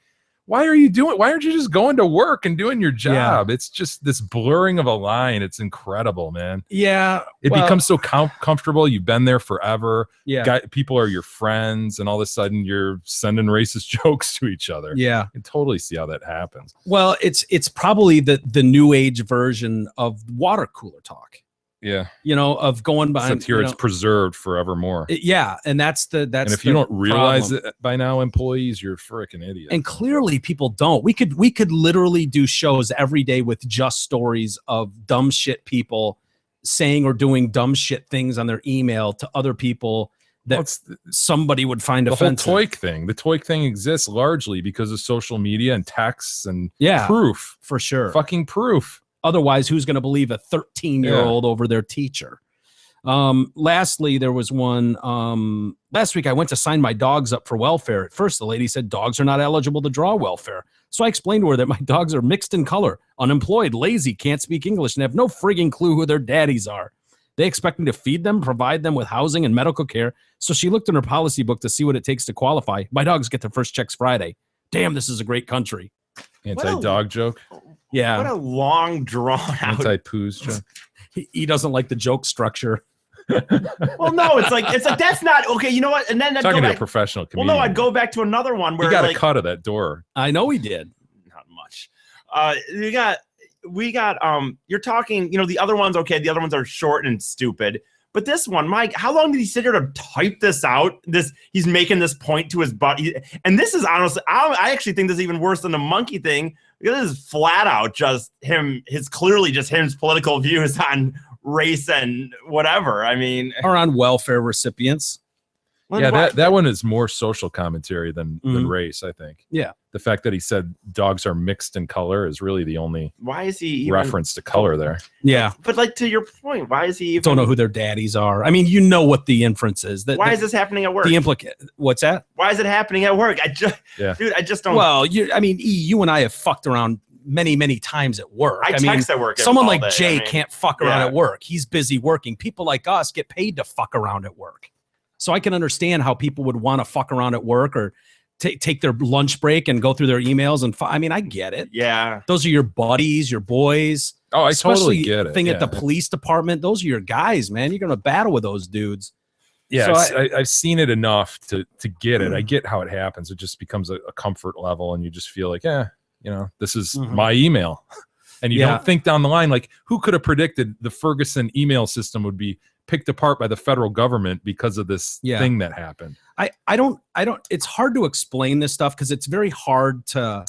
Why aren't you just going to work and doing your job? Yeah. It's just this blurring of a line. It's incredible, man. Yeah. It becomes so comfortable. You've been there forever. Yeah. People are your friends, and all of a sudden you're sending racist jokes to each other. Yeah. I can totally see how that happens. Well, it's probably the new age version of water cooler talk. Yeah. Of going behind. Except here it's preserved forevermore. And that's and if you don't realize it by now, employees, you're freaking idiot. And clearly people don't. We could literally do shows every day with just stories of dumb shit people saying or doing dumb shit things on their email to other people that somebody would find offensive. The whole TOIC thing. The TOIC thing exists largely because of social media and texts and proof. For sure. Fucking proof. Otherwise, who's going to believe a 13-year-old over their teacher? Lastly, there was one last week. I went to sign my dogs up for welfare. At first, the lady said dogs are not eligible to draw welfare. So I explained to her that my dogs are mixed in color, unemployed, lazy, can't speak English, and have no frigging clue who their daddies are. They expect me to feed them, provide them with housing and medical care. So she looked in her policy book to see what it takes to qualify. My dogs get their first checks Friday. Damn, this is a great country. Anti-dog joke. Yeah. What a long drawn out anti-poos joke. He doesn't like the joke structure. Well, no, it's like that's not okay. You know what? And then talking to a professional comedian. Well, no, I'd go back to another one where you got a cut of that door. I know he did. Not much. We got you're talking, the other one's okay. The other ones are short and stupid. But this one, Mike, how long did he sit here to type this out? He's making this point to his buddy. And this is honestly, I actually think this is even worse than the monkey thing. Because this is flat out just his political views on race and whatever. I mean, or on welfare recipients. Yeah, that one is more social commentary than race, I think. Yeah. The fact that he said dogs are mixed in color is really the only reference to color there. Yeah. But to your point, why is he even... Don't know who their daddies are. I mean, what the inference is. Why is this happening at work? What's that? Why is it happening at work? Dude, I just don't... Well, you and I have fucked around many, many times at work. I text at work. Someone like Jay can't fuck around at work. He's busy working. People like us get paid to fuck around at work. So I can understand how people would want to fuck around at work or take their lunch break and go through their emails. And I get it. Yeah. Those are your buddies, your boys. Oh, I totally get it. At the police department. Those are your guys, man. You're going to battle with those dudes. Yeah, so I've seen it enough to get it. I get how it happens. It just becomes a comfort level and you just feel like, this is my email. And you don't think down the line, like, who could have predicted the Ferguson email system would be picked apart by the federal government because of this thing that happened? I don't it's hard to explain this stuff because it's very hard to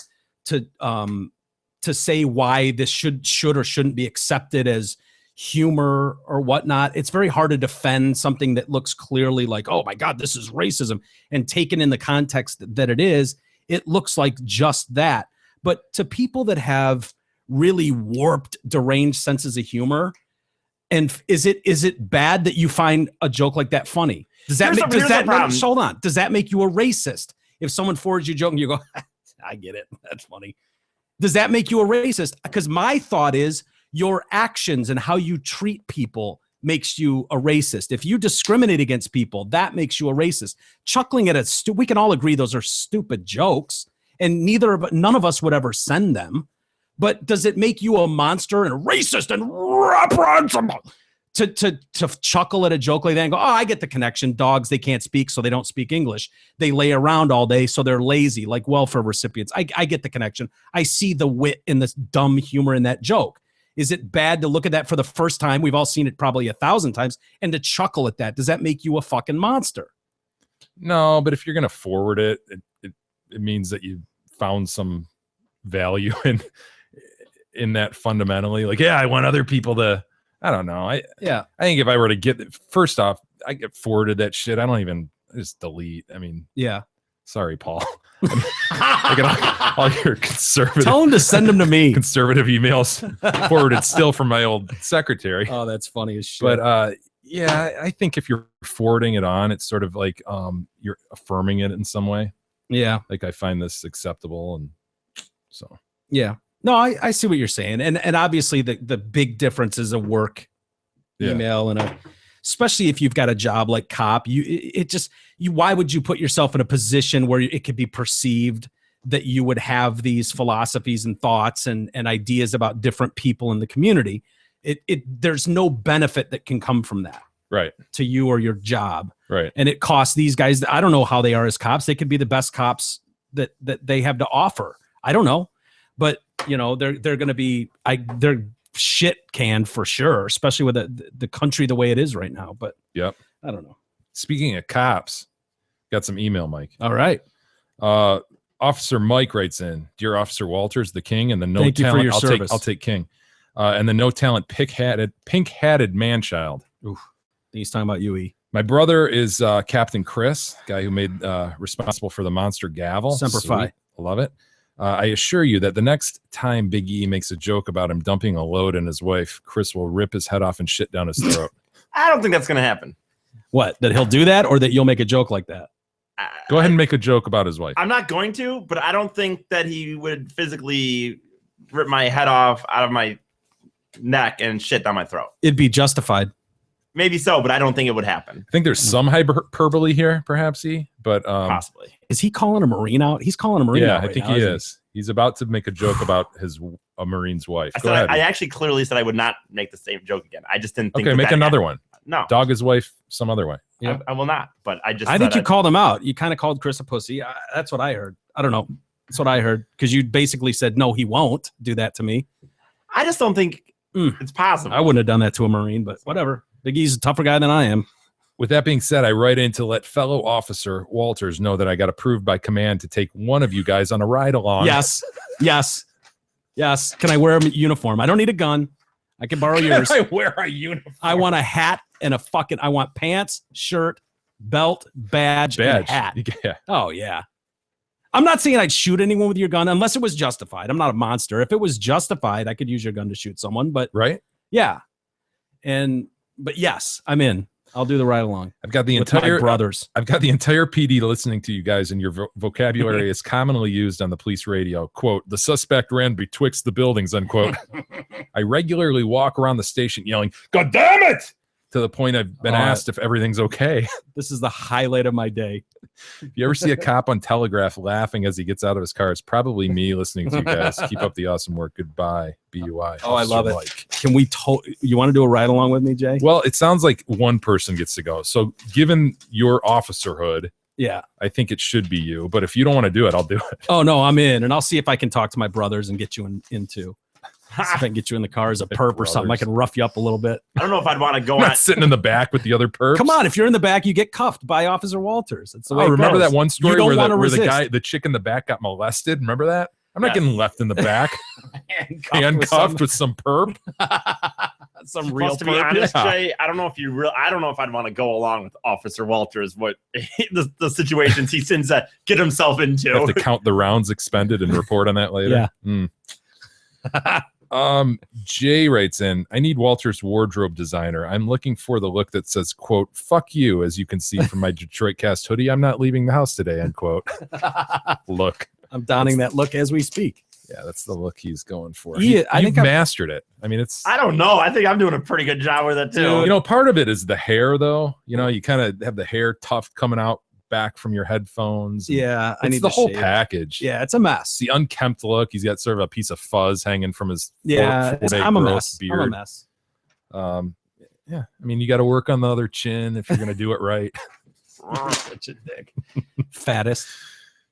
say why this should or shouldn't be accepted as humor or whatnot. It's very hard to defend something that looks clearly like, oh my God, this is racism, and taken in the context that it looks like just that. But to people that have really warped, deranged senses of humor, and is it bad that you find a joke like that funny? Does that make you a racist? If someone forwards you a joke and you go, I get it, that's funny. Does that make you a racist? Because my thought is your actions and how you treat people makes you a racist. If you discriminate against people, that makes you a racist. Chuckling at we can all agree those are stupid jokes, and none of us would ever send them. But does it make you a monster and a racist and reprehensible to chuckle at a joke like that and go, oh, I get the connection. Dogs, they can't speak, so they don't speak English. They lay around all day, so they're lazy, like welfare recipients. I get the connection. I see the wit and the dumb humor in that joke. Is it bad to look at that for the first time? We've all seen it probably 1,000 times, and to chuckle at that. Does that make you a fucking monster? No, but if you're going to forward it means that you found some value in that fundamentally. Like, I want other people to, I don't know. I think if I were to first off, I get forwarded that shit. I don't even just delete. I mean, yeah. Sorry, Paul. I got all your conservative. Tell him to send them to me. Conservative emails forwarded still from my old secretary. Oh, that's funny as shit. But yeah, I think if you're forwarding it on, it's sort of like you're affirming it in some way. Yeah. Like I find this acceptable, and so yeah. No, I see what you're saying, and obviously the big difference is a work email and especially if you've got a job like cop, why would you put yourself in a position where it could be perceived that you would have these philosophies and thoughts and ideas about different people in the community? There's no benefit that can come from that, right, to you or your job, right? And it costs these guys. I don't know how they are as cops. They could be the best cops that they have to offer. I don't know, but you know they're going to be they're shit canned for sure, especially with the country the way it is right now. But yep, I don't know. Speaking of cops, got some email, Mike. All right. Officer Mike writes in, "Dear Officer Walters, the king, and the no Thank you for talent. your service. I'll take king, and the no talent pink-hatted man child." Oof. He's talking about UE. My brother is Captain Chris, guy who made responsible for the monster gavel. Semper Fi. I love it. I assure you that the next time Big E makes a joke about him dumping a load in his wife, Chris will rip his head off and shit down his throat. I don't think that's going to happen. What? That he'll do that, or that you'll make a joke like that? Go ahead and make a joke about his wife. I'm not going to, but I don't think that he would physically rip my head off out of my neck and shit down my throat. It'd be justified. Maybe so, but I don't think it would happen. I think there's some hyperbole here, perhaps, but possibly. Is he calling a Marine out? He's calling a Marine out. Yeah, I think he is. He's about to make a joke about a Marine's wife. Go ahead. I actually clearly said I would not make the same joke again. I just didn't think. Okay, make another one. No, dog his wife some other way. Yeah, I will not. But I think you called him out. You kind of called Chris a pussy. That's what I heard. I don't know. That's what I heard, because you basically said no, he won't do that to me. I just don't think it's possible. I wouldn't have done that to a Marine, but whatever. Big E's a tougher guy than I am. With that being said, I write in to let fellow officer Walters know that I got approved by command to take one of you guys on a ride along. Yes. Can I wear a uniform? I don't need a gun. I can borrow yours. I wear a uniform. I want a hat and I want pants, shirt, belt, badge, and hat. Yeah. Oh, yeah. I'm not saying I'd shoot anyone with your gun unless it was justified. I'm not a monster. If it was justified, I could use your gun to shoot someone. But right? Yeah. But yes, I'm in. I'll do the ride along. I've got the entire brothers. I've got the entire PD listening to you guys, and your vocabulary is commonly used on the police radio. Quote, "The suspect ran betwixt the buildings," unquote. I regularly walk around the station yelling, "God damn it!" to the point I've been asked if everything's okay. This is the highlight of my day. If you ever see a cop on Telegraph laughing as he gets out of his car, it's probably me listening to you guys. Keep up the awesome work. Goodbye, BUI. Oh, I love it. Can we you want to do a ride along with me, Jay? Well, it sounds like one person gets to go. So given your officerhood, yeah, I think it should be you. But if you don't want to do it, I'll do it. Oh, no, I'm in. And I'll see if I can talk to my brothers and get you in too. See if I can get you in the car as a perp or something. I can rough you up a little bit. I don't know if I'd want to go on sitting in the back with the other perps. Come on, if you're in the back, you get cuffed by Officer Walters. That's the way. Remember that one story where the chick in the back got molested? Remember that? I'm not getting left in the back, handcuffed with some perp. Some real. To be honest, Jay, I don't know if I'd want to go along with Officer Walters. What the situations he seems to get himself into. Have to count the rounds expended and report on that later. Yeah. Jay writes in, "I need Walter's wardrobe designer. I'm looking for the look that says, quote, 'fuck you,' as you can see from my Detroit Cast hoodie. I'm not leaving the house today," end quote. Look. I'm donning that look as we speak. Yeah, that's the look he's going for. I think I've mastered it. I mean, I don't know. I think I'm doing a pretty good job with it too. You know, part of it is the hair, though. You know, you kind of have the hair tuft coming out back from your headphones. Yeah, it's the whole package. Yeah, it's a mess. It's the unkempt look. He's got sort of a piece of fuzz hanging from his I'm a mess. beard. I'm a mess. Yeah, I mean, you got to work on the other chin if you're going to do it right. Such a dick. Fattest.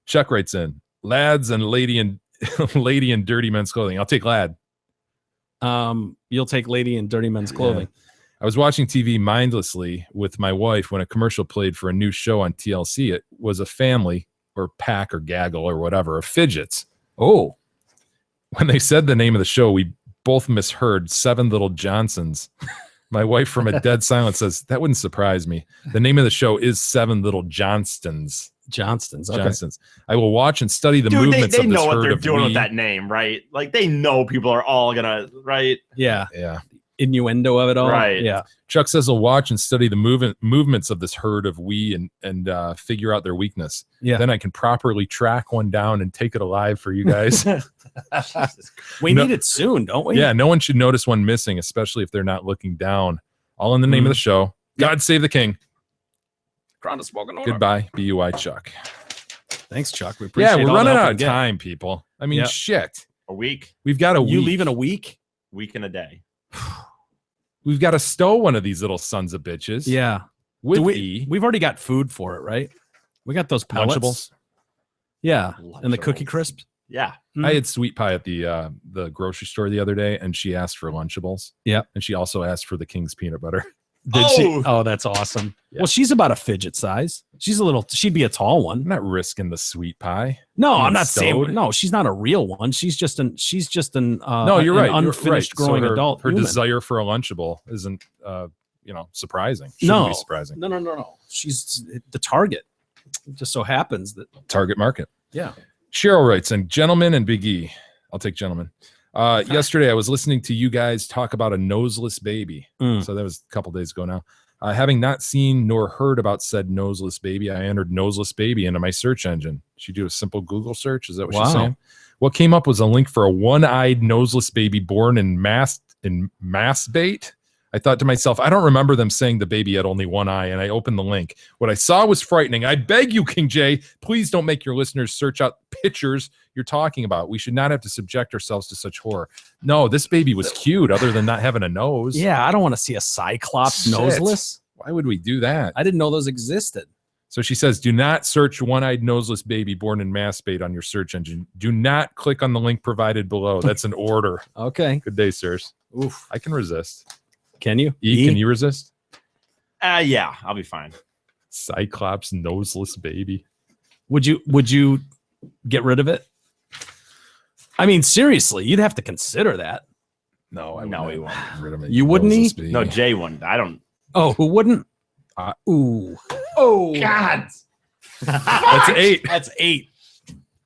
Chuck writes in, "Lads and lady in dirty men's clothing." I'll take lad. You'll take lady in dirty men's clothing. Yeah. I was watching TV mindlessly with my wife when a commercial played for a new show on TLC. It was a family or pack or gaggle or whatever of fidgets. Oh. When they said the name of the show, we both misheard 7 Little Johnsons. My wife from A Dead Silence says, that wouldn't surprise me. The name of the show is Seven Little Johnstons. Johnston's. Okay. Johnston's. I will watch and study the movements they of this know what herd they're of doing wee. with that name, right? Like they know people are all gonna, right? Yeah. Yeah. Innuendo of it all. Right. Yeah. Chuck says he'll watch and study the movements of this herd of wee and figure out their weakness. Yeah. Then I can properly track one down and take it alive for you guys. We No- need it soon, don't we? Yeah, no one should notice one missing, especially if they're not looking down. All in the name of the show. God save the king. Goodbye, BUI Chuck. Thanks, Chuck. We appreciate Yeah, we're all the running help out we of get. time, people. I mean, Yeah. shit. A week, We've got a You week. leave in a week? week and a day. We've got to stow one of these little sons of bitches. Yeah. With We've already got food for it, right? We got those pellets. Lunchables. Yeah. And the Lunchables. cookie crisps. Yeah. I had sweet pie at the grocery store the other day, and she asked for Lunchables. Yeah. And she also asked for the King's peanut butter. Did she? Oh, that's awesome. Yeah. Well, she's about a fidget size. She'd be a tall one. I'm not risking the sweet pie. No, Being I'm not stowed. saying. No, she's not a real one. She's just an. No, you're right. An You're unfinished right. So growing her, adult. Her human. desire for a Lunchable isn't, surprising. Shouldn't be surprising. No. She's the target. It just so happens that. Target market. Yeah. Cheryl writes, and gentlemen and Big E. I'll take gentlemen. Yesterday, I was listening to you guys talk about a noseless baby. Mm. So that was a couple days ago now. Having not seen nor heard about said noseless baby, I entered noseless baby into my search engine. Should you do a simple Google search? Is that what she's saying? What came up was a link for a one-eyed noseless baby born in mass bait. I thought to myself, I don't remember them saying the baby had only one eye, and I opened the link. What I saw was frightening. I beg you, King J, please don't make your listeners search out pictures you're talking about. We should not have to subject ourselves to such horror. No, this baby was cute, other than not having a nose. Yeah, I don't want to see a cyclops Shit. noseless. Why would we do that? I didn't know those existed. So she says, do not search one-eyed noseless baby born in mass bait on your search engine. Do not click on the link provided below. That's an order. Okay. Good day, sirs. Oof. I can resist. Can you? Can you resist? Yeah, I'll be fine. Cyclops noseless baby. Would you get rid of it? I mean, seriously, you'd have to consider that. No, I No, wouldn't he won't. get rid of it. You wouldn't, Noseless he? baby. No, Jay wouldn't. I don't. Oh, who wouldn't? Ooh. Oh, God. That's 8. That's 8.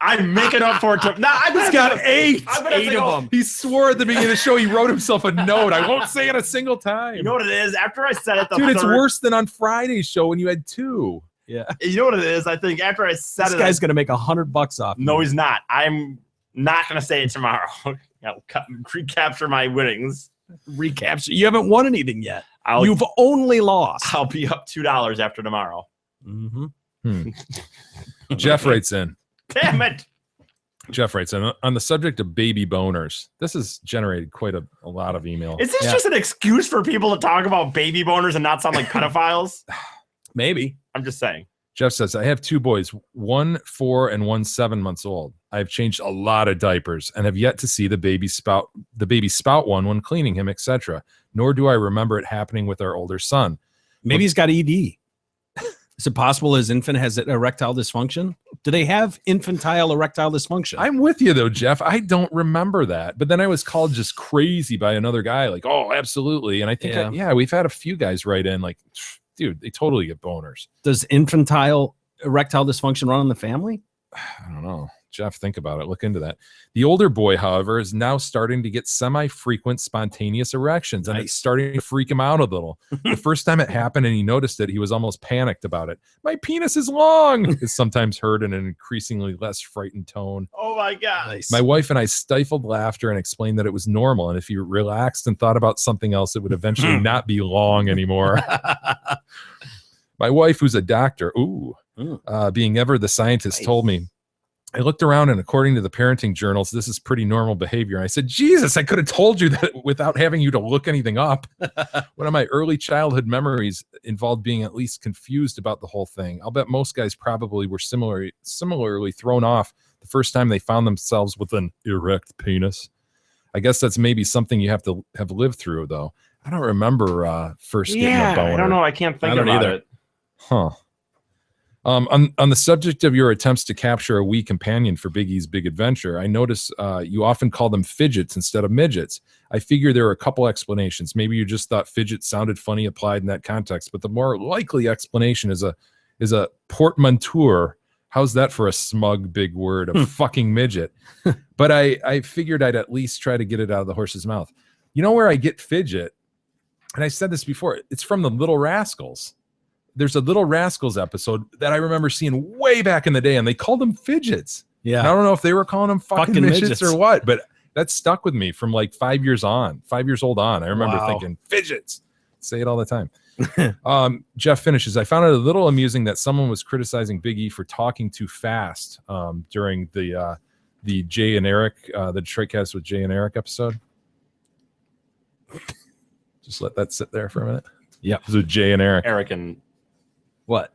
I'm making up for it. No, I He's got 8. I'm gonna 8 think, of oh, them. He swore at the beginning of the show he wrote himself a note. I won't say it a single time. You know what it is? After I said it, Dude, it's worse than on Friday's show when you had 2. Yeah. You know what it is? I think after I said This it, guy's gonna make $100 off. no, me. he's not. I'm not gonna say it tomorrow. I'll recapture my winnings. Recapture. You haven't won anything yet. I'll You've only lost. I'll be up $2 after tomorrow. Mm-hmm. Jeff writes in. Damn it! Jeff writes in on the subject of baby boners. This has generated quite a lot of email. Is this Yeah. just an excuse for people to talk about baby boners and not sound like pedophiles? Maybe. I'm just saying. Jeff says, I have 2 boys, 1 4 and 1 7 months old. I've changed a lot of diapers and have yet to see the baby spout one when cleaning him, etc. Nor do I remember it happening with our older son. Maybe he's got ED. Is it possible his infant has erectile dysfunction? Do they have infantile erectile dysfunction? I'm with you though, Jeff. I don't remember that. But then I was called just crazy by another guy, like, oh, absolutely. And I think, we've had a few guys write in like, dude, they totally get boners. Does infantile erectile dysfunction run in the family? I don't know. Jeff, think about it. Look into that. The older boy, however, is now starting to get semi-frequent spontaneous erections, and it's starting to freak him out a little. The first time it happened and he noticed it, he was almost panicked about it. My penis is long, is sometimes heard in an increasingly less frightened tone. Oh my God. Nice. My wife and I stifled laughter and explained that it was normal, and if he relaxed and thought about something else, it would eventually not be long anymore. My wife, who's a doctor, being ever the scientist, told me, I looked around, and according to the parenting journals, this is pretty normal behavior. And I said, Jesus, I could have told you that without having you to look anything up. One of my early childhood memories involved being at least confused about the whole thing. I'll bet most guys probably were similarly thrown off the first time they found themselves with an erect penis. I guess that's maybe something you have to have lived through, though. I don't remember first getting a boner. I don't know. I can't think I don't about either. it. Huh. On the subject of your attempts to capture a wee companion for Big E's Big Adventure, I notice you often call them fidgets instead of midgets. I figure there are a couple explanations. Maybe you just thought fidget sounded funny applied in that context, but the more likely explanation is a portmanteau. How's that for a smug big word? A fucking midget. But I figured I'd at least try to get it out of the horse's mouth. You know where I get fidget? And I said this before. It's from the Little Rascals. There's a Little Rascals episode that I remember seeing way back in the day, and they called them fidgets. Yeah. And I don't know if they were calling them fucking midgets or what, but that stuck with me from like 5 years old on. I remember thinking fidgets. Say it all the time. Jeff finishes. I found it a little amusing that someone was criticizing Big E for talking too fast during the Jay and Eric, the Detroit Cast with Jay and Eric episode. Just let that sit there for a minute. Yeah, it was with Jay and Eric. Eric and what?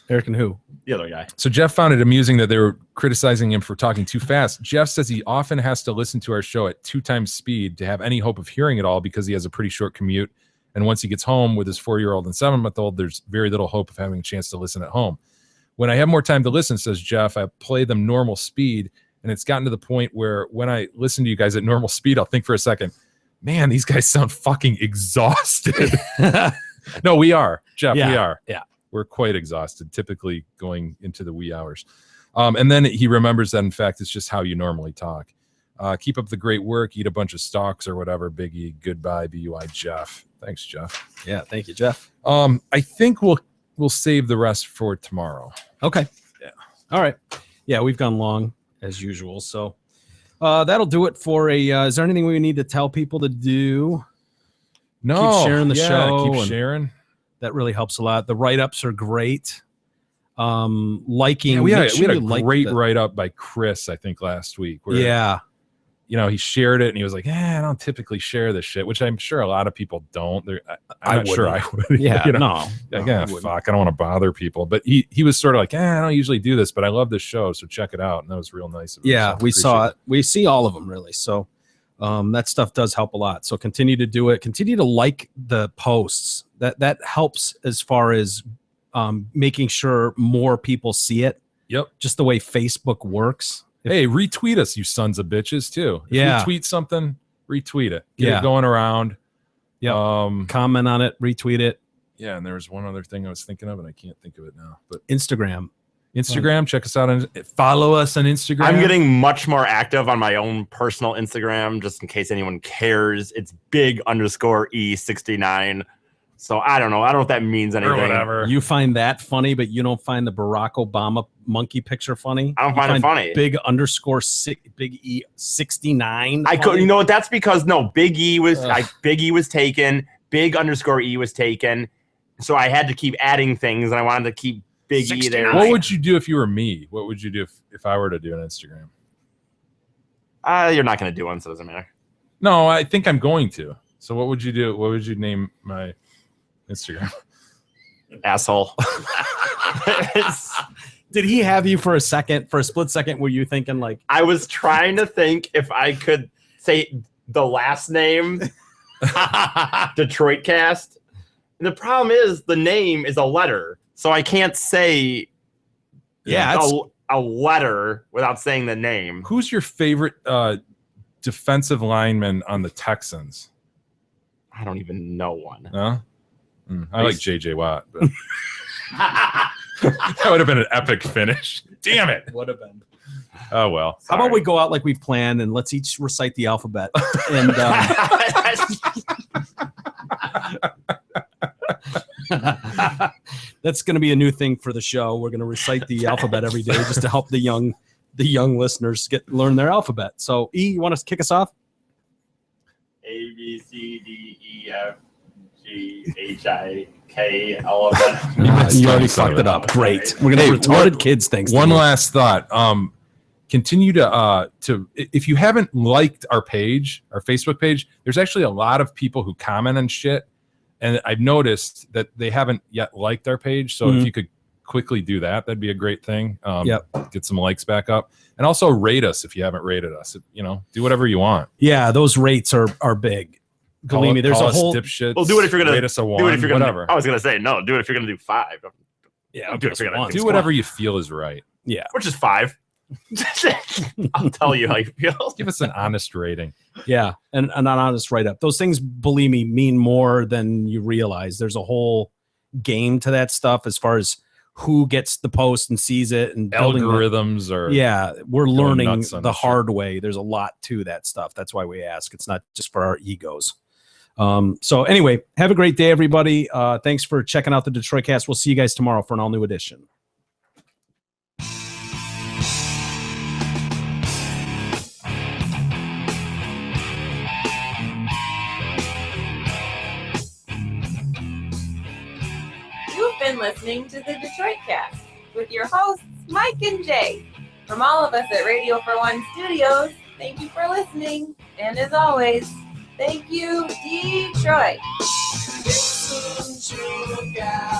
Eric and who? The other guy. So Jeff found it amusing that they were criticizing him for talking too fast. Jeff says he often has to listen to our show at 2 times speed to have any hope of hearing it all because he has a pretty short commute. And once he gets home with his 4-year-old and 7-month-old, there's very little hope of having a chance to listen at home. When I have more time to listen, says Jeff, I play them normal speed. And it's gotten to the point where when I listen to you guys at normal speed, I'll think for a second, man, these guys sound fucking exhausted. No, we are, Jeff. Yeah. We are. Yeah. We're quite exhausted, typically going into the wee hours. And then he remembers that, in fact, it's just how you normally talk. Keep up the great work. Eat a bunch of stalks or whatever. Biggie. Goodbye, BUI, Jeff. Thanks, Jeff. Yeah, thank you, Jeff. I think we'll save the rest for tomorrow. Okay. Yeah. All right. Yeah, we've gone long as usual. So that'll do it for a. Is there anything we need to tell people to do? No. Keep sharing the show. Keep sharing. That really helps a lot. The write-ups are great. Liking. Yeah, we had a like great write-up by Chris, I think, last week. Where, yeah. You know, he shared it and he was like, I don't typically share this shit, which I'm sure a lot of people don't. I'm not sure I would. Yeah, you know? Fuck, I don't want to bother people. But he was sort of like, I don't usually do this, but I love this show, so check it out. And that was real nice of him. Yeah, so we saw it. We see all of them, really. So that stuff does help a lot. So continue to do it. Continue to like the posts. That helps as far as making sure more people see it. Yep. Just the way Facebook works. Hey, retweet us, you sons of bitches, too. If you tweet something, retweet it. Get it going around. Yeah. Comment on it, retweet it. Yeah, and there was one other thing I was thinking of, and I can't think of it now. But Instagram, check us out and follow us on Instagram. I'm getting much more active on my own personal Instagram, just in case anyone cares. It's big_E69. So I don't know. I don't know if that means anything. Or whatever. You find that funny, but you don't find the Barack Obama monkey picture funny? I don't find it funny. Big E 69. I could, you know what? That's because Big E was Big E was taken. Big_E was taken. So I had to keep adding things, and I wanted to keep Big 69. E there. What would you do if you were me? What would you do if I were to do an Instagram? You're not going to do one, so it doesn't matter. No, I think I'm going to. So what would you do? What would you name my Instagram? Asshole. Did he have you for a split second? Were you thinking like? I was trying to think if I could say the last name, Detroit Cast. And the problem is the name is a letter, so I can't say a letter without saying the name. Who's your favorite defensive lineman on the Texans? I don't even know one. No? I like JJ Watt. But that would have been an epic finish. Damn it. Would have been. Oh, well. How about we go out like we've planned and let's each recite the alphabet. And that's going to be a new thing for the show. We're going to recite the alphabet every day just to help the young listeners learn their alphabet. So, E, you want to kick us off? A, B, C, D, E, F, G, H, I, K, L, M. You already fucked it up. Great. We're going to retarded kids things. One last thought. Continue to if you haven't liked our page, our Facebook page, there's actually a lot of people who comment on shit. And I've noticed that they haven't yet liked our page. So if you could quickly do that, that'd be a great thing. Get some likes back up. And also rate us if you haven't rated us. Do whatever you want. Yeah, those rates are big. Believe me, there's a whole dipshits. Well, do it if you're gonna rate us a 1. Do it if you're gonna. Whatever. I was gonna say no. Do it if you're gonna do 5. Yeah, I'll do it together. Do whatever you feel is right. Yeah, which is 5. I'll tell you how you feel. Give us an honest rating. Yeah, and an honest write-up. Those things, believe me, mean more than you realize. There's a whole game to that stuff as far as who gets the post and sees it and algorithms are. Yeah, we're learning the hard way. There's a lot to that stuff. That's why we ask. It's not just for our egos. So anyway, have a great day, everybody. Thanks for checking out the Detroit Cast. We'll see you guys tomorrow for an all-new edition. You've been listening to the Detroit Cast with your hosts, Mike and Jay. From all of us at Radio for One Studios, thank you for listening. And as always, thank you, Detroit. Listen to God.